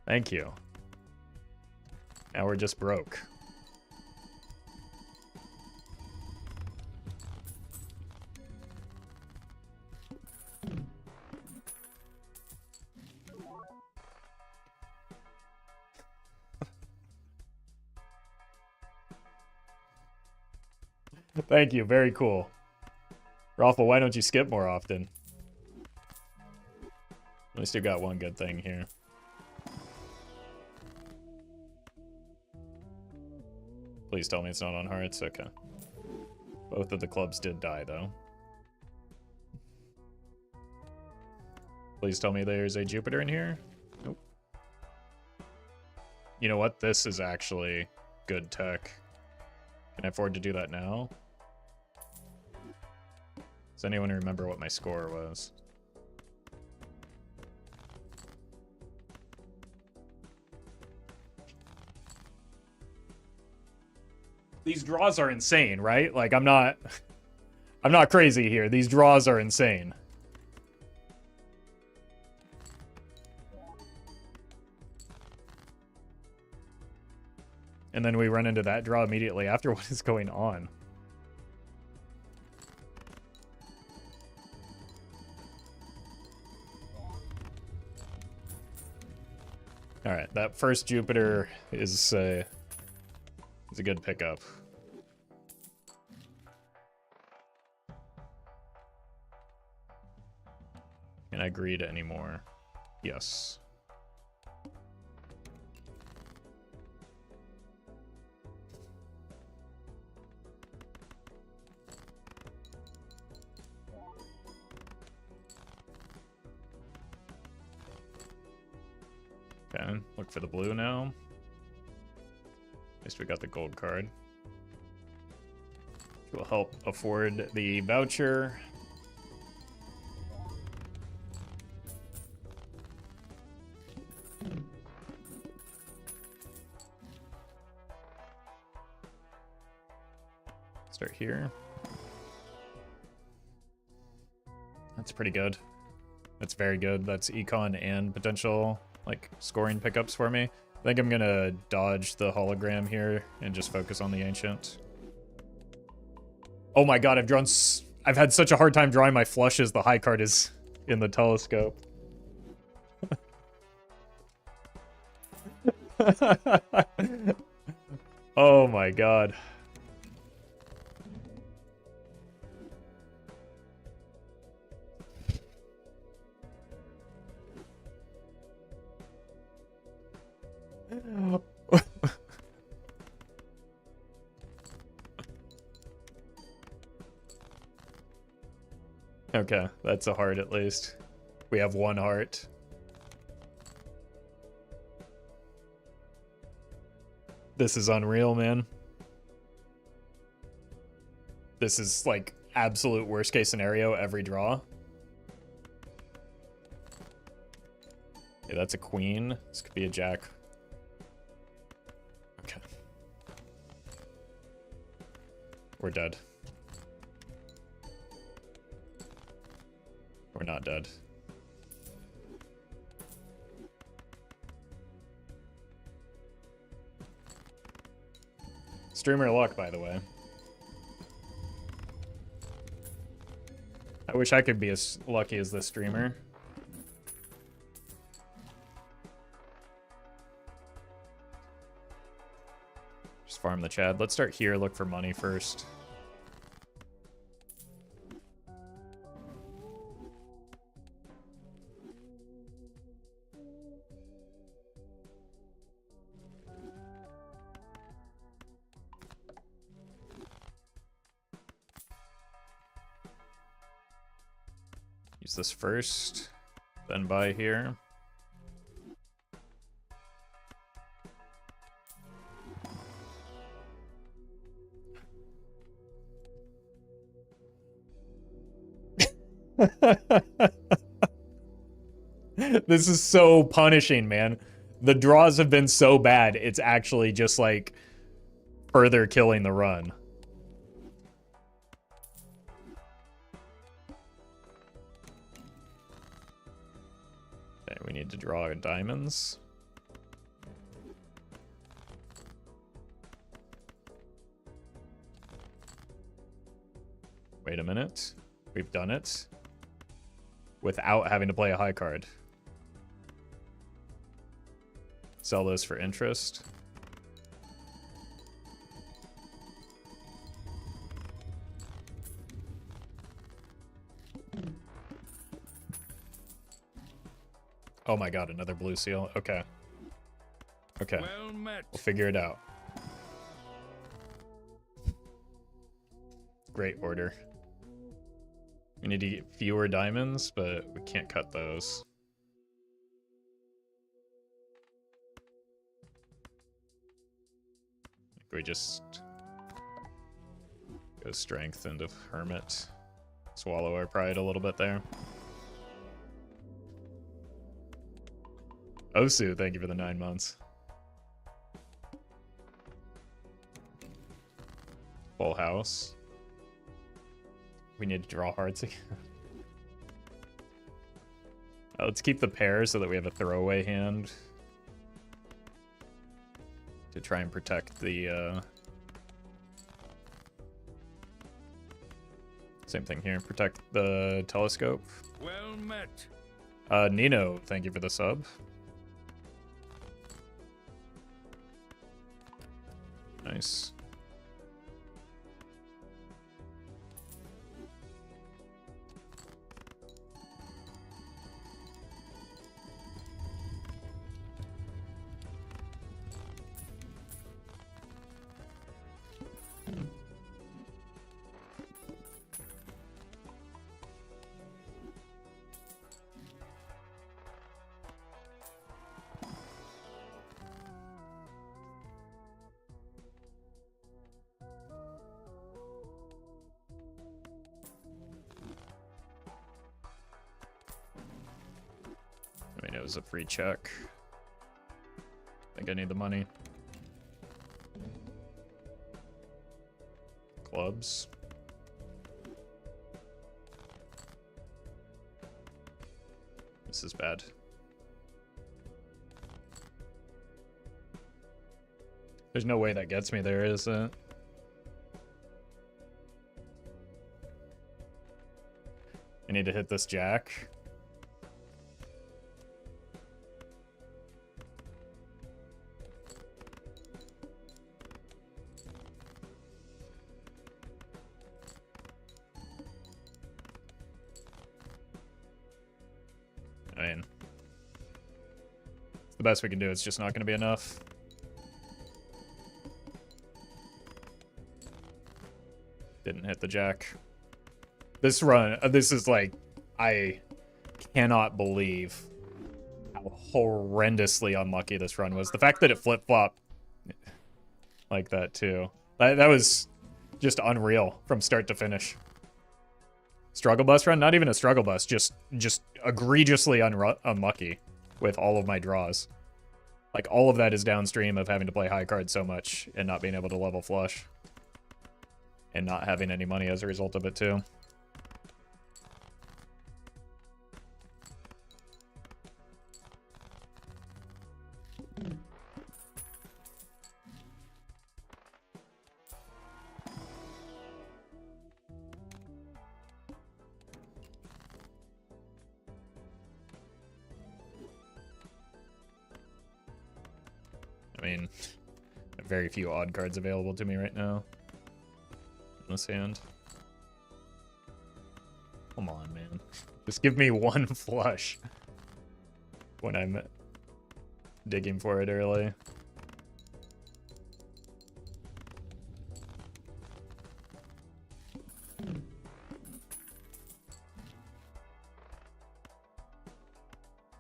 Thank you. Now we're just broke. Thank you. Very cool. Roffle, why don't you skip more often? At least you got one good thing here. Please tell me it's not on hearts. Okay. Both of the clubs did die, though. Please tell me there's a Jupiter in here. Nope. You know what? This is actually good tech. Can I afford to do that now? Does anyone remember what my score was? These draws are insane, right? Like, I'm not crazy here. These draws are insane. And then we run into that draw immediately after. What is going on? All right, that first Jupiter is a good pickup. Can I greed anymore? Yes. Okay, look for the blue now. At least we got the gold card. Which will help afford the voucher. Start here. That's pretty good. That's very good. That's econ and potential like scoring pickups for me. I think I'm gonna dodge the hologram here and just focus on the ancient. Oh my god, I've had such a hard time drawing my flushes. The high card is in the telescope. Oh my god. Okay, that's a heart at least. We have one heart. This is unreal, man. This is like absolute worst case scenario every draw. Okay, that's a queen. This could be a jack. Okay. We're dead. We're not dead. Streamer luck, by the way. I wish I could be as lucky as this streamer. Just farm the Chad. Let's start here, look for money first. Use this first, then buy here. This is so punishing, man. The draws have been so bad, it's actually just like further killing the run. Okay, we need to draw diamonds. Wait a minute. We've done it without having to play a high card. Sell those for interest. Oh my god, another blue seal. Okay. Okay. Well met. We'll figure it out. Great order. We need to get fewer diamonds, but we can't cut those. We just go strength into hermit. Swallow our pride a little bit there. Osu, thank you for the 9 months. Full house. We need to draw hearts again. Let's keep the pair so that we have a throwaway hand to try and protect the same thing here. Protect the telescope. Well met. Nino, thank you for the sub. Nice. I mean, it was a free check. I think I need the money. Clubs. This is bad. There's no way that gets me there, is it? I need to hit this jack. I mean, it's the best we can do. It's just not going to be enough. Didn't hit the jack. This run, this is like, I cannot believe how horrendously unlucky this run was. The fact that it flip-flopped like that too. That was just unreal from start to finish. Struggle bus run? Not even a struggle bus, just egregiously unlucky with all of my draws. Like, all of that is downstream of having to play high cards so much and not being able to level flush. And not having any money as a result of it, too. I mean, very few odd cards available to me right now in this hand. Come on, man. Just give me one flush when I'm digging for it early.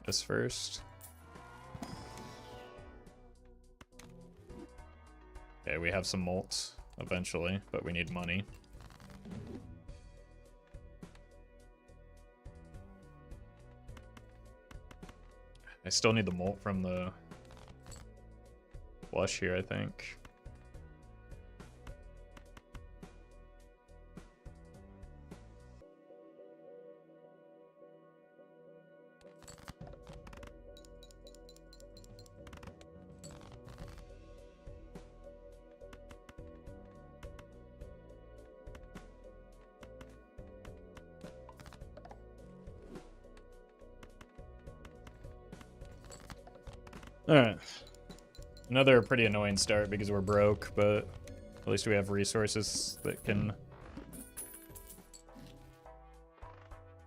This first. Okay, we have some molts eventually, but we need money. I still need the molt from the flush here, I think. Alright. Another pretty annoying start because we're broke, but at least we have resources that can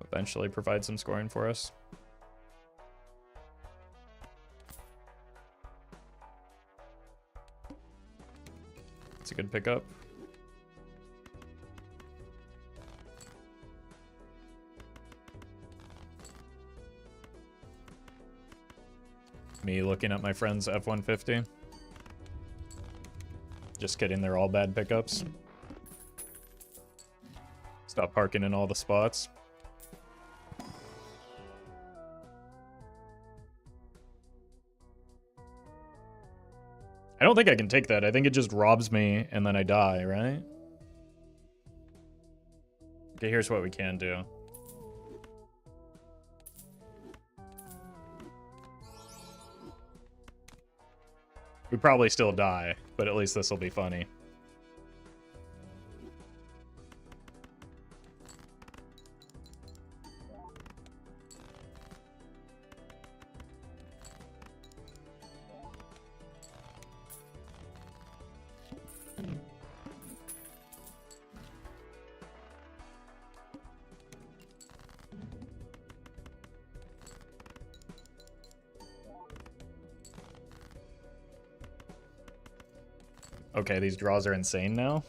eventually provide some scoring for us. a good pickup. Me looking at my friend's F-150. Just kidding, they're all bad pickups. Stop parking in all the spots. I don't think I can take that. I think it just robs me and then I die, right? Okay, here's what we can do. We probably still die, but at least this will be funny. Okay, these draws are insane now.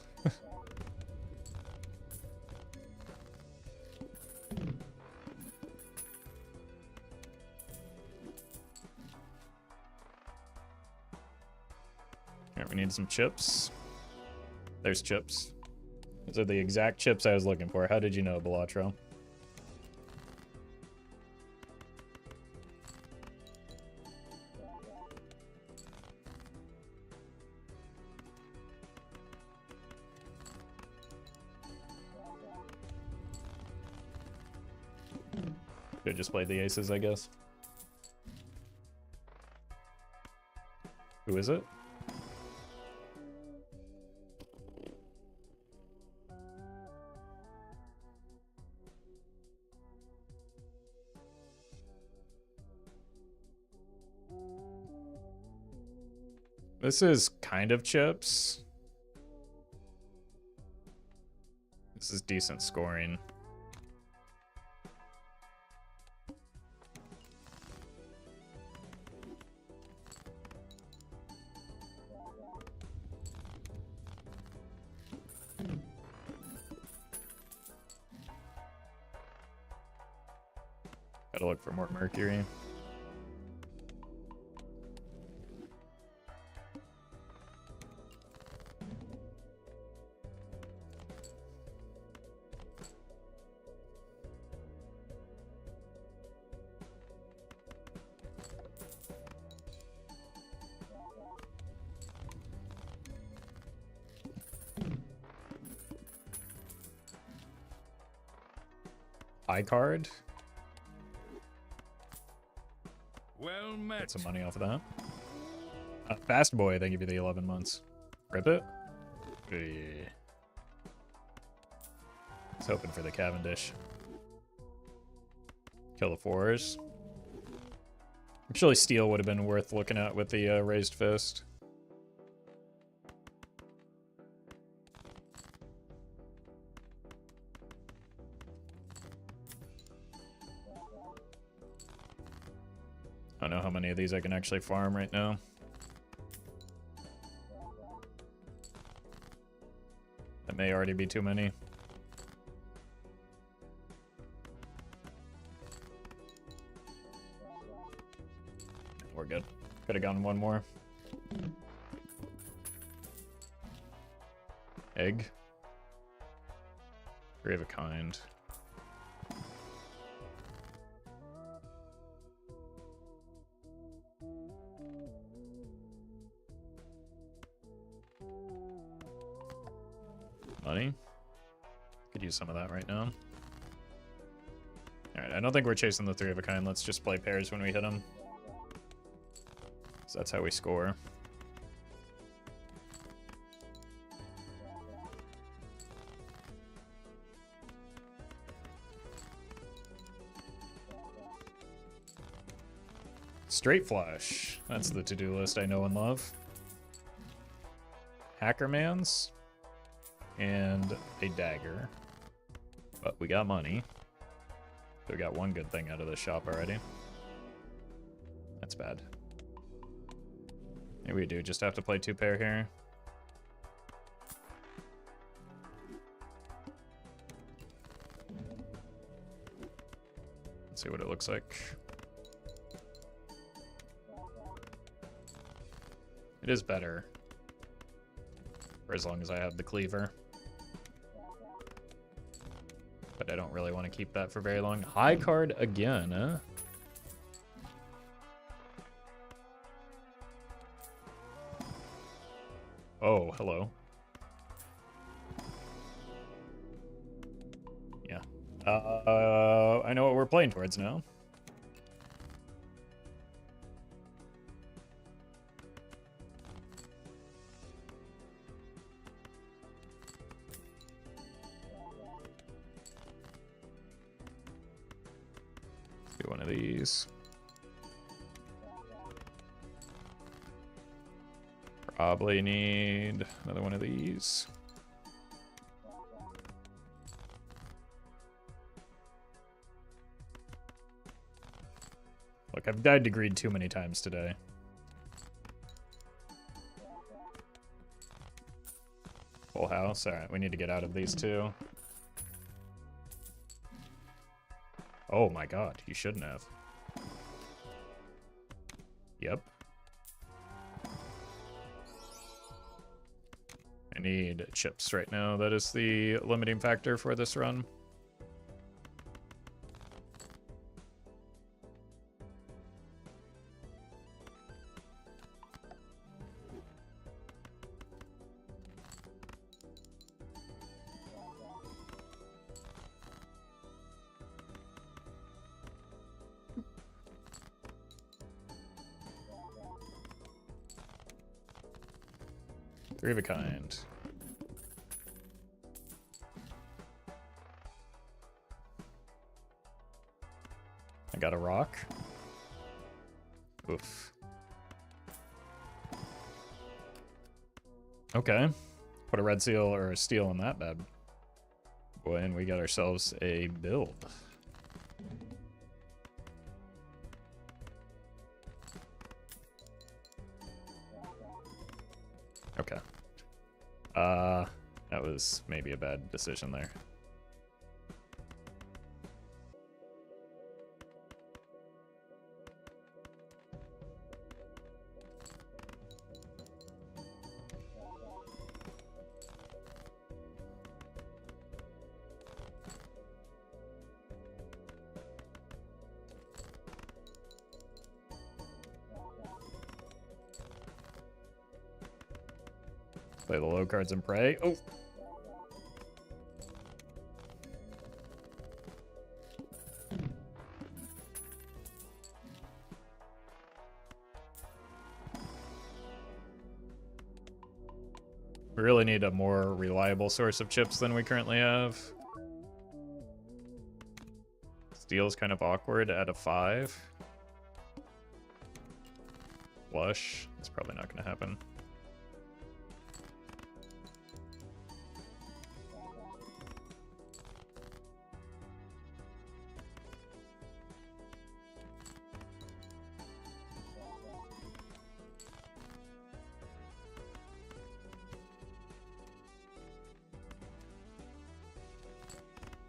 Alright, we need some chips. There's chips. Those are the exact chips I was looking for. How did you know, Belatro? Could've just played the aces, I guess. Who is it? This is kind of chips. This is decent scoring. Gotta look for more mercury. High card. Well met. Get some money off of that. Fast boy, thank you for the 11 months. Rip it. Yeah. I was hoping for the Cavendish. Kill the fours. Actually, steel would have been worth looking at with the raised fist. I don't know how many of these I can actually farm right now. That may already be too many. We're good. Could have gone one more. Egg. Three of a kind. Money. Could use some of that right now. Alright, I don't think we're chasing the three of a kind. Let's just play pairs when we hit them. So that's how we score. Straight flush. That's the to-do list I know and love. Hackermans. And a dagger. But we got money. So we got one good thing out of the shop already. That's bad. Maybe we do just have to play two pair here. See what it looks like. It is better. For as long as I have the cleaver. But I don't really want to keep that for very long. High card again, huh? Oh, hello. Yeah. I know what we're playing towards now. Do one of these. Probably need another one of these. Look, I've died to greed too many times today. Full house. Alright, we need to get out of these two. Oh my god, you shouldn't have. Yep. I need chips right now. That is the limiting factor for this run. Three of a kind. I got a rock. Oof. Okay. Put a red seal or a steel in that bad boy, and we got ourselves a build. Okay. That was maybe a bad decision there. Play the low cards and pray. Oh! We really need a more reliable source of chips than we currently have. Steel's kind of awkward at a 5. Flush. It's probably not going to happen.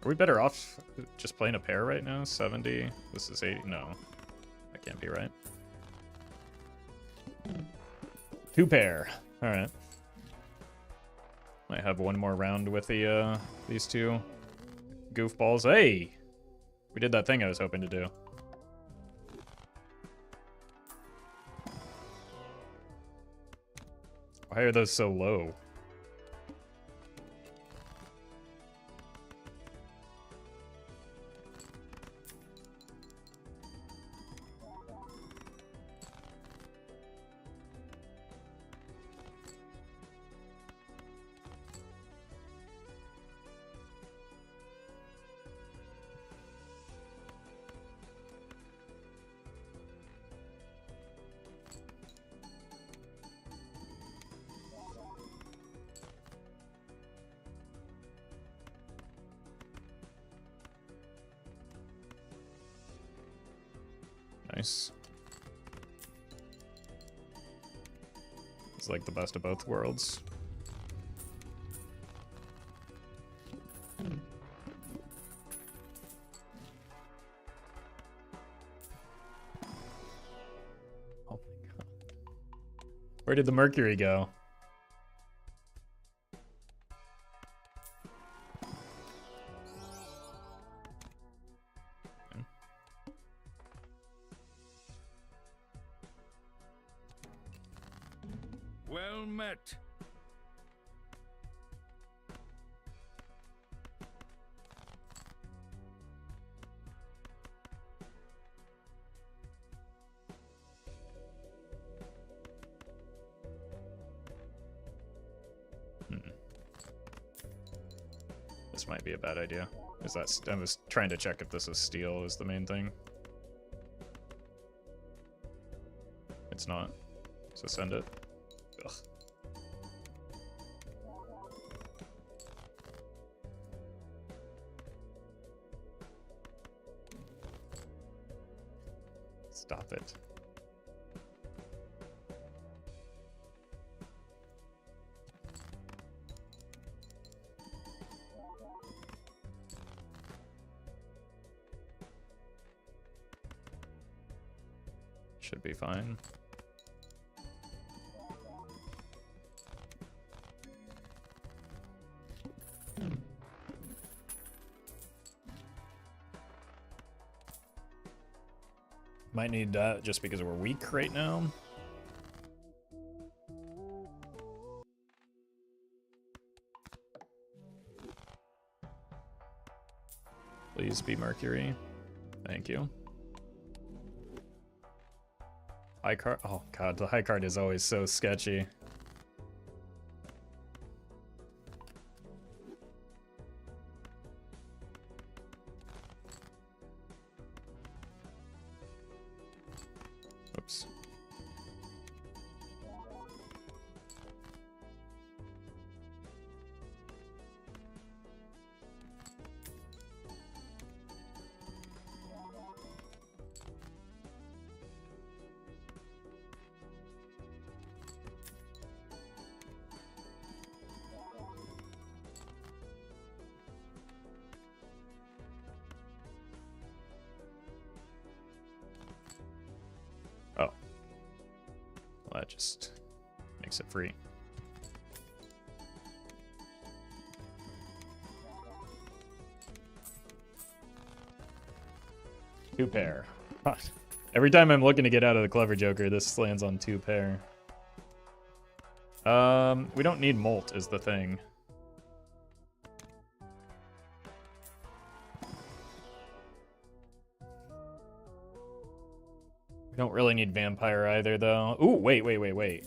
Are we better off just playing a pair right now? 70. This is 80. No, that can't be right. 2 pair. All right. Might have one more round with the these two goofballs. Hey, we did that thing I was hoping to do. Why are those so low? Nice. It's like the best of both worlds. Where did the mercury go? Well met. This might be a bad idea. Is that I was trying to check if this is steel is the main thing. It's not. So send it. Ugh. Stop it. Should be fine. Might need that just because we're weak right now. Please be Mercury. Thank you. High card. Oh god, the high card is always so sketchy. Oops. Oh. Well, that just makes it free. Two pair. Every time I'm looking to get out of the Clever Joker, this lands on two pair. We don't need Molt is the thing. We don't really need Vampire either, though. Ooh, wait.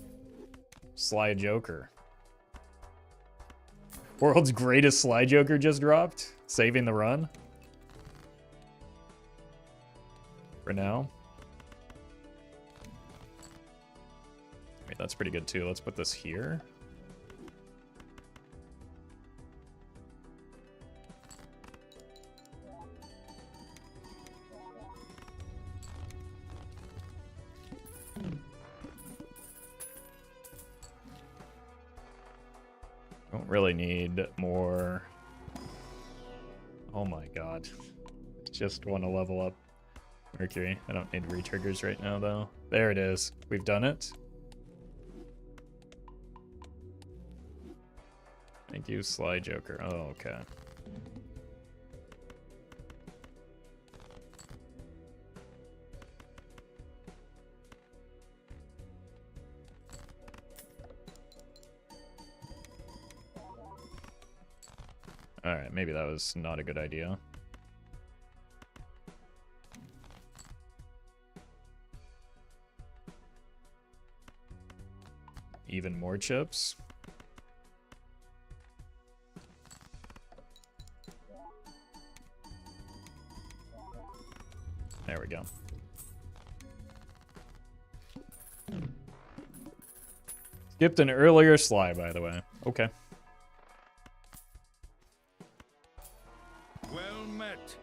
Sly Joker. World's greatest Sly Joker just dropped, saving the run. For now. Wait, that's pretty good too. Let's put this here. Don't really need more. Oh my god. Just want to level up Mercury. I don't need re-triggers right now though. There it is. We've done it. Thank you, Sly Joker. Oh, okay. Alright, maybe that was not a good idea. Even more chips. There we go. Skipped an earlier Sly, by the way. Okay. Well met.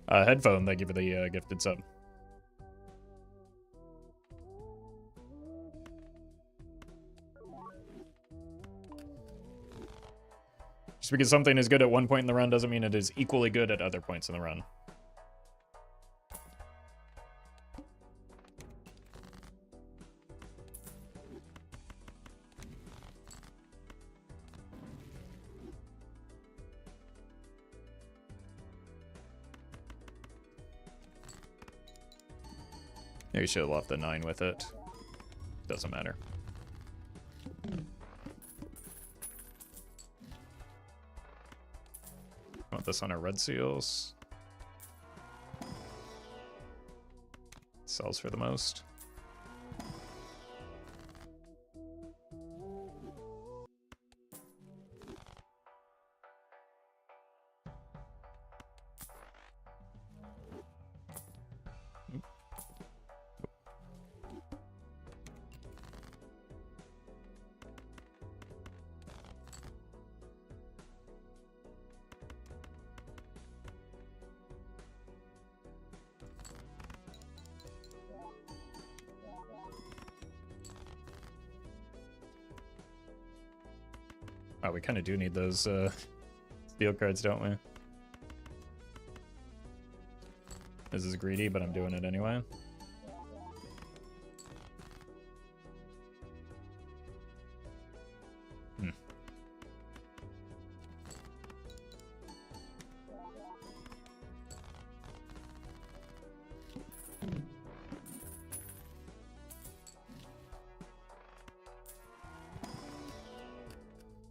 Headphone, thank you for the gifted sub. Just because something is good at one point in the run doesn't mean it is equally good at other points in the run. Maybe should have left the 9 with it. Doesn't matter. Want this on our red seals. Sells for the most. Oh, we kind of do need those steel cards, don't we? This is greedy, but I'm doing it anyway.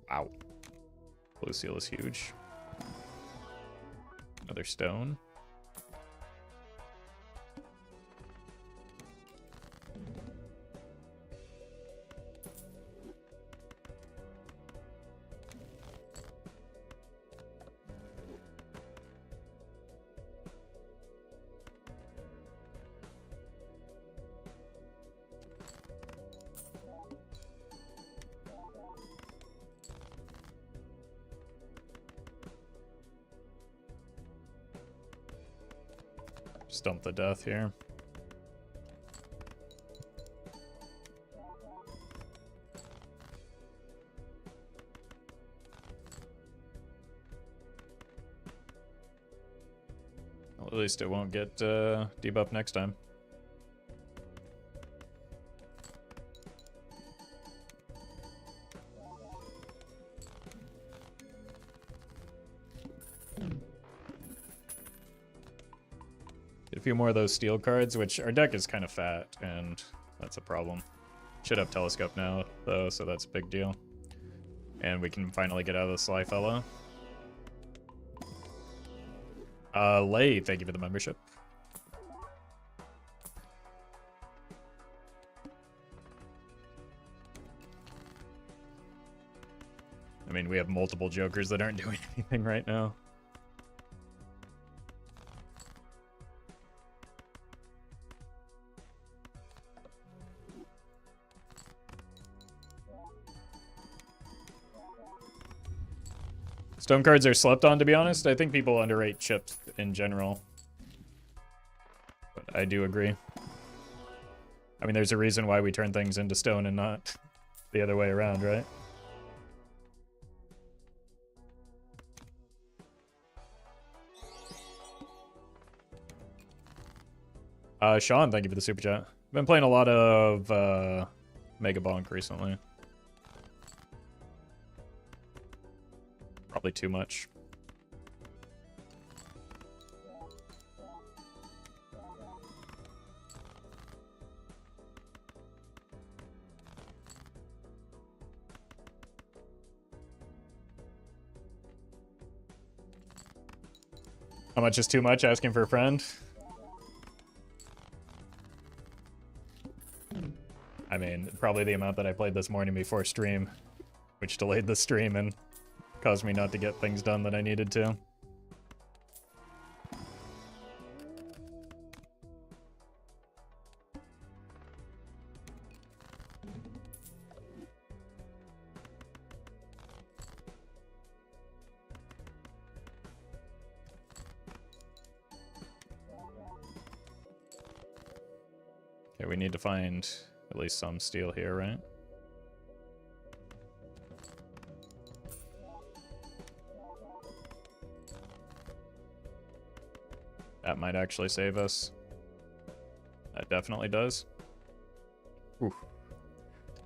Wow. Blue seal is huge. Another stone. Stump the death here. Well, at least it won't get debuffed next time. A few more of those steel cards, which our deck is kind of fat, and that's a problem. Should have Telescope now, though, so that's a big deal. And we can finally get out of the Sly Fellow. Lay, thank you for the membership. I mean, we have multiple Jokers that aren't doing anything right now. Stone cards are slept on, to be honest. I think people underrate chips in general. But I do agree. I mean, there's a reason why we turn things into stone and not the other way around, right? Sean, thank you for the super chat. I've been playing a lot of Mega Bonk recently. Probably too much. How much is too much? Asking for a friend? I mean, probably the amount that I played this morning before stream, which delayed the stream and caused me not to get things done that I needed to. Okay, we need to find at least some steel here, right? That might actually save us. That definitely does. Ooh.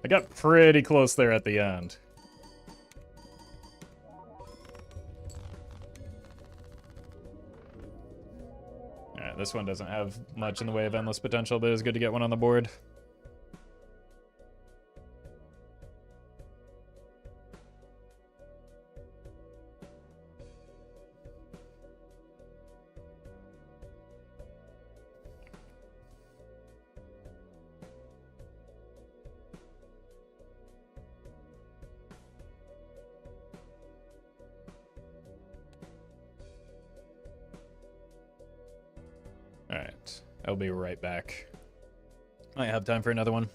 I got pretty close there at the end. Alright, this one doesn't have much in the way of endless potential, but it's good to get one on the board. Alright, I'll be right back. Might have time for another one.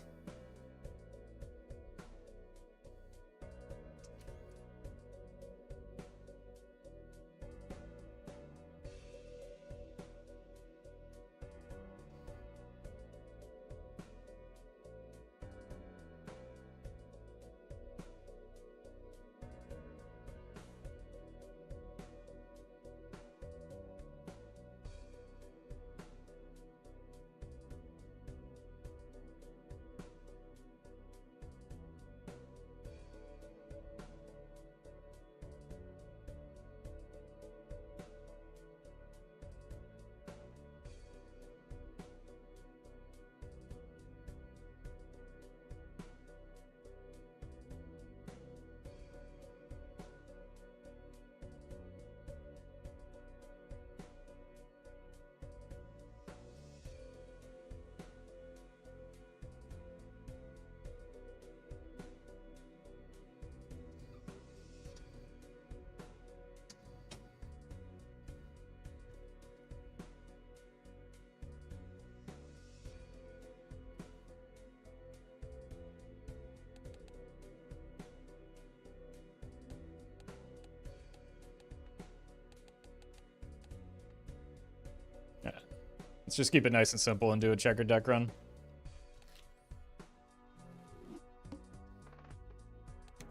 Let's just keep it nice and simple and do a checkered deck run.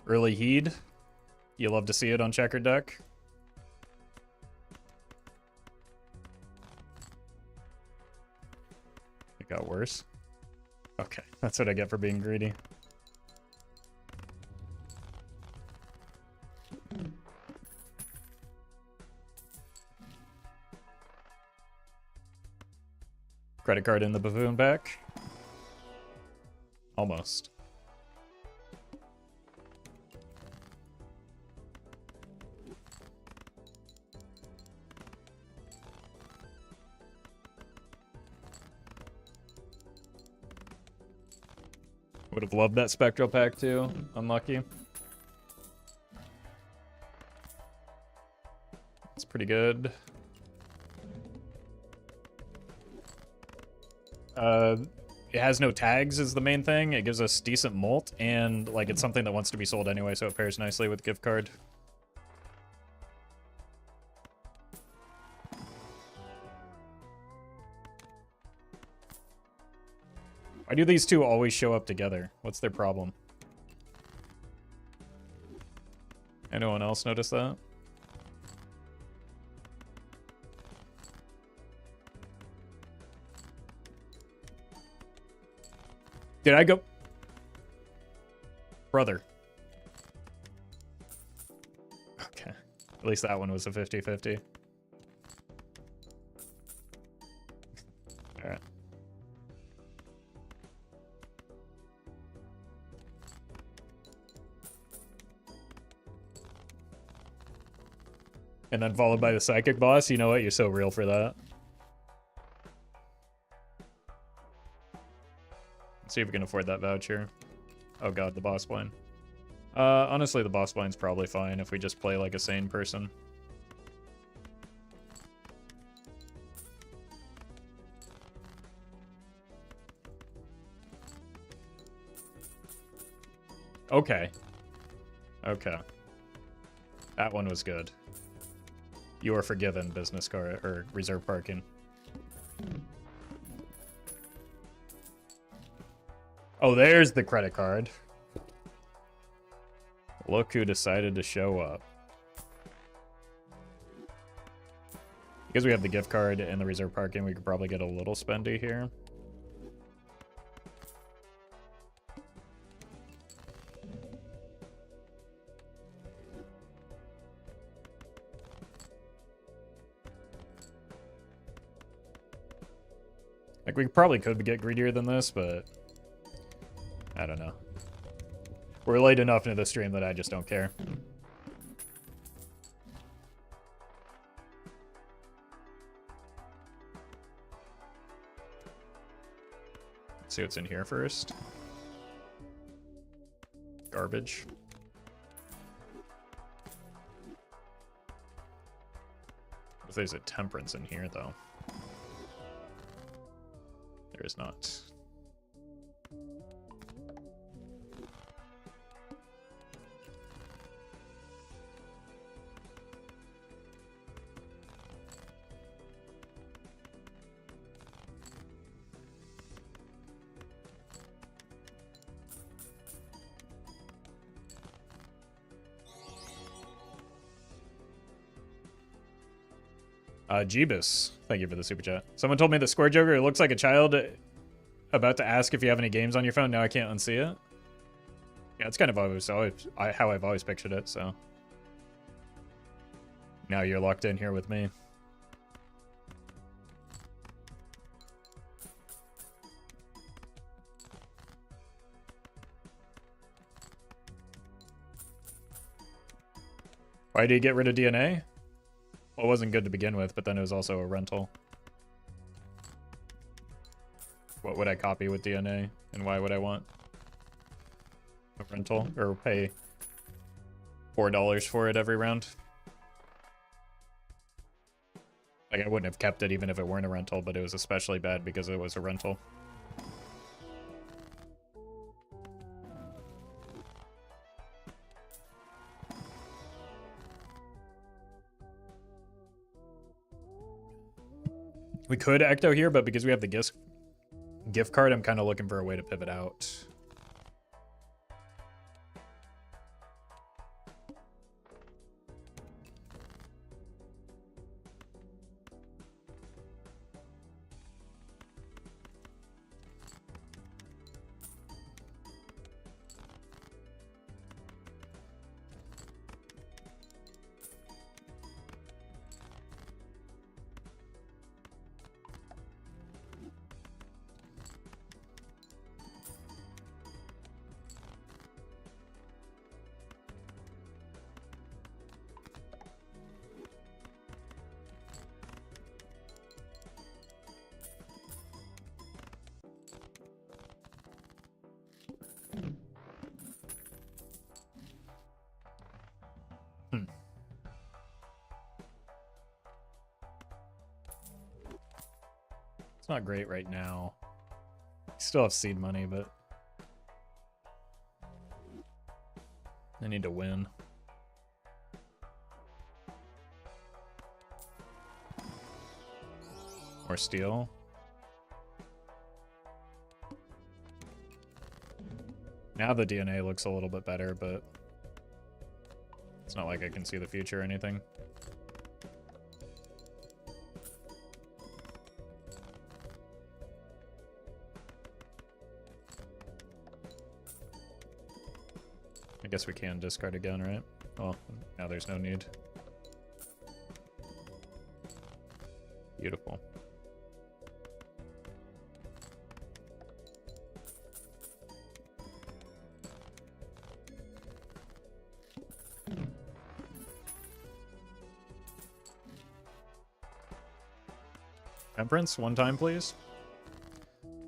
Early Heed. You love to see it on checkered deck. It got worse. Okay, that's what I get for being greedy. Credit card in the buffoon pack. Almost. Would have loved that spectral pack too. Unlucky. It's pretty good. It has no tags is the main thing. It gives us decent molt, and like it's something that wants to be sold anyway, so it pairs nicely with gift card. Why do these two always show up together? What's their problem? Anyone else notice that? Did I go? Brother. Okay. At least that one was a 50-50. Alright. And then followed by the psychic boss. You know what? You're so real for that. See if we can afford that voucher. Oh god, the boss blind. Honestly, the boss blind's probably fine if we just play like a sane person. Okay. Okay. That one was good. You are forgiven, business car or reserve parking. Oh, there's the credit card. Look who decided to show up. Because we have the gift card and the reserve parking, we could probably get a little spendy here. Like, we probably could get greedier than this, but I don't know. We're late enough into the stream that I just don't care. Let's see what's in here first. Garbage. If there's a temperance in here, though. There is not. Jeebus, thank you for the super chat. Someone told me the Square Joker, it looks like a child about to ask if you have any games on your phone. Now I can't unsee it. Yeah, it's kind of how I've always pictured it, so. Now you're locked in here with me. Why did you get rid of DNA? Well, it wasn't good to begin with, but then it was also a rental. What would I copy with DNA, and why would I want a rental or pay $4 for it every round? Like, I wouldn't have kept it even if it weren't a rental, but it was especially bad because it was a rental. We could Ecto here, but because we have the gift card, I'm kind of looking for a way to pivot out. It's not great right now. Still have seed money, but I need to win. Or steal. Now the DNA looks a little bit better, but it's not like I can see the future or anything. I guess we can discard again, right? Well, now there's no need. Beautiful. Temperance, one time, please.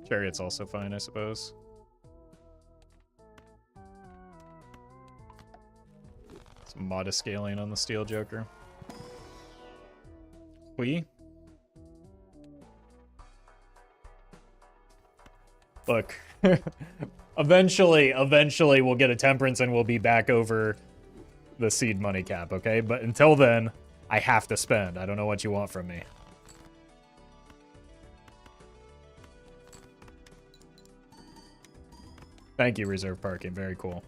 Chariot's also fine, I suppose. Some modest scaling on the Steel Joker. Look, eventually we'll get a Temperance and we'll be back over the seed money cap, okay? But until then, I have to spend. I don't know what you want from me. Thank you, reserve parking. Very cool.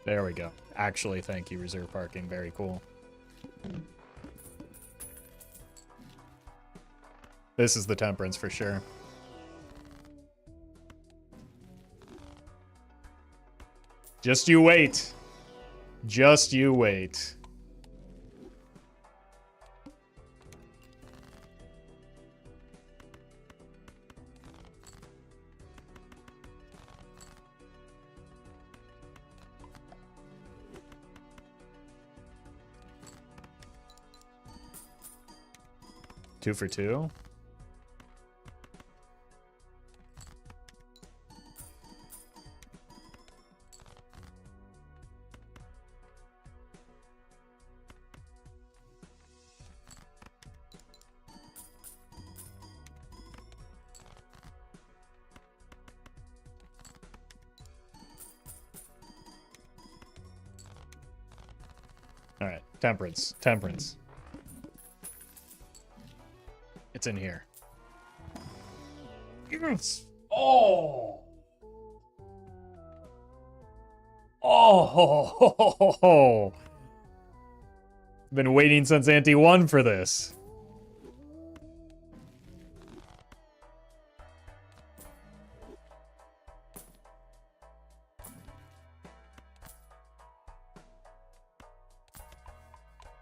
There we go. Actually, thank you, reserve parking. Very cool. This is the temperance for sure. Just you wait. Just you wait. Two for two. All right, temperance, temperance. It's in here. Yes. Oh. Oh. Been waiting since Ante 1 for this.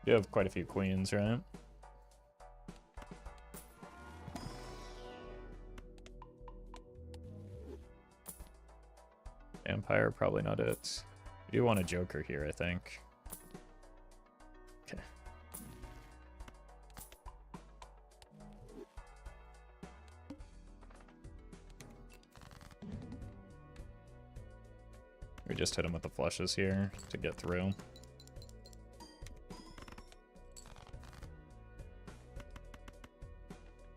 You have quite a few queens, right? Vampire, probably not it. We do want a Joker here, I think. Okay. We just hit him with the flushes here to get through.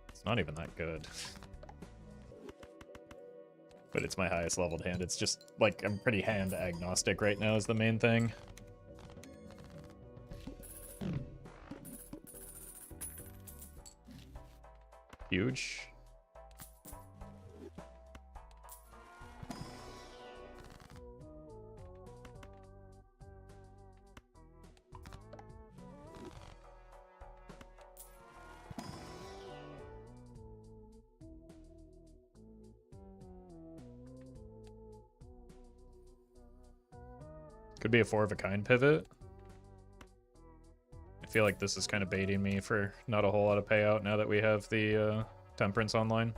It's not even that good. But it's my highest leveled hand. It's just, like, I'm pretty hand agnostic right now is the main thing. Huge. Could be a 4 of a kind pivot. I feel like this is kind of baiting me for not a whole lot of payout now that we have the temperance online.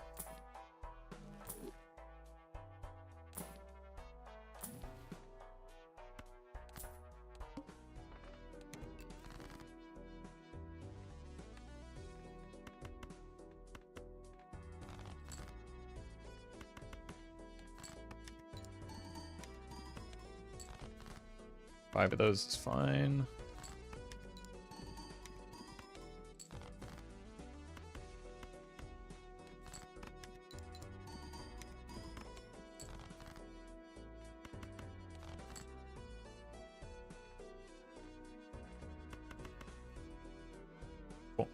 Five of those is fine. Cool.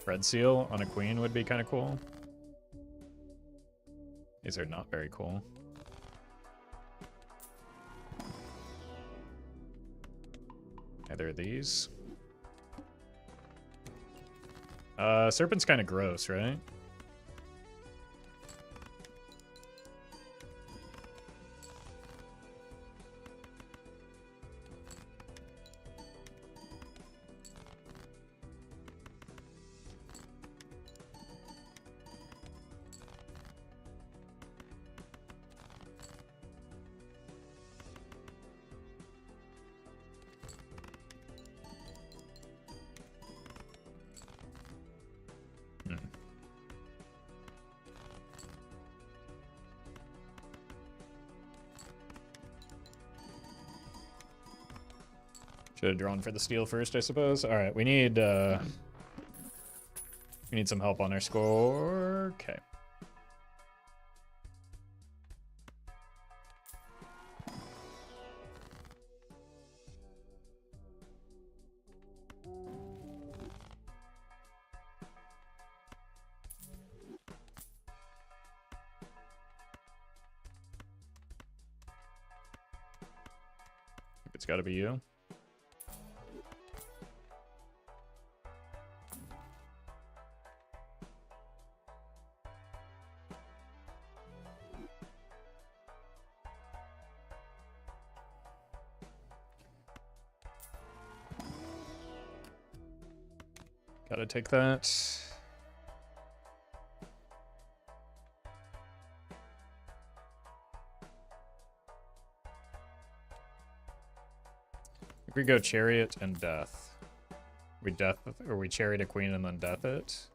Red seal on a queen would be kind of cool. These are not very cool. Either of these. Serpent's kind of gross, right? Should have drawn for the steal first, I suppose. All right, we need some help on our score. Okay. gotta be you. Gotta take that. If we go chariot and death, we death or we chariot a queen and then death it.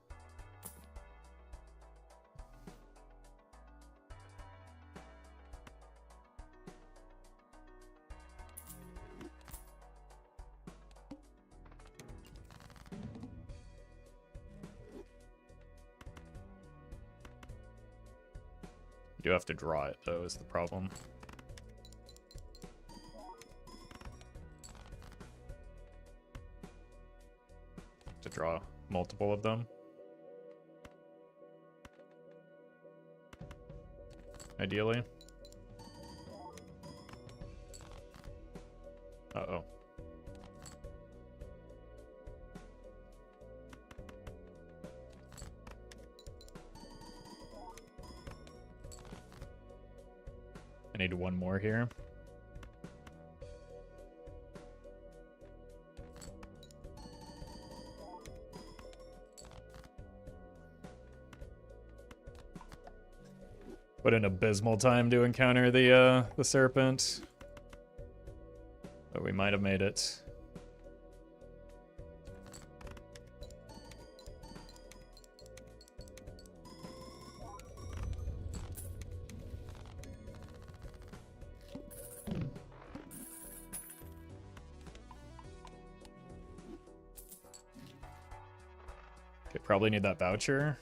You do have to draw it though, is the problem. To draw multiple of them. Ideally. Uh-oh. I need one more here. What an abysmal time to encounter the serpent. But we might have made it. Okay, probably need that voucher.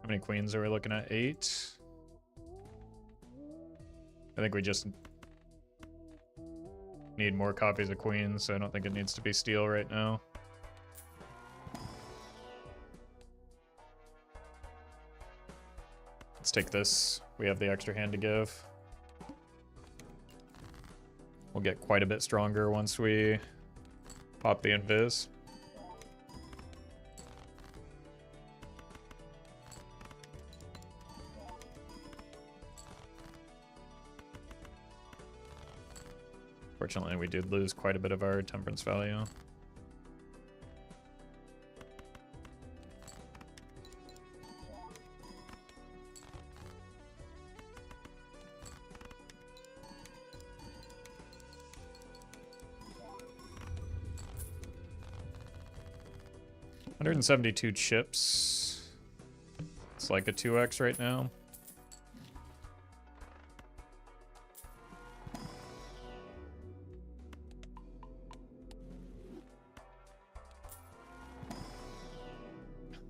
How many queens are we looking at? 8? I think we just need more copies of queens, so I don't think it needs to be steel right now. Let's take this. We have the extra hand to give. We'll get quite a bit stronger once we pop the invis. Fortunately, we did lose quite a bit of our temperance value. $172 chips. It's like a 2x right now.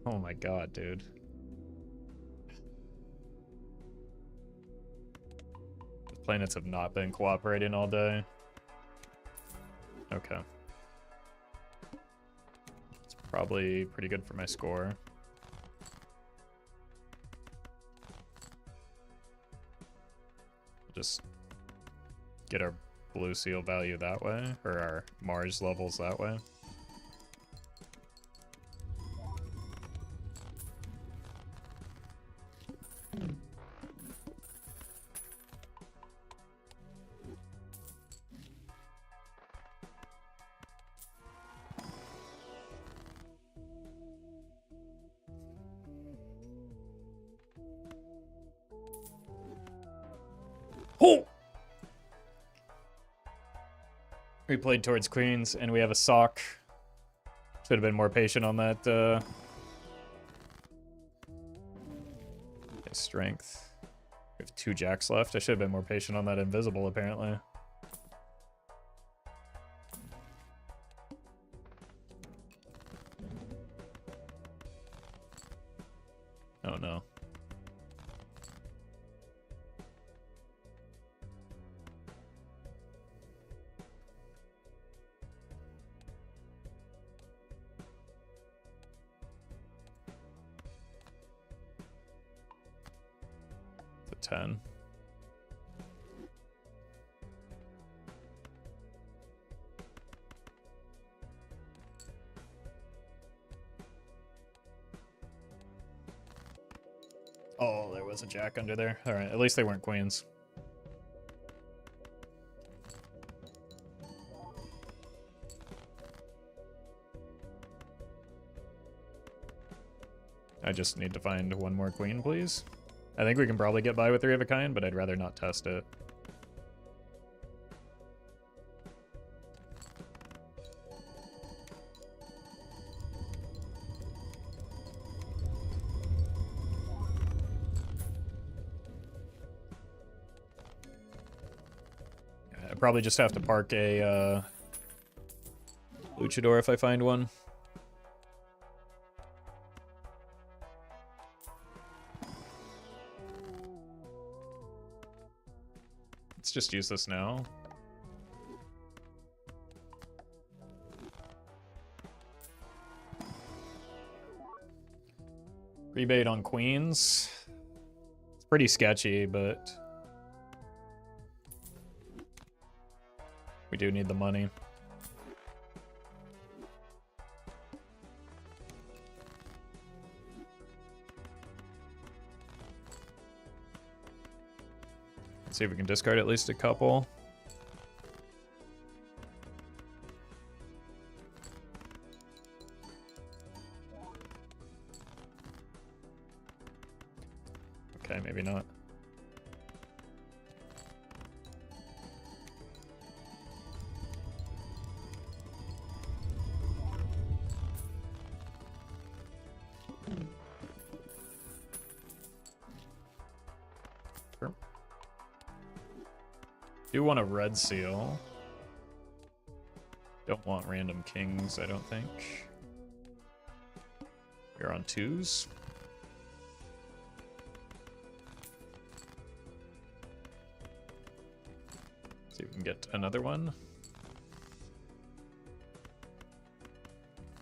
Oh my god, dude. The planets have not been cooperating all day. Okay. It's probably pretty good for my score. Just get our blue seal value that way, or our Mars levels that way. Oh! We played towards queens, and we have a sock. Should have been more patient on that. Strength. We have 2 jacks left. I should have been more patient on that invisible, apparently. Oh no. to 10. Oh, there was a jack under there. All right, at least they weren't queens. I just need to find one more queen, please. I think we can probably get by with 3 of a kind, but I'd rather not test it. I probably just have to park a luchador if I find one. Let's just use this now. Rebate on queens. It's pretty sketchy, but we do need the money. Let's see if we can discard at least a couple. Okay, maybe not. Sure. Do want a red seal. Don't want random kings, I don't think. We're on 2s. See if we can get another one.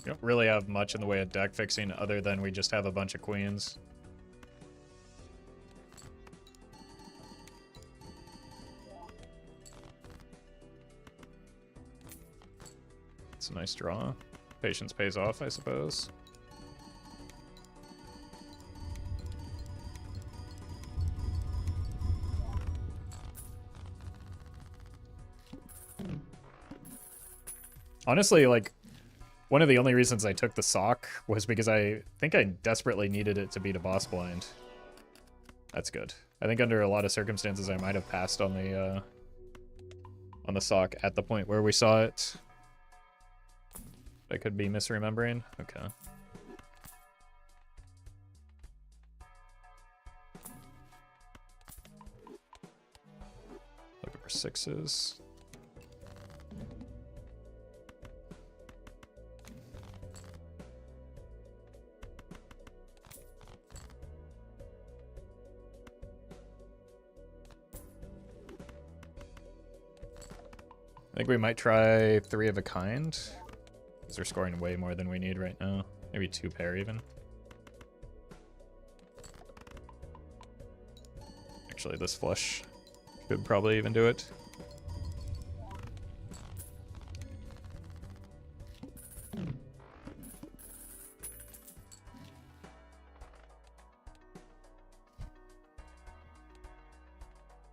We don't really have much in the way of deck fixing other than we just have a bunch of queens. It's a nice draw. Patience pays off, I suppose. Honestly, like, one of the only reasons I took the sock was because I think I desperately needed it to beat a boss blind. That's good. I think under a lot of circumstances I might have passed on the sock at the point where we saw it. I could be misremembering. Okay. Looking for 6s. I think we might try 3 of a kind. Because they're scoring way more than we need right now. Maybe 2 pair even. Actually, this flush could probably even do it.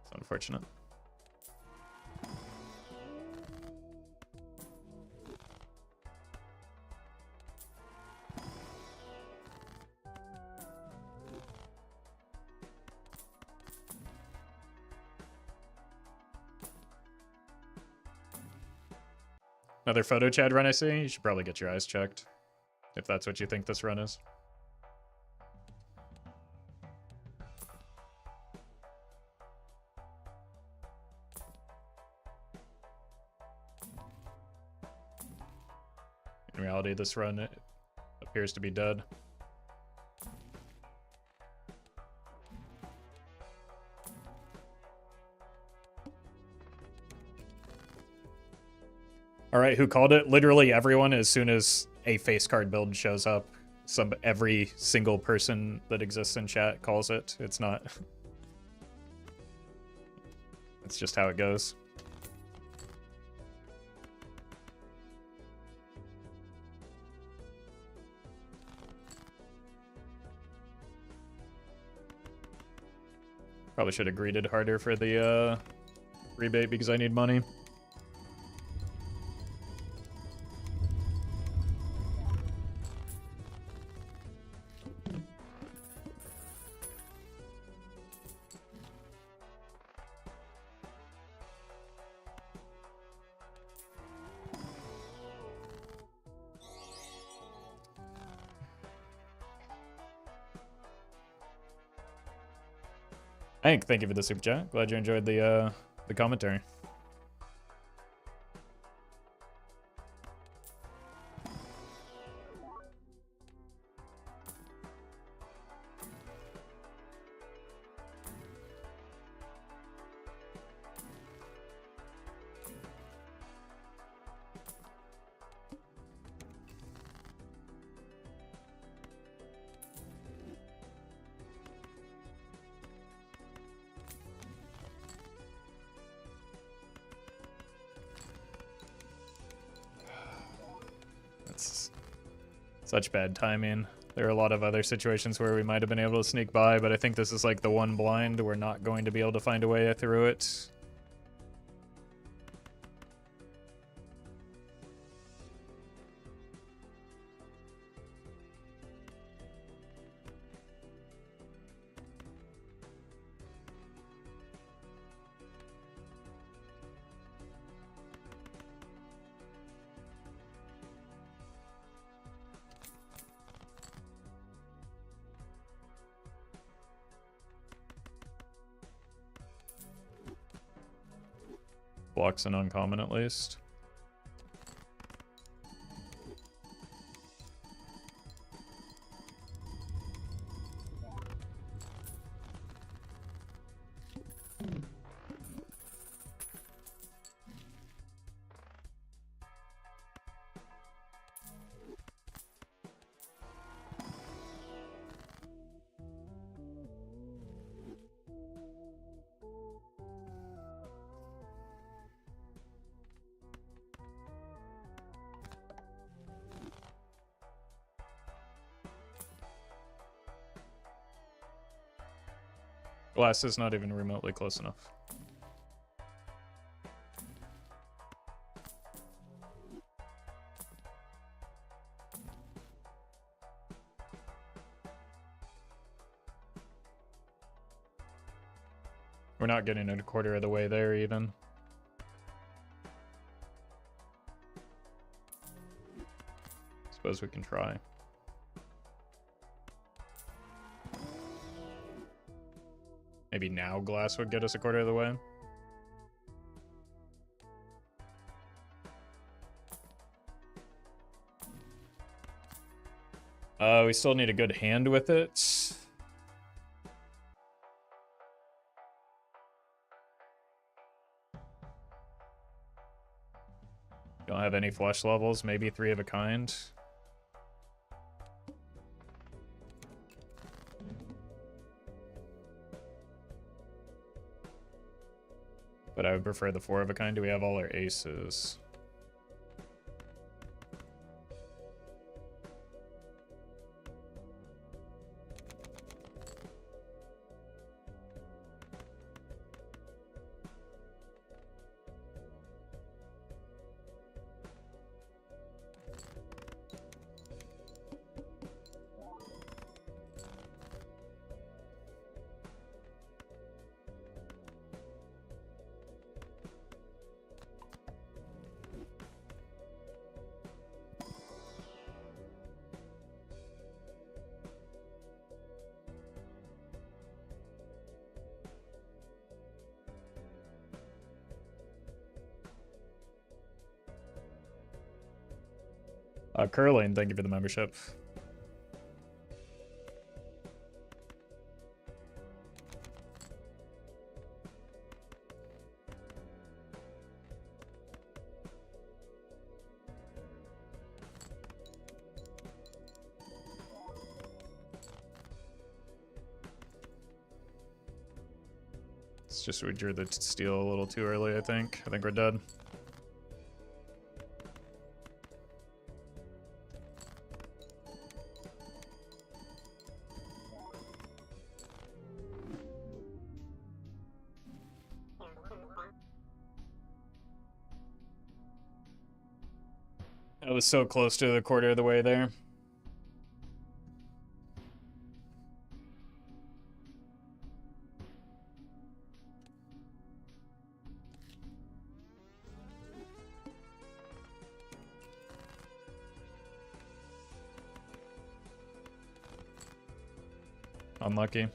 It's unfortunate. Another photo Chad run I see? You should probably get your eyes checked. If that's what you think this run is. In reality, this run appears to be dead. All right, who called it? Literally everyone, as soon as a face card build shows up, every single person that exists in chat calls it. It's not That's just how it goes. Probably should have greeted harder for the rebate because I need money. Hank, thank you for the super chat. Glad you enjoyed the commentary. Such bad timing. There are a lot of other situations where we might have been able to sneak by, but I think this is like the one blind we're not going to be able to find a way through it. Blocks an uncommon at least. Glass is not even remotely close enough. We're not getting a quarter of the way there even. Suppose we can try. Maybe now glass would get us a quarter of the way. We still need a good hand with it. Don't have any flush levels, maybe 3 of a kind. But I would prefer the 4 of a kind. Do we have all our aces? Curling, thank you for the membership. It's just we drew the steel a little too early, I think. I think we're dead. I was so close to the quarter of the way there. Unlucky.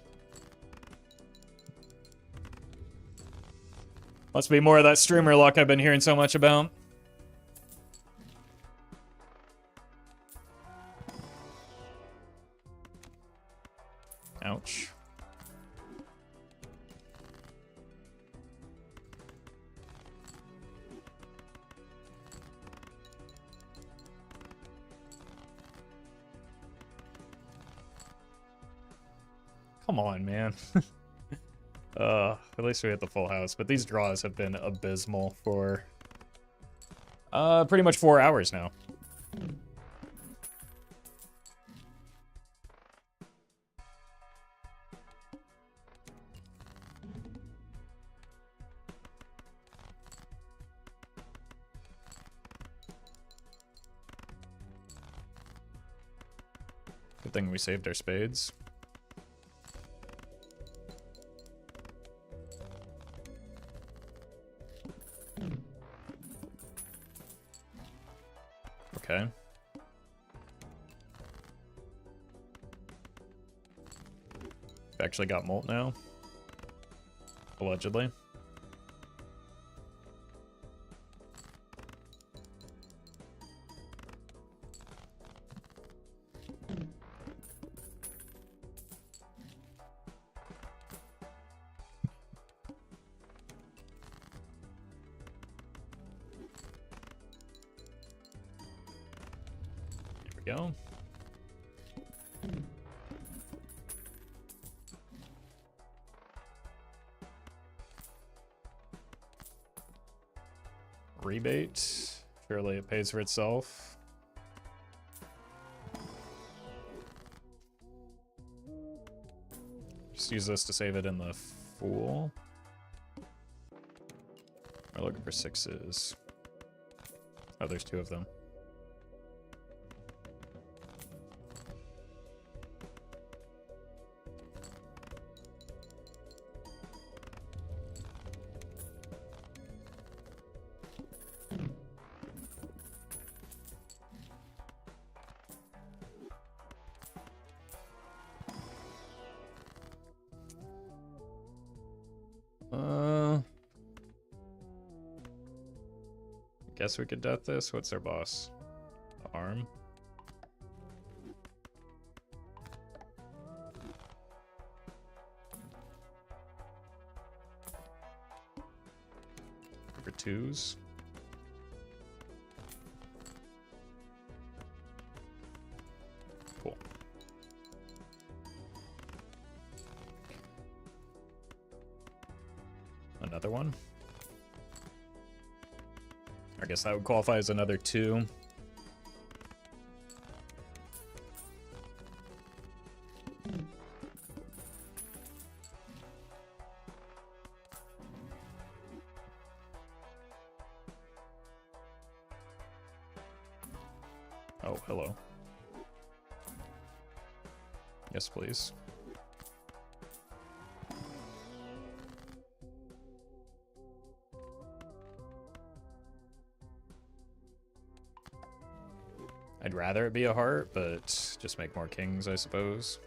Must be more of that streamer luck I've been hearing so much about. Ouch. Come on, man. At least we hit the full house, but these draws have been abysmal for pretty much 4 hours now. Good thing we saved our spades. Okay. Actually got molt now. Allegedly. Go. Rebate. Surely it pays for itself. Just use this to save it in the Fool. We're looking for 6s. Oh, there's 2 of them. Guess we could death this. What's our boss? The arm. For 2s. Cool. Another one. I guess that would qualify as another 2. Oh, hello. Yes, please. I'd rather it be a heart, but just make more kings, I suppose.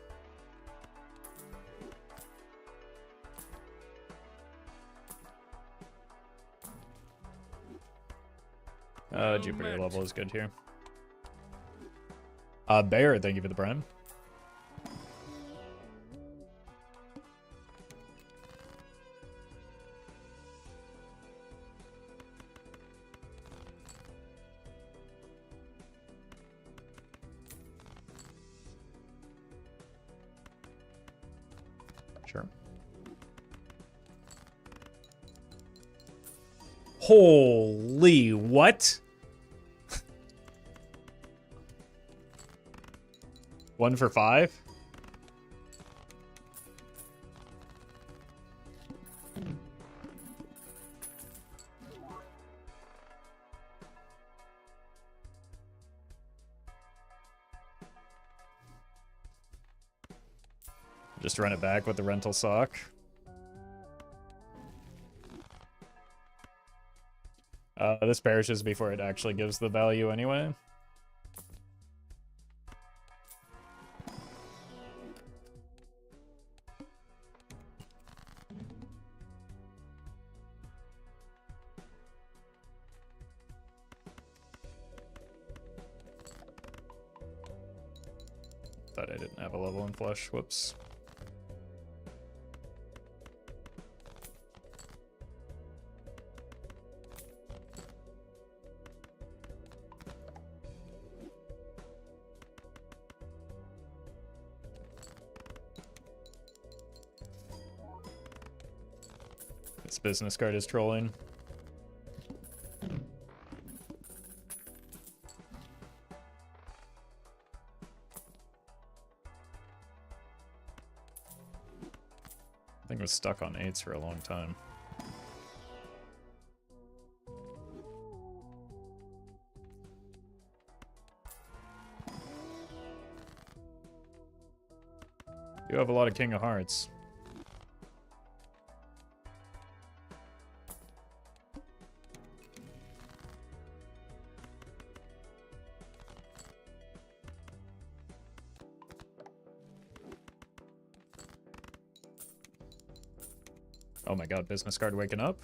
Jupiter level is good here. Bear, thank you for the prime. Sure. Holy what? 1 for 5? Just run it back with the rental sock. This perishes before it actually gives the value anyway. Thought I didn't have a level in flush. Whoops. This business card is trolling. I think it was stuck on 8s for a long time. You have a lot of King of Hearts. Oh my god, business card waking up.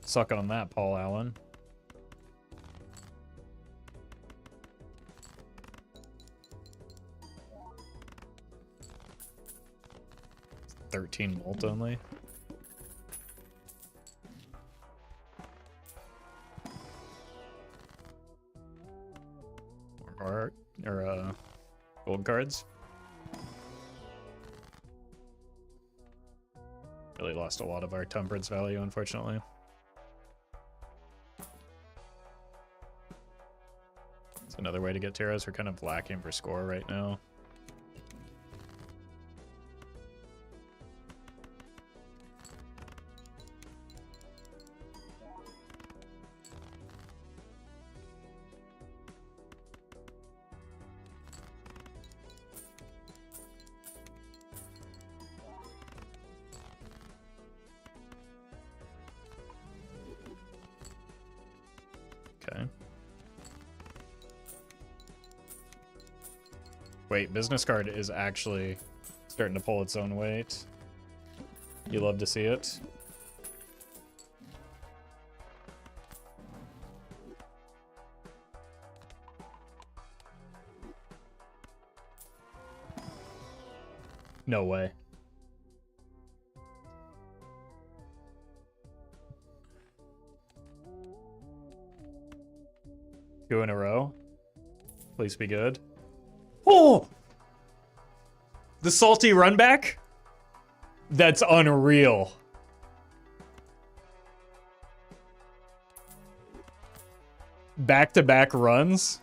Suck on that, Paul Allen. $13 molt only. Or gold cards. Really lost a lot of our temperance value, unfortunately. It's another way to get Terras. We're kind of lacking for score right now. Okay. Wait, business card is actually starting to pull its own weight. You love to see it. No way. 2 in a row. Please be good. Oh! The salty run back? That's unreal. Back-to-back runs?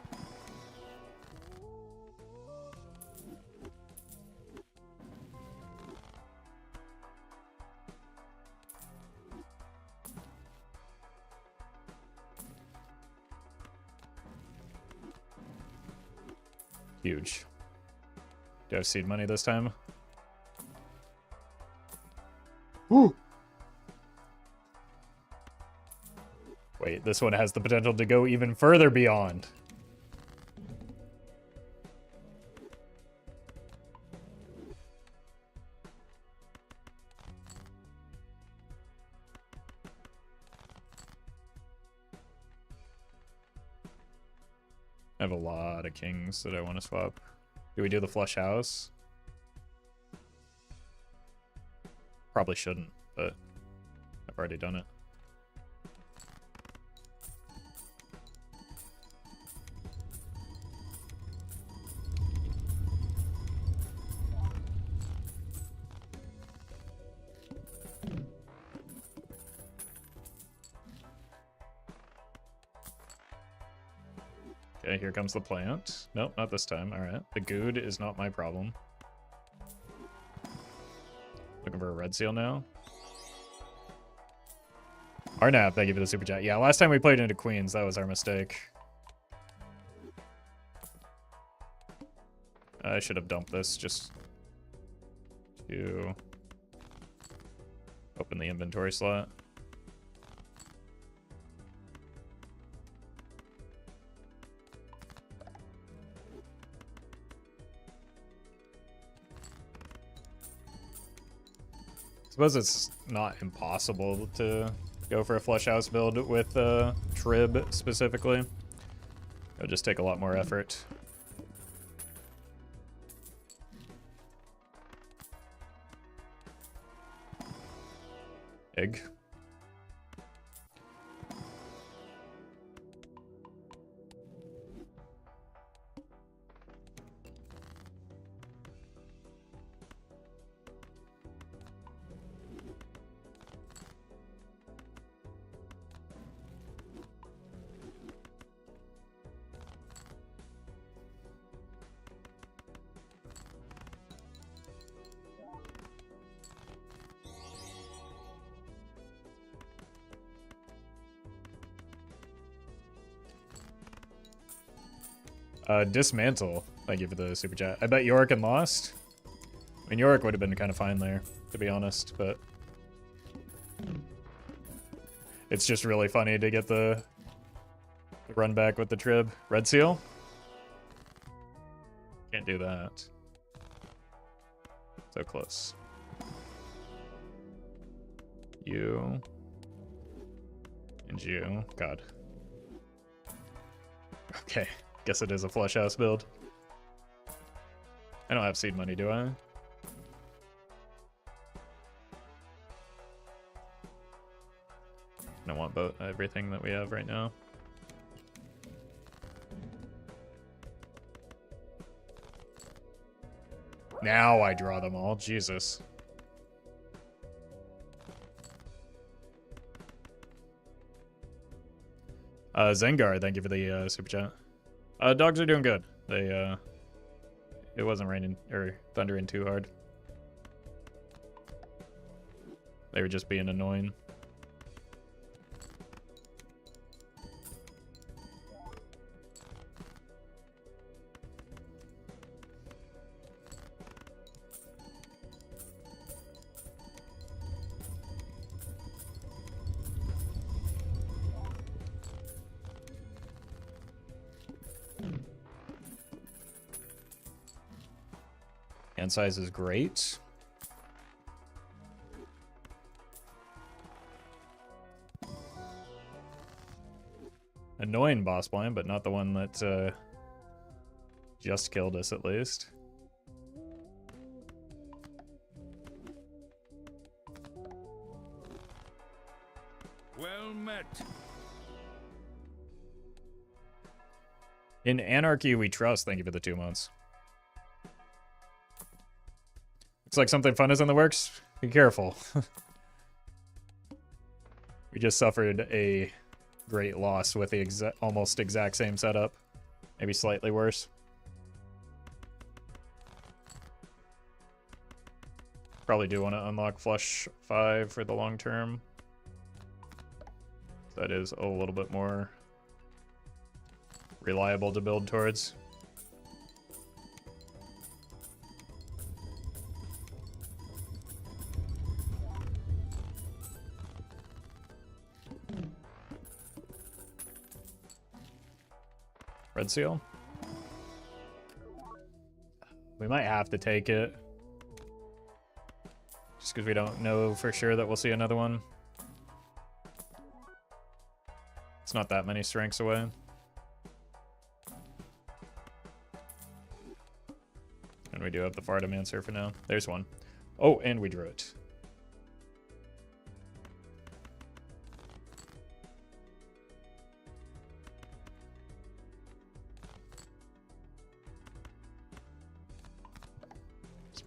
Huge. Do I have seed money this time? Woo! Wait, this one has the potential to go even further beyond. I have a lot of kings that I want to swap. Do we do the flush house? Probably shouldn't, but I've already done it. Okay, here comes the plant. Nope, not this time. All right. The good is not my problem. Looking for a red seal now. Arnab, thank you for the super chat. Yeah, last time we played into queens, that was our mistake. I should have dumped this just to open the inventory slot. Suppose it's not impossible to go for a flush house build with Trib specifically. It'll just take a lot more effort. Egg. Dismantle. Thank you for the super chat. I bet Yorick and lost. I mean, Yorick would have been kind of fine there, to be honest, but it's just really funny to get the run back with the Trib. Red seal? Can't do that. So close. You. And you. God. Okay. Guess it is a flush house build. I don't have seed money, do I? I don't want both everything that we have right now. Now I draw them all. Jesus. Zengar, thank you for the super chat. Dogs are doing good. They it wasn't raining or thundering too hard. They were just being annoying. Hand size is great. Annoying boss blind, but not the one that just killed us at least. Well met. In Anarchy we trust. Thank you for the 2 months. Looks like something fun is in the works. Be careful. We just suffered a great loss with the almost exact same setup. Maybe slightly worse. Probably do want to unlock Flush 5 for the long term. That is a little bit more reliable to build towards. Red seal. We might have to take it. Just because we don't know for sure that we'll see another one. It's not that many strengths away. And we do have the Fardamancer for now. There's one. Oh, and we drew it.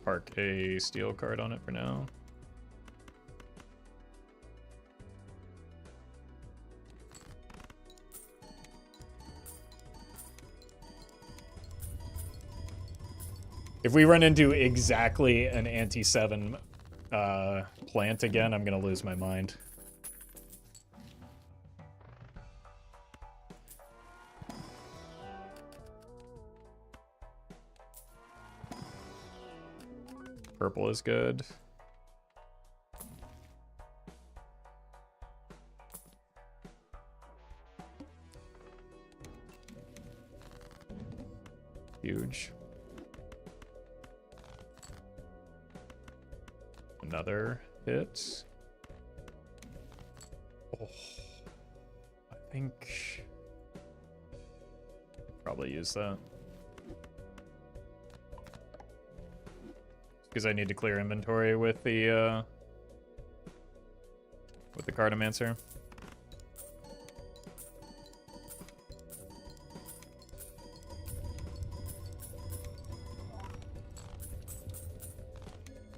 Park a steel card on it for now. If we run into exactly an anti-7 plant again, I'm gonna lose my mind. Purple is good. Huge. Another hit. Oh, I think probably use that. Because I need to clear inventory with the Cartomancer.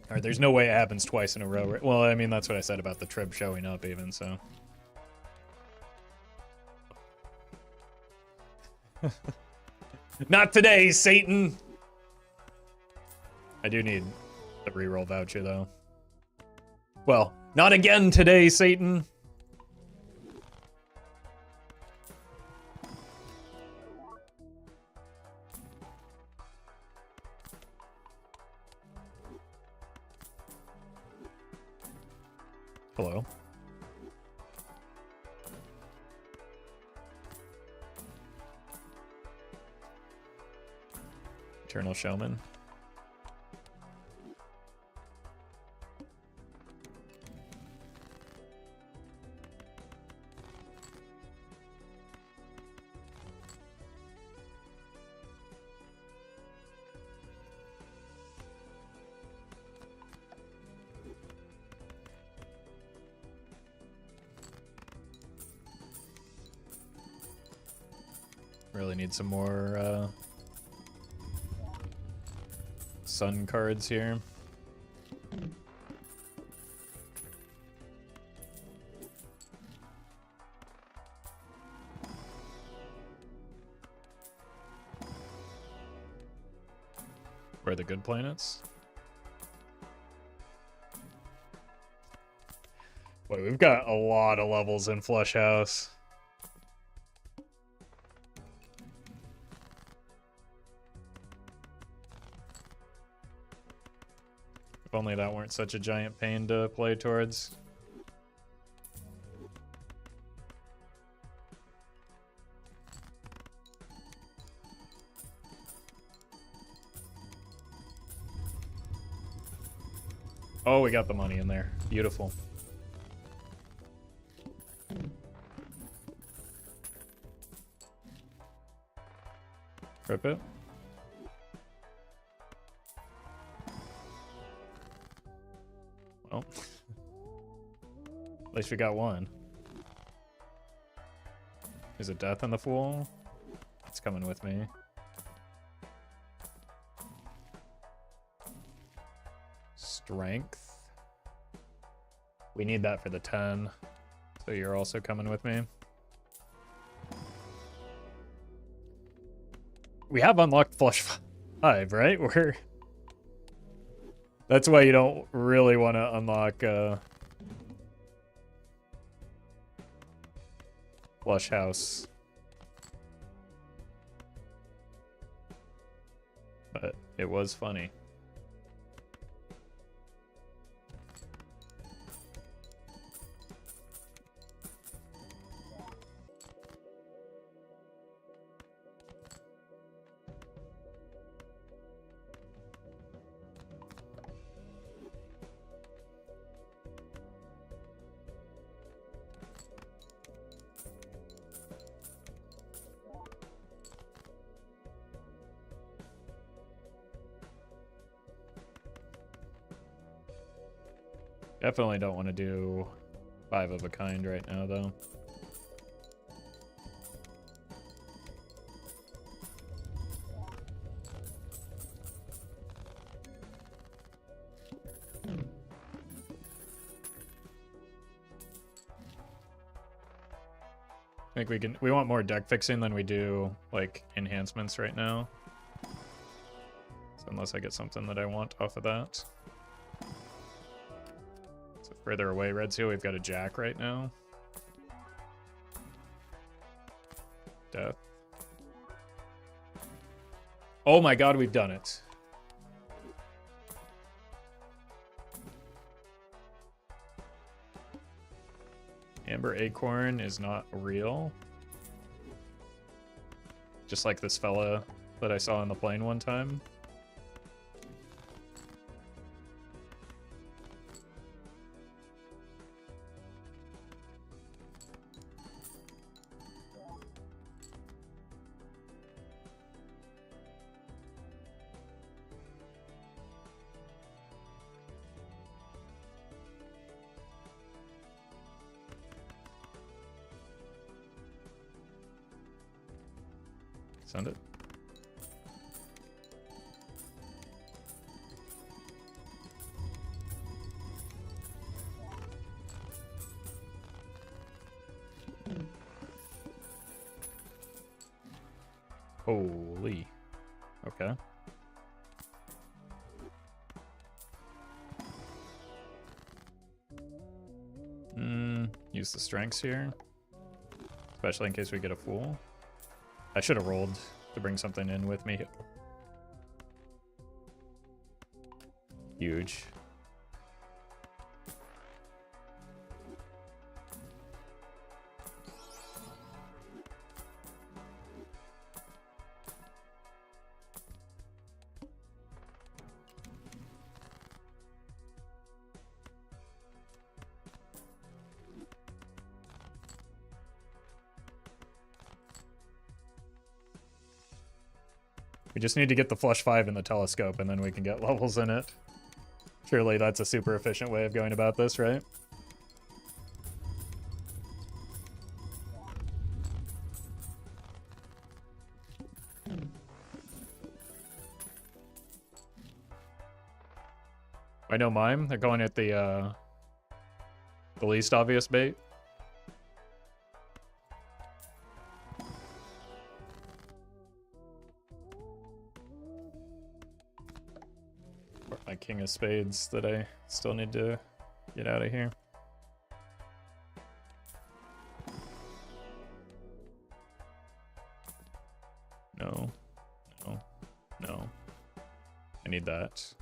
Alright, there's no way it happens twice in a row. Well, I mean, that's what I said about the Trib showing up even, so. Not today, Satan! I do need the reroll voucher, though. Well, not again today, Satan! Hello. Eternal Showman. Really need some more sun cards here. Where are the good planets? Boy, we've got a lot of levels in Flush House. If only that weren't such a giant pain to play towards. Oh, we got the money in there. Beautiful. Rip it. Well, at least we got one. Is it death in the Fool? It's coming with me. Strength. We need that for the 10. So you're also coming with me. We have unlocked Flush 5, right? That's why you don't really want to unlock Flush House. But it was funny. Definitely don't want to do 5 of a kind right now, though. I think we want more deck fixing than we do, like, enhancements right now. So unless I get something that I want off of that. So further away, red seal, we've got a jack right now. Death. Oh my god, we've done it. Amber Acorn is not real. Just like this fella that I saw on the plane one time. Send it. Holy. Okay. Use the strengths here. Especially in case we get a fool. I should have rolled to bring something in with me. Huge. We just need to get the flush 5 in the telescope and then we can get levels in it. Surely that's a super efficient way of going about this, right? I know mime. They're going at the least obvious bait. My king of spades that I still need to get out of here. No, no, no. I need that.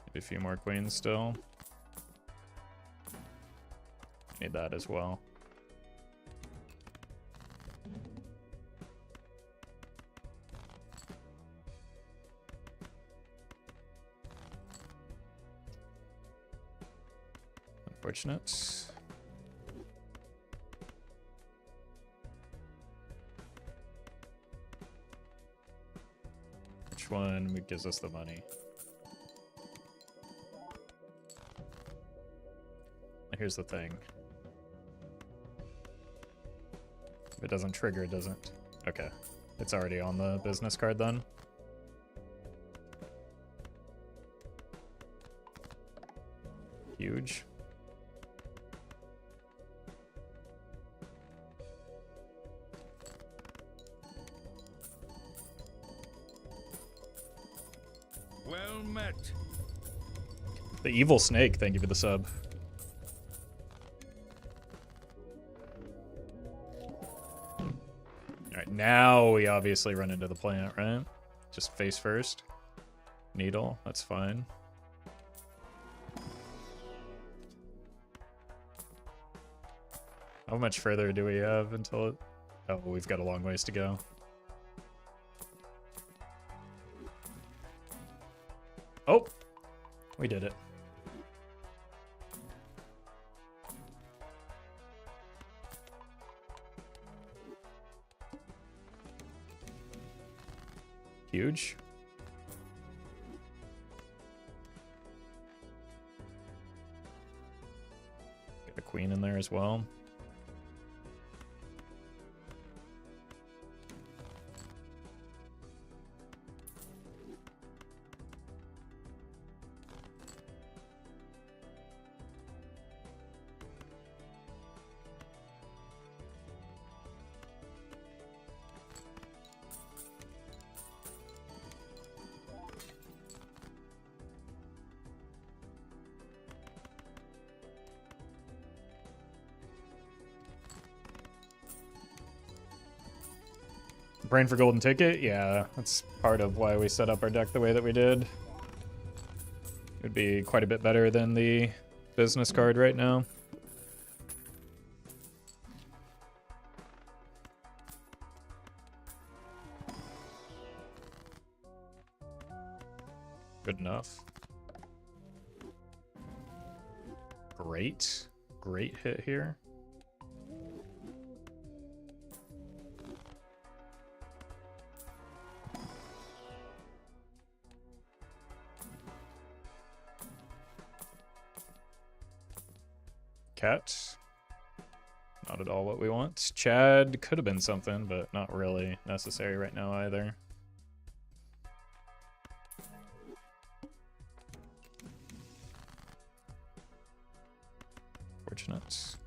Maybe a few more queens still. Need that as well. Unfortunate. Which one gives us the money? Here's the thing. If it doesn't trigger, it doesn't. Okay. It's already on the business card then. Huge. Well met. The evil snake, thank you for the sub. Alright, now we obviously run into the plant, right? Just face first. Needle, that's fine. How much further do we have until it... Oh, we've got a long ways to go. Oh! We did it. Huge. Get a queen in there as well. Praying for golden ticket? Yeah, that's part of why we set up our deck the way that we did. It would be quite a bit better than the business card right now. Good enough. Great. Great hit here. Cat. Not at all what we want. Chad could have been something, but not really necessary right now either. Fortunate.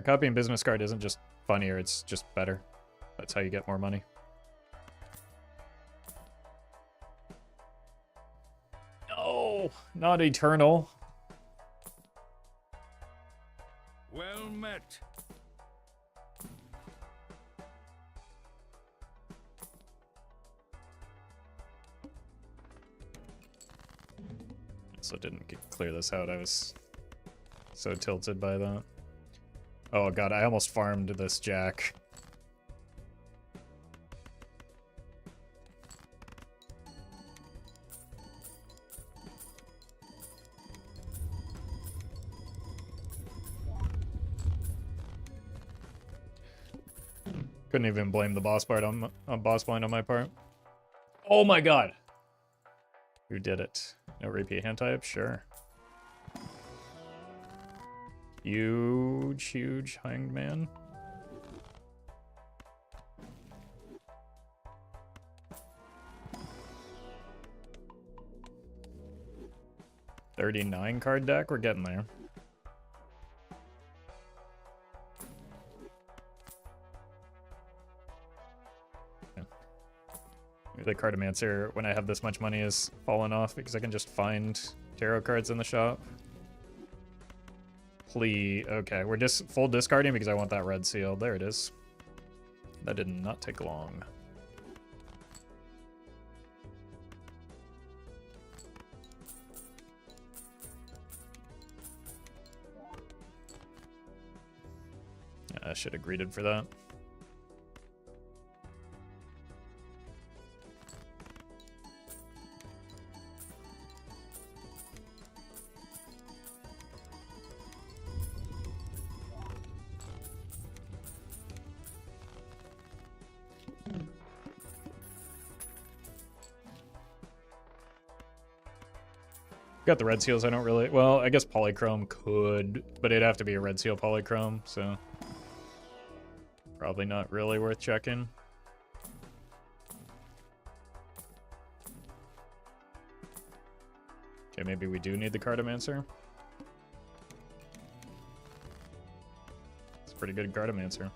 Copying business card isn't just funnier, it's just better. That's how you get more money. No, not eternal. Well met. So didn't clear this out. I was so tilted by that. Oh god, I almost farmed this jack. Couldn't even blame the boss part on boss blind on my part. Oh my god. Who did it? No repeat hand type? Sure. Huge hanged man. $39 card deck, we're getting there. Yeah. Maybe the Cartomancer, when I have this much money, is falling off because I can just find tarot cards in the shop. Please. Okay, we're just full discarding because I want that red seal. There it is. That did not take long. I should have greeted for that. Got the red seals, I don't really... Well, I guess Polychrome could, but it'd have to be a red seal Polychrome, so... Probably not really worth checking. Okay, maybe we do need the Cartomancer. It's a pretty good Cartomancer.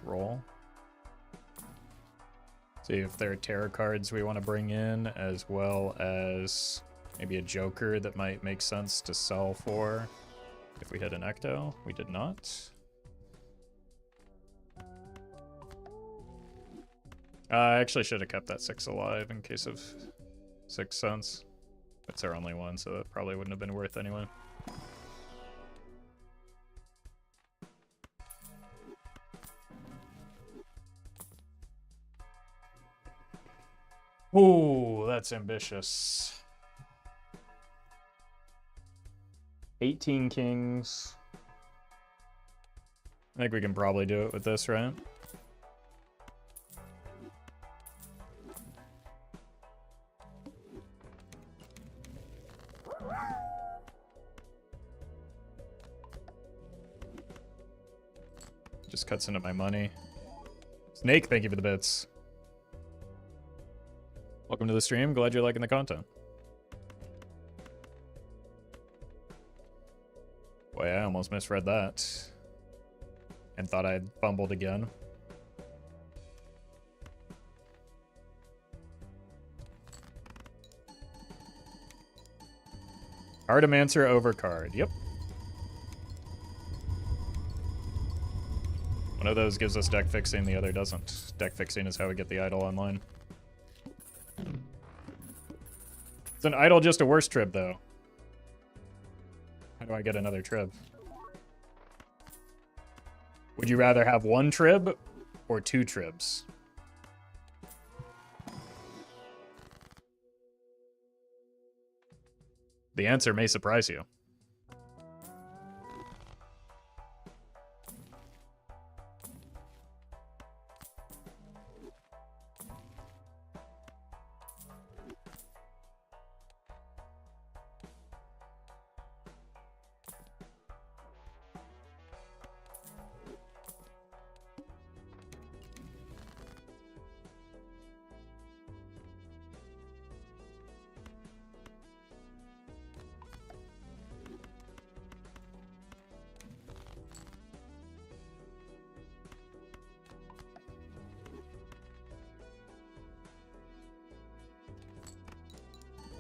Roll. See if there are tarot cards we want to bring in, as well as maybe a Joker that might make sense to sell for if we hit an Ecto. We did not. I actually should have kept that 6 alive in case of Sixth Sense. It's our only one, so that probably wouldn't have been worth anyway. Ooh, that's ambitious. 18 kings. I think we can probably do it with this, right? Just cuts into my money. Snake, thank you for the bits. Welcome to the stream. Glad you're liking the content. Boy, I almost misread that. And thought I'd fumbled again. Artimancer overcard. Yep. One of those gives us deck fixing, the other doesn't. Deck fixing is how we get the idol online. Is an idol just a worse trib, though? How do I get another trib? Would you rather have one trib or two tribs? The answer may surprise you.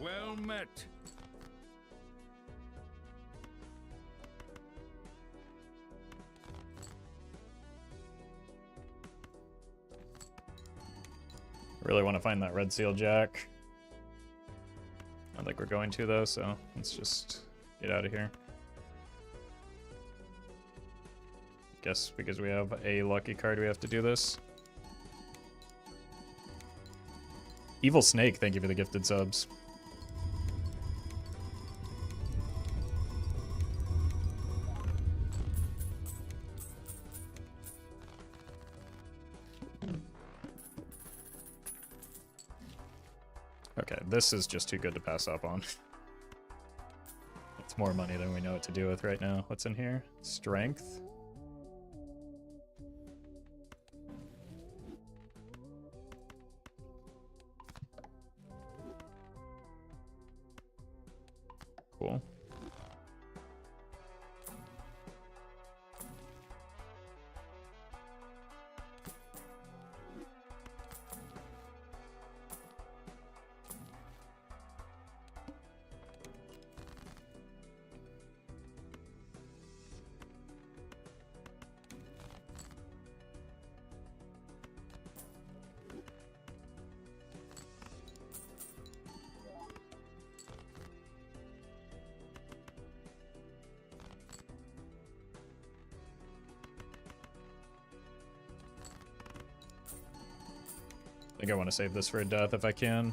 Well met. I really want to find that red seal jack. I don't think we're going to, though, so let's just get out of here. Guess because we have a lucky card, we have to do this. Evil Snake, thank you for the gifted subs. Okay, this is just too good to pass up on. It's more money than we know what to do with right now. What's in here? Strength. Cool. I think I want to save this for a death if I can.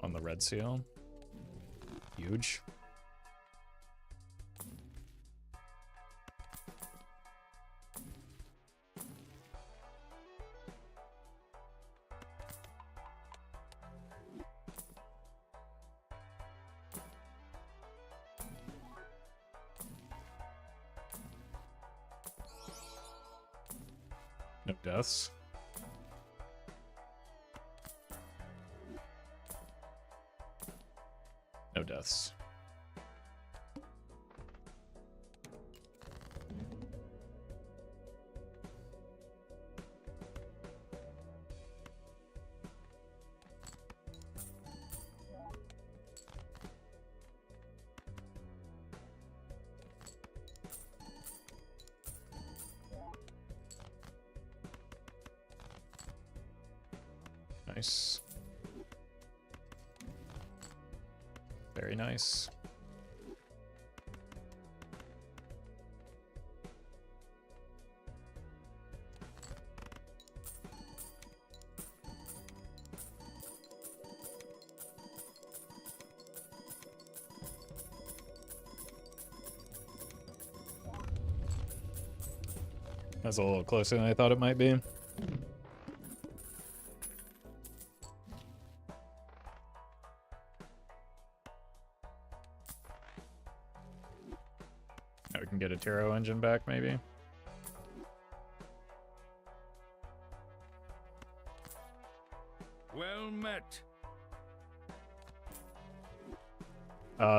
On the red seal. Huge. No deaths. No deaths. Nice. Very nice. That's a little closer than I thought it might be. Now we can get a Taro engine back, maybe. Well met.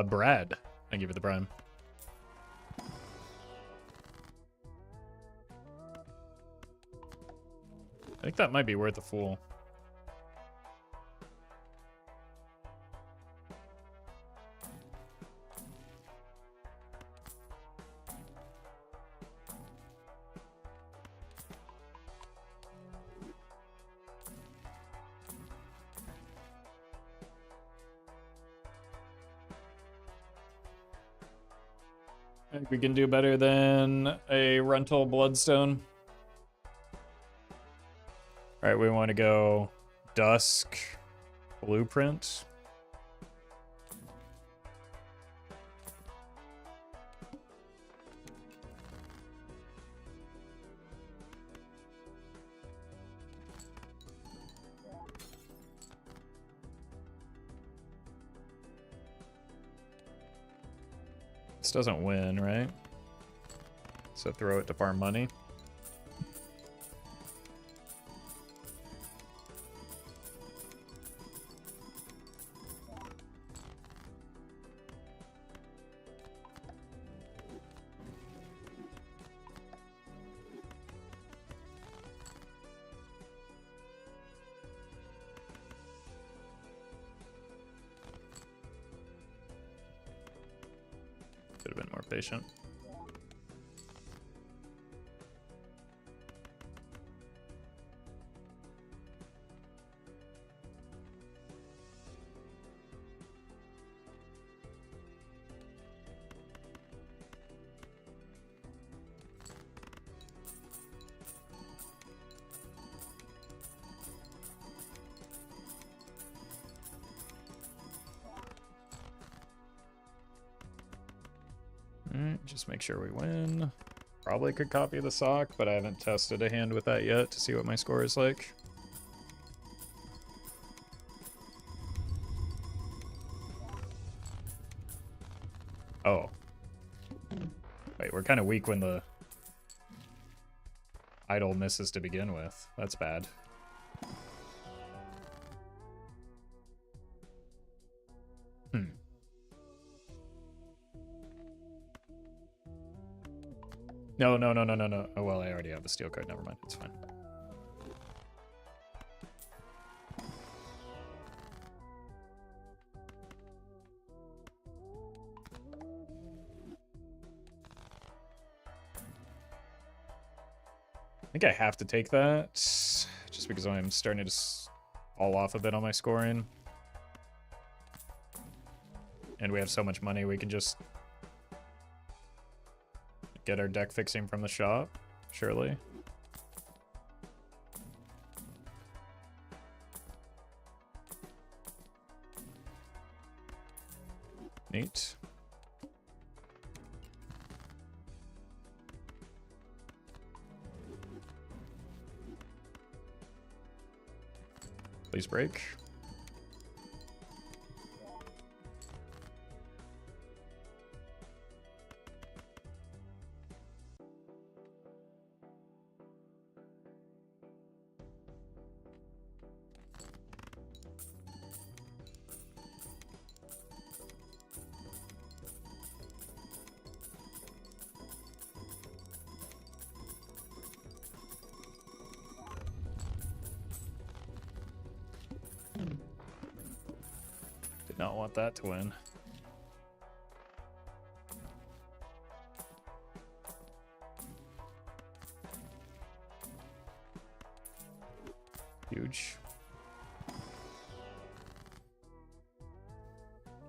Brad. Thank you for the prime. I think that might be worth a fool. I think we can do better than a rental bloodstone. All right, we want to go Dusk Blueprint. This doesn't win, right? So throw it to farm money. Should have been more patient. Just make sure we win. Probably could copy the sock, but I haven't tested a hand with that yet to see what my score is like. Oh. Wait, we're kind of weak when the idol misses to begin with. That's bad. No. Oh, well, I already have the steel card. Never mind. It's fine. I think I have to take that just because I'm starting to fall off a bit on my scoring. And we have so much money, we can just get our deck fixing from the shop, surely. Neat. Please break. Did not want that to win. Huge.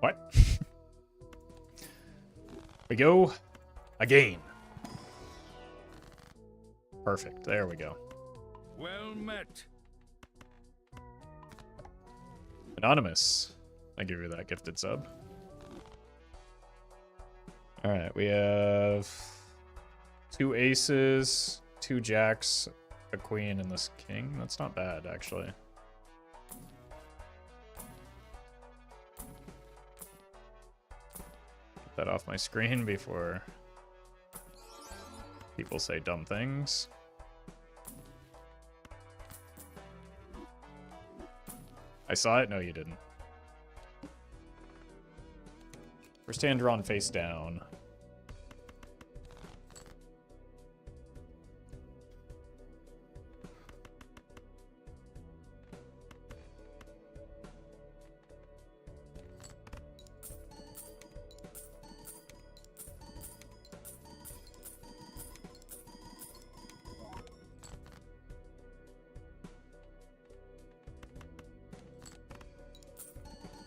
What? We go again. Perfect. There we go. Well met. Anonymous. I give you that gifted sub. All right, we have 2 aces, 2 jacks, a queen, and this king. That's not bad, actually. Get that off my screen before people say dumb things. I saw it? No, you didn't. First hand drawn face down.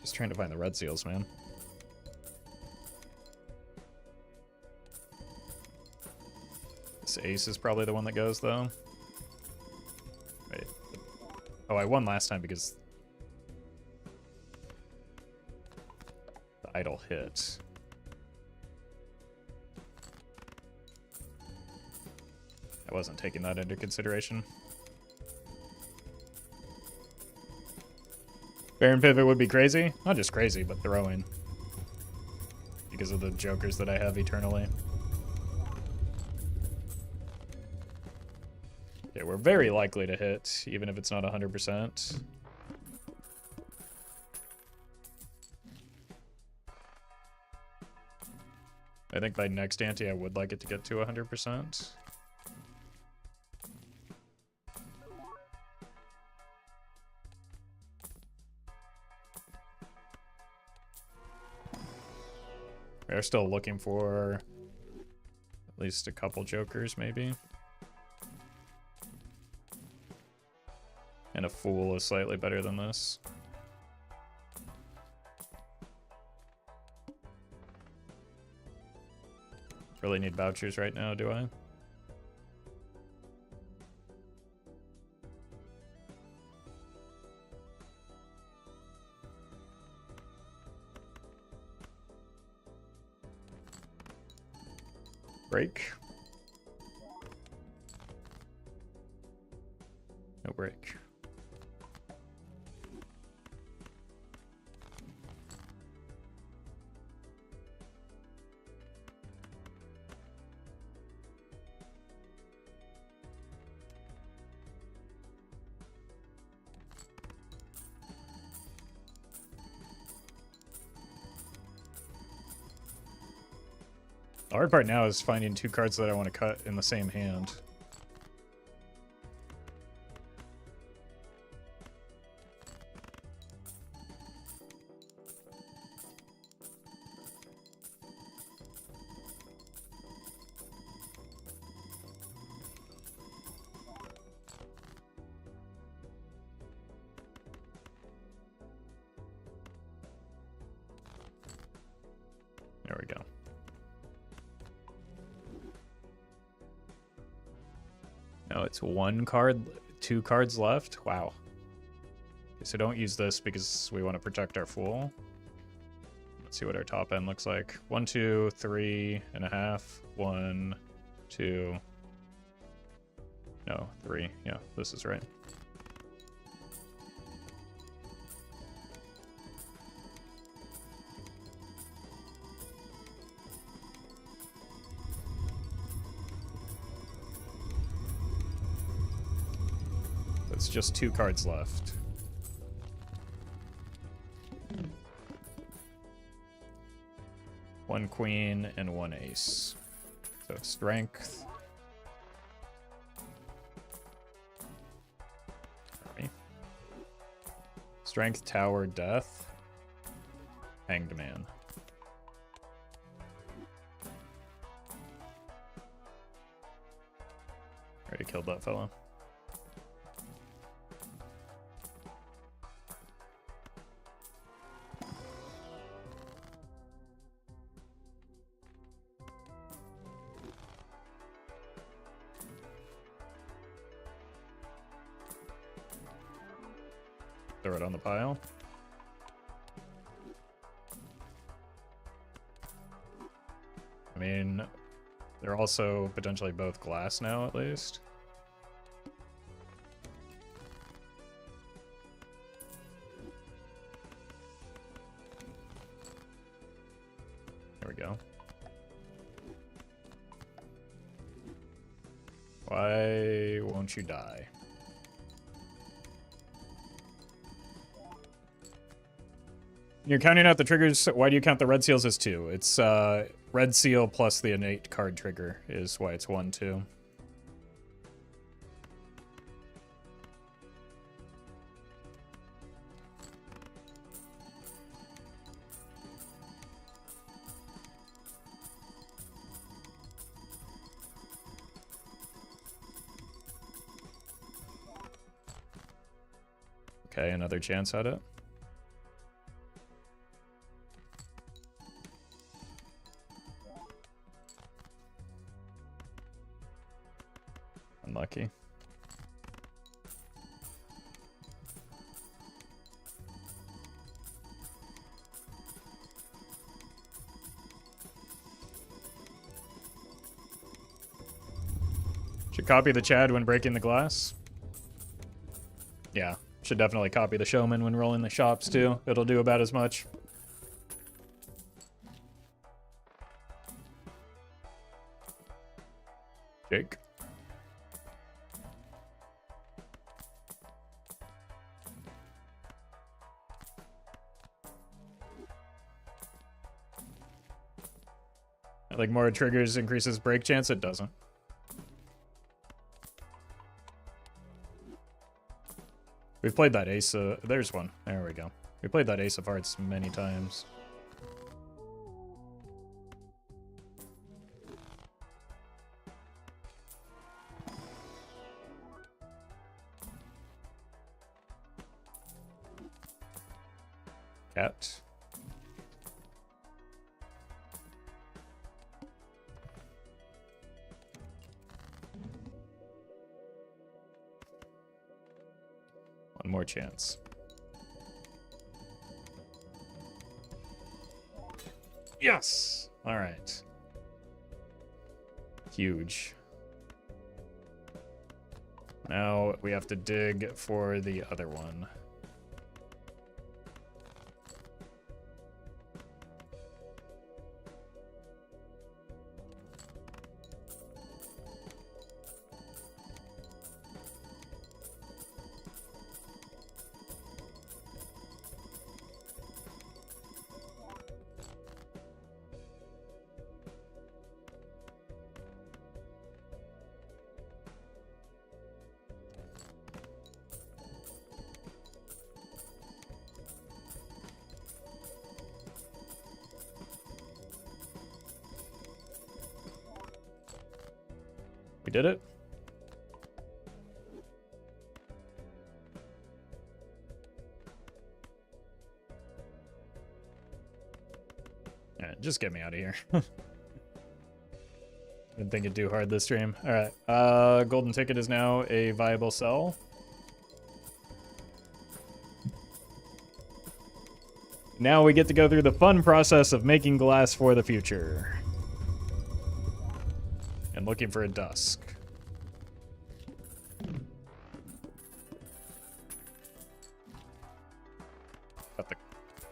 Just trying to find the red seals, man. This ace is probably the one that goes, though. Wait. Oh, I won last time because the idol hit. I wasn't taking that into consideration. Baron pivot would be crazy. Not just crazy, but throwing. Because of the jokers that I have eternally. Okay, we're very likely to hit, even if it's not 100%. I think by next ante, I would like it to get to 100%. We're still looking for at least a couple jokers, maybe. And a fool is slightly better than this. Really need vouchers right now, do I? Break. No break. The hard part now is finding 2 cards that I want to cut in the same hand. There we go. No, it's 1 card, 2 cards left. Wow. Okay, so don't use this because we want to protect our fool. Let's see what our top end looks like. 1, 2, 3.5. 1, 2. No, 3. Yeah, this is right. It's just 2 cards left. One queen and 1 ace. So strength. Sorry. Strength, tower, death. Hanged man. Already killed that fellow. Throw it on the pile. I mean, they're also potentially both glass now, at least. There we go. Why won't you die? You're counting out the triggers. Why do you count the red seals as 2? It's red seal plus the innate card trigger is why it's 1, 2. Okay, another chance at it. Unlucky. Should copy the Chad when breaking the glass. Yeah, should definitely copy the Showman when rolling the shops too. It'll do about as much. Jake. Like more triggers increases break chance? It doesn't. We've played that ace. There's one. There we go. We played that ace of hearts many times. Cat. One more chance. Yes! Alright. Huge. Now we have to dig for the other one. We did it. Yeah, just get me out of here. Didn't think it'd do hard this stream. Alright. Golden ticket is now a viable sell. Now we get to go through the fun process of making glass for the future. And looking for a dusk. Got the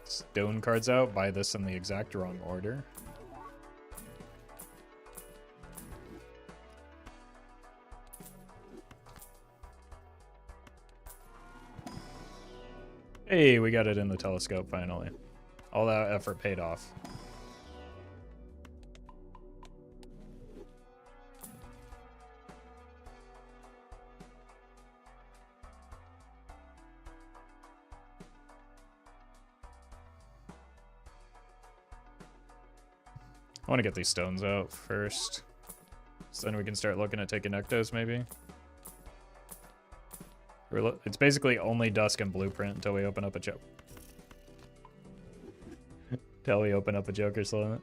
stone cards out. Buy this in the exact wrong order. Hey, we got it in the telescope finally. All that effort paid off. I want to get these stones out first. So then we can start looking at taking Ectos, maybe. It's basically only Dusk and Blueprint until we open up a joke. Until we open up a Joker's Limit.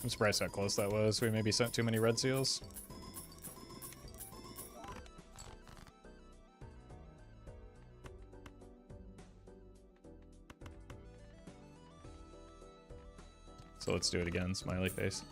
I'm surprised how close that was. We maybe sent too many red seals. So let's do it again, smiley face.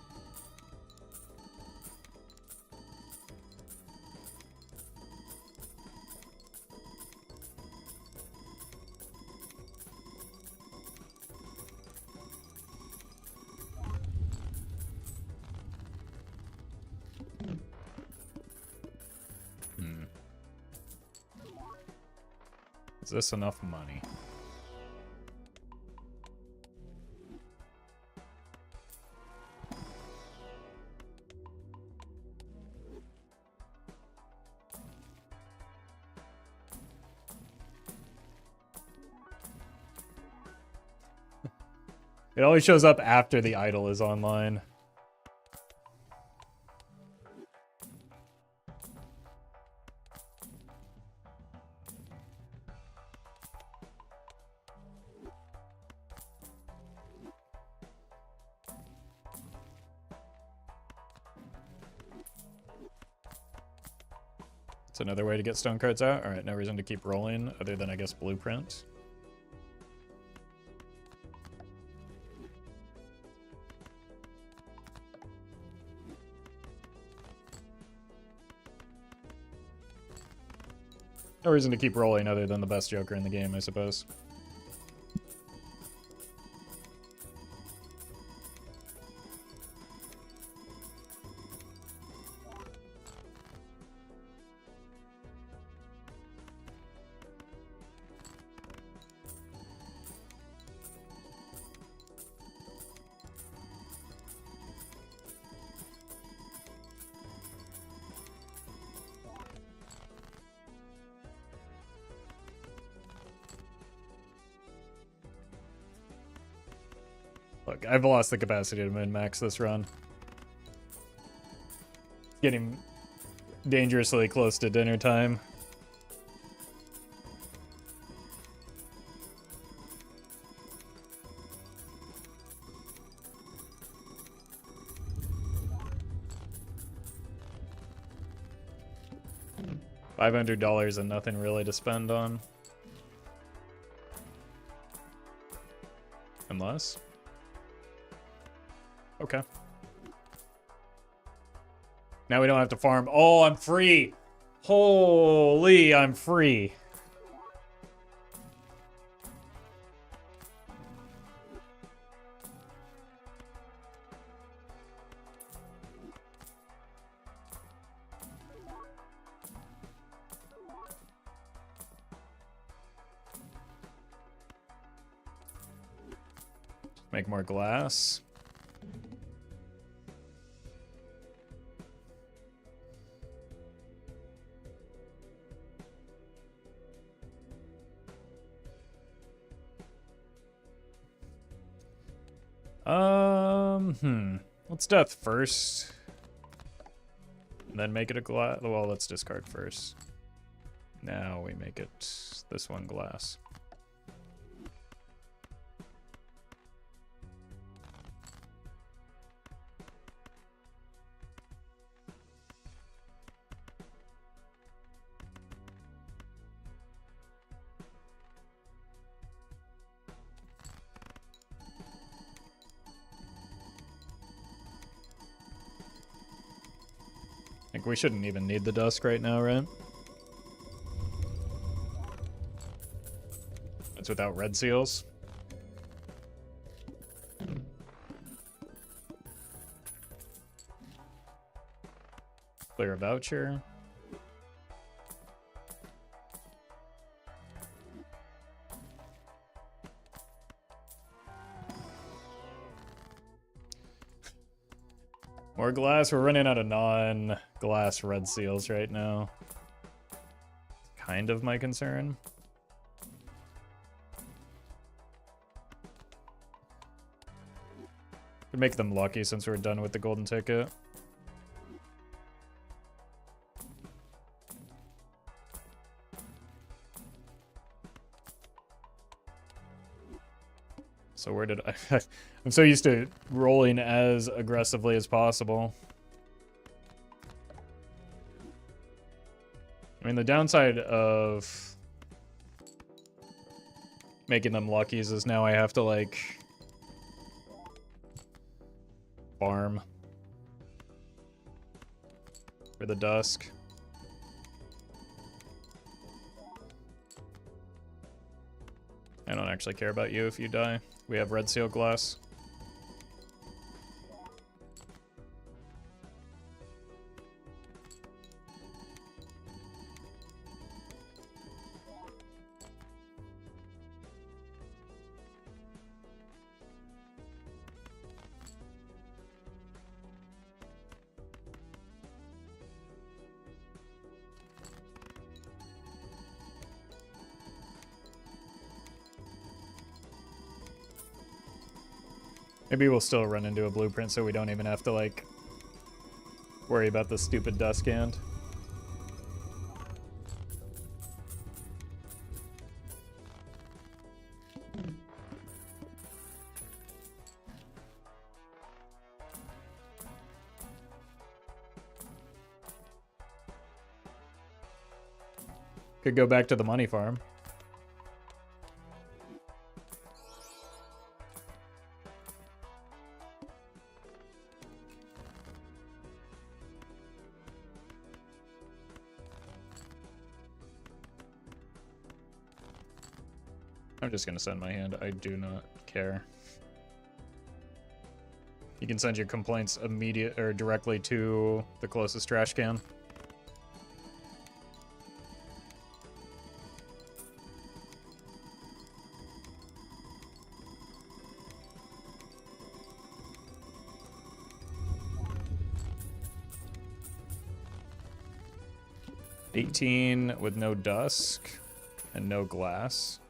Is this enough money? It always shows up after the idol is online. It's another way to get stone cards out. All right, no reason to keep rolling other than, I guess, blueprint. No reason to keep rolling other than the best Joker in the game, I suppose. Look, I've lost the capacity to min-max this run. Getting dangerously close to dinner time. $500 and nothing really to spend on. Unless... Okay. Now we don't have to farm. Oh, I'm free! Holy, I'm free. Make more glass. Let's death first. And then make it a glass. Well, let's discard first. Now we make it this one glass. I think we shouldn't even need the dusk right now, right? That's without red seals. Clear a voucher. More glass. We're running out of non-glass red seals right now. Kind of my concern. Could make them lucky since we're done with the golden ticket. So where did I... I'm so used to rolling as aggressively as possible. I mean, the downside of making them luckies is now I have to, like, farm for the dusk. I don't actually care about you if you die. We have red seal glass. Maybe we'll still run into a blueprint so we don't even have to, like, worry about the stupid dusk hand. Could go back to the money farm. I'm just gonna send my hand. I do not care. You can send your complaints immediate or directly to the closest trash can. $18 with no dusk and no glass.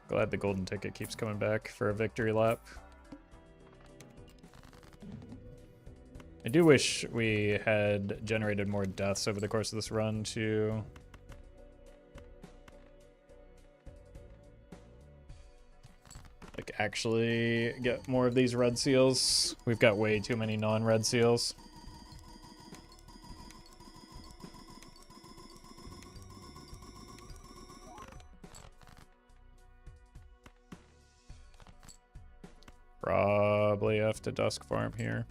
Glad the golden ticket keeps coming back for a victory lap. I do wish we had generated more deaths over the course of this run to like actually get more of these red seals. We've got way too many non-red seals. Probably have to dusk farm here.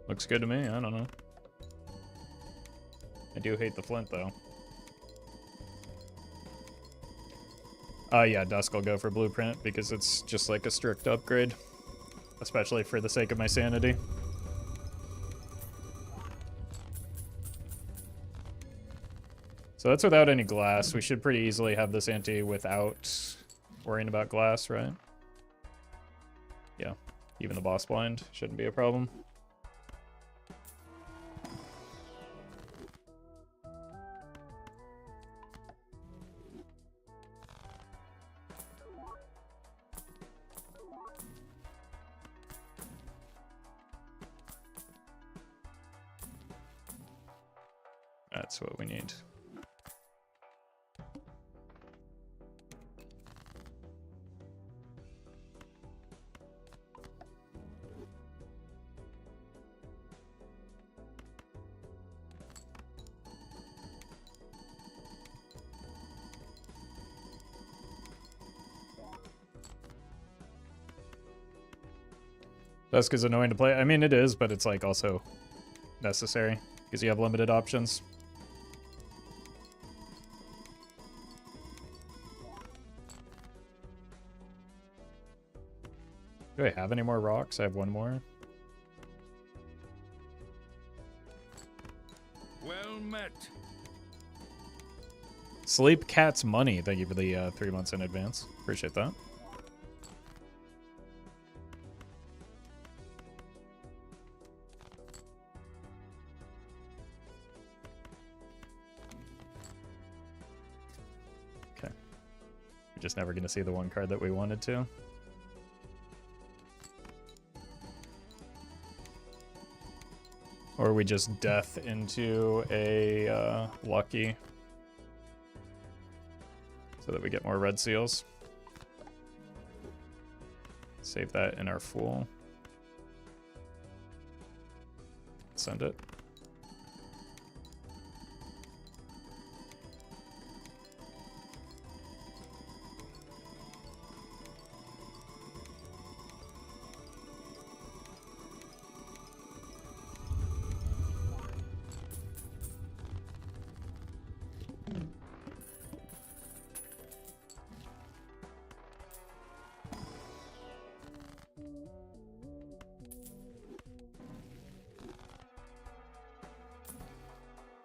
Looks good to me, I don't know. I do hate the flint, though. Yeah, Dusk will go for Blueprint, because it's just like a strict upgrade. Especially for the sake of my sanity. So that's without any glass. We should pretty easily have this ante without worrying about glass, right? Yeah, even the boss blind shouldn't be a problem. That's what we need. Dusk is annoying to play. I mean, it is, but it's like also necessary because you have limited options. Do I have any more rocks? I have one more. Well met. Sleep Cat's Money. Thank you for the 3 months in advance. Appreciate that. Okay. We're just never going to see the one card that we wanted to. Or we just death into a lucky. So that we get more red seals. Save that in our Fool. Send it.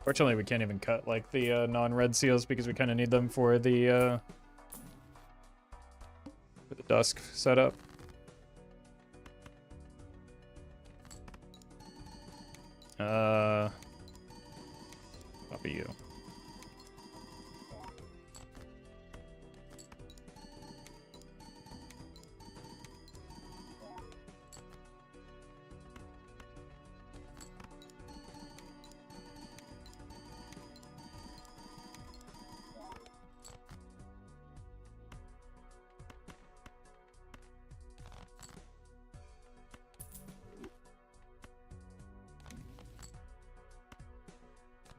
Fortunately, we can't even cut like the non-red seals because we kind of need them for the dusk setup. Copy you.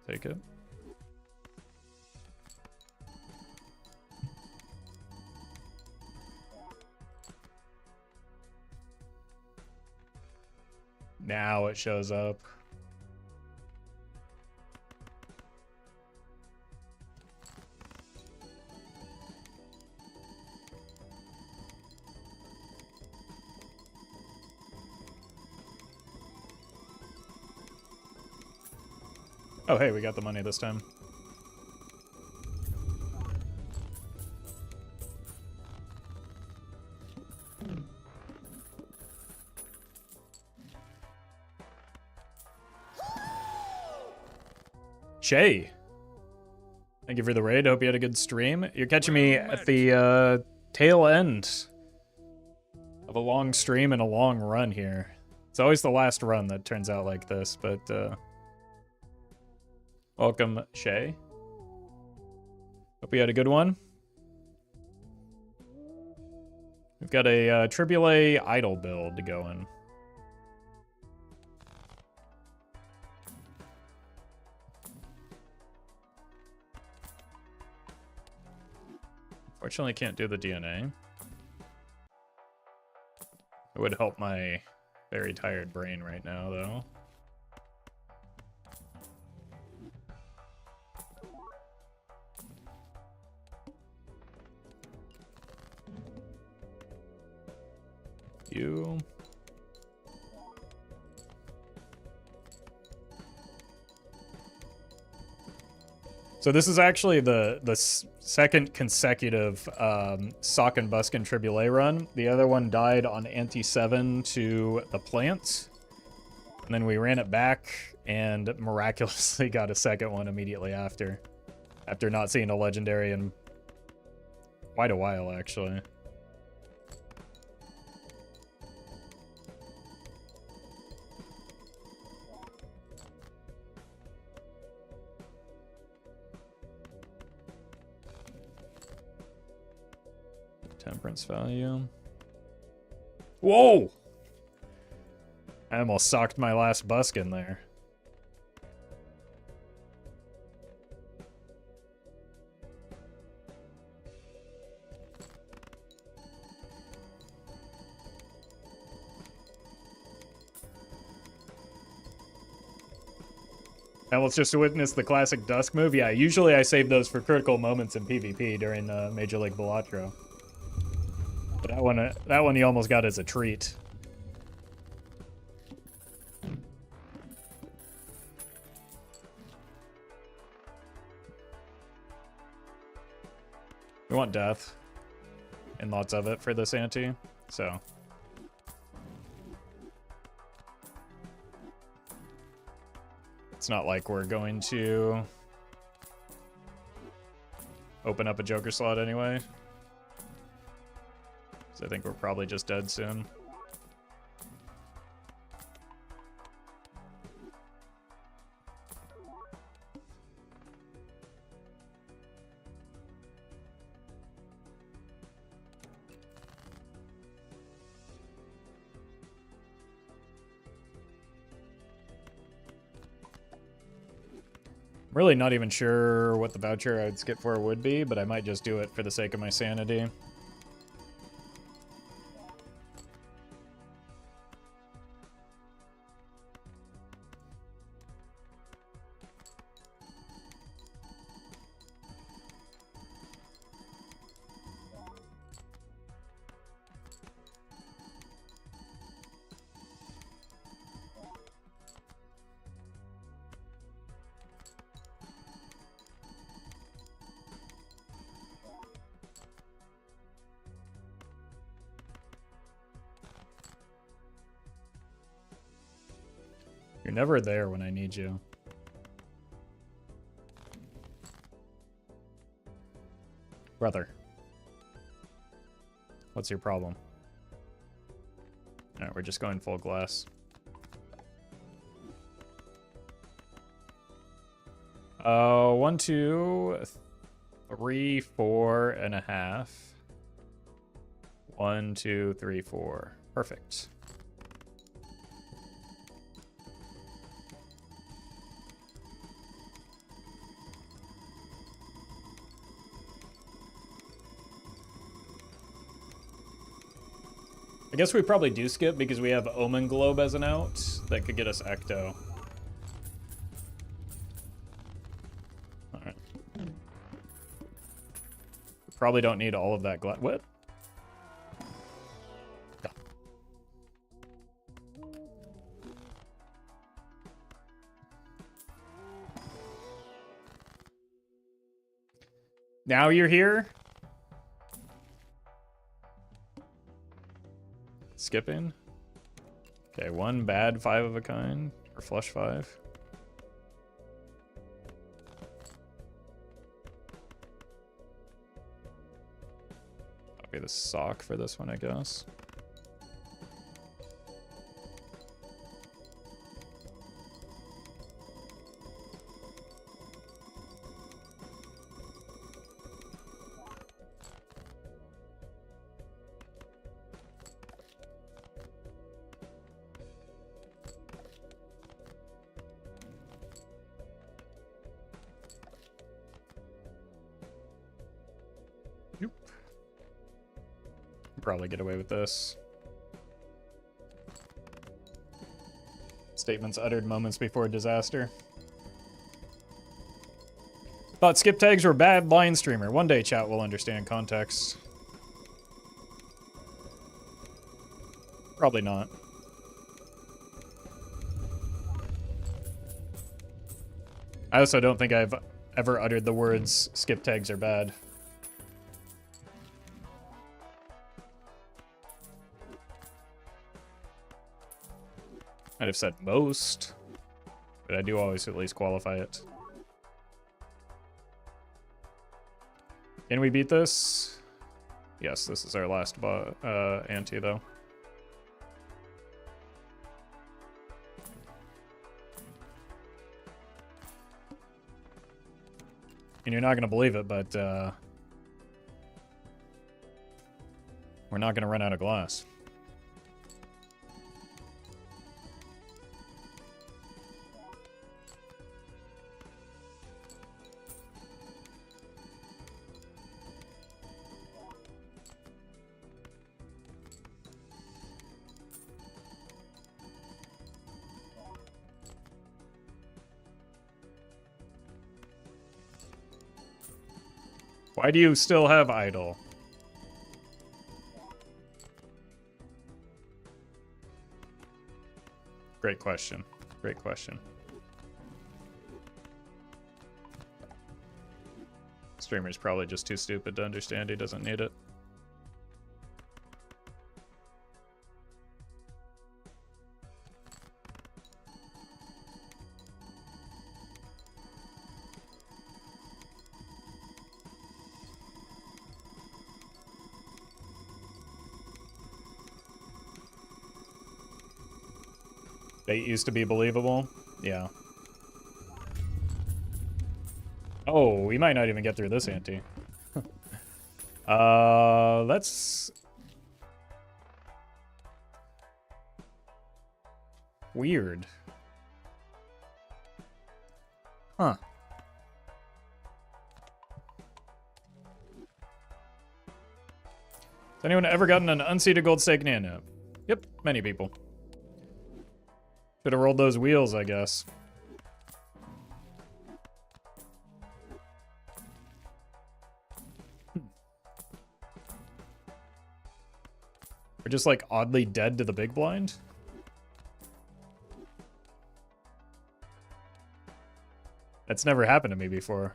Take it. Now it shows up. Oh, hey, we got the money this time. Shay, thank you for the raid. Hope you had a good stream. You're catching me at the tail end of a long stream and a long run here. It's always the last run that turns out like this, but welcome, Shay. Hope you had a good one. We've got a Triboulet idle build going. Fortunately, can't do the DNA. It would help my very tired brain right now, though. You. So this is actually the second consecutive Sock and Buskin Triboulet run. The other one died on Ante 7 to the plant. And then we ran it back and miraculously got a second one immediately after. After not seeing a legendary in quite a while, actually. Temperance value. Whoa! I almost socked my last buskin there. And let's just witness the classic Dusk move. Yeah, usually I save those for critical moments in PvP during Major League Balatro. But That one he almost got as a treat. We want death. And lots of it for this ante, so. It's not like we're going to open up a Joker slot anyway. So I think we're probably just dead soon. I'm really not even sure what the voucher I'd skip for would be, but I might just do it for the sake of my sanity. You're never there when I need you. Brother. What's your problem? Alright, we're just going full glass. 1, 2, 3, 4.5. 1, 2, 3, 4. Perfect. I guess we probably do skip because we have Omen Globe as an out that could get us Ecto. Alright. Probably don't need all of that glass. What? Yeah. Now you're here? Skipping. Okay, 1 bad 5 of a kind, or flush 5. I'll be the sock for this one, I guess. Probably get away with this. Statements uttered moments before disaster. Thought skip tags were bad line streamer. One day chat will understand context. Probably not. I also don't think I've ever uttered the words skip tags are bad. I'd have said most, but I do always at least qualify it. Can we beat this? Yes, this is our last ante, though. And you're not going to believe it, but we're not going to run out of glass. Why do you still have idle? Great question. Great question. Streamer's probably just too stupid to understand he doesn't need it. Bait used to be believable. Yeah. Oh, we might not even get through this ante. That's weird. Huh. Has anyone ever gotten an unseated gold stake nano? Yep, many people. Should have rolled those wheels, I guess. We're just like oddly dead to the big blind. That's never happened to me before.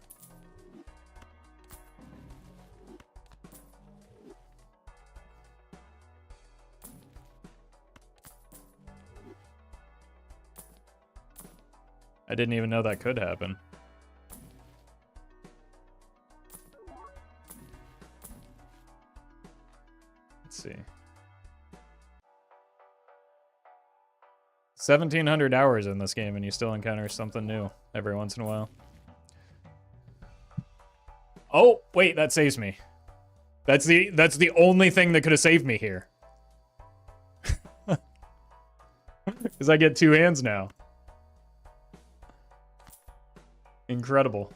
I didn't even know that could happen. Let's see. 1,700 hours in this game and you still encounter something new every once in a while. Oh, wait, that saves me. That's the only thing that could have saved me here. Because I get 2 hands now. Incredible.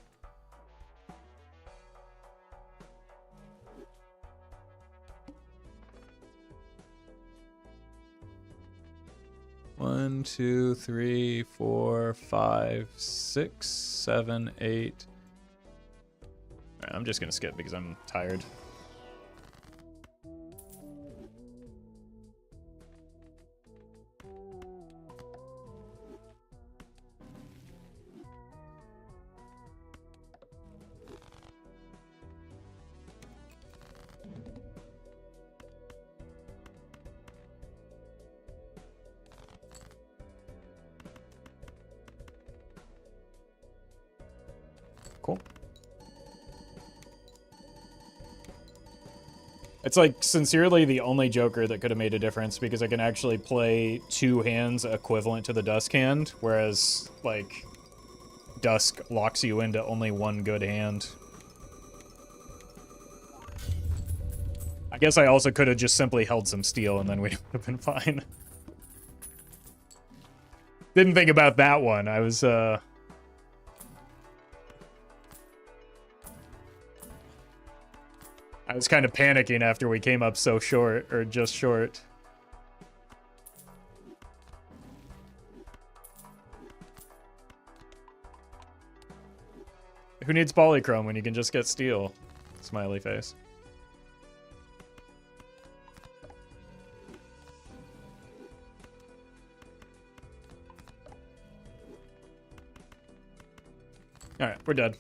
One, 2, 3, 4, 5, 6, 7, 8. All right, I'm just gonna skip because I'm tired. Cool. It's like sincerely the only Joker that could have made a difference because I can actually play 2 hands equivalent to the Dusk hand, whereas like Dusk locks you into only 1 good hand. I guess I also could have just simply held some steel and then we would have been fine. Didn't think about that one. I was kind of panicking after we came up so short, or just short. Who needs polychrome when you can just get steel? Smiley face. Alright, we're dead.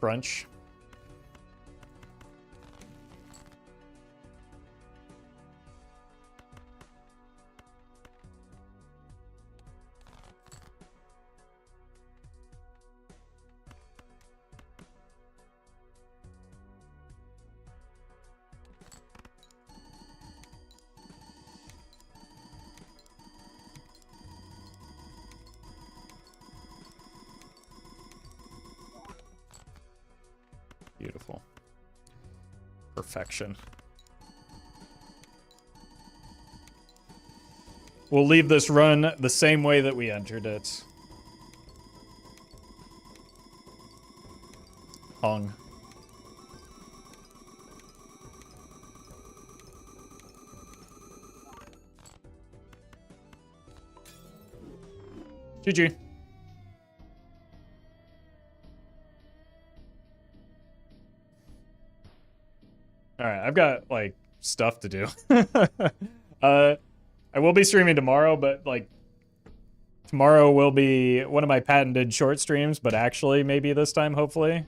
Brunch. Beautiful. Perfection. We'll leave this run the same way that we entered it. Hung. GG. All right, I've got like stuff to do. I will be streaming tomorrow, but like tomorrow will be one of my patented short streams, but actually maybe this time, hopefully.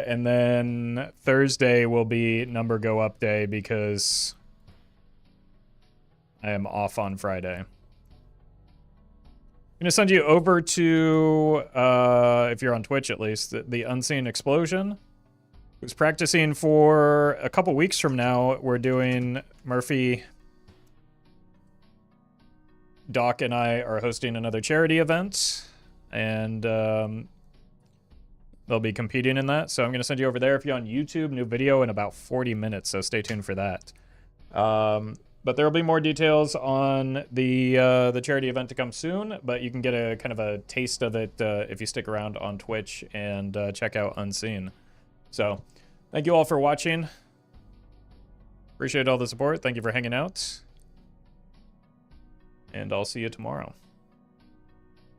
And then Thursday will be number go up day because I am off on Friday. I'm gonna send you over to, if you're on Twitch at least, the Unseen Explosion. Who's practicing for a couple weeks from now. We're doing Murphy, Doc, and I are hosting another charity event, and they'll be competing in that. So I'm going to send you over there if you're on YouTube. New video in about 40 minutes, so stay tuned for that. But there will be more details on the charity event to come soon, but you can get a kind of a taste of it if you stick around on Twitch and check out Unseen. So, thank you all for watching. Appreciate all the support. Thank you for hanging out. And I'll see you tomorrow.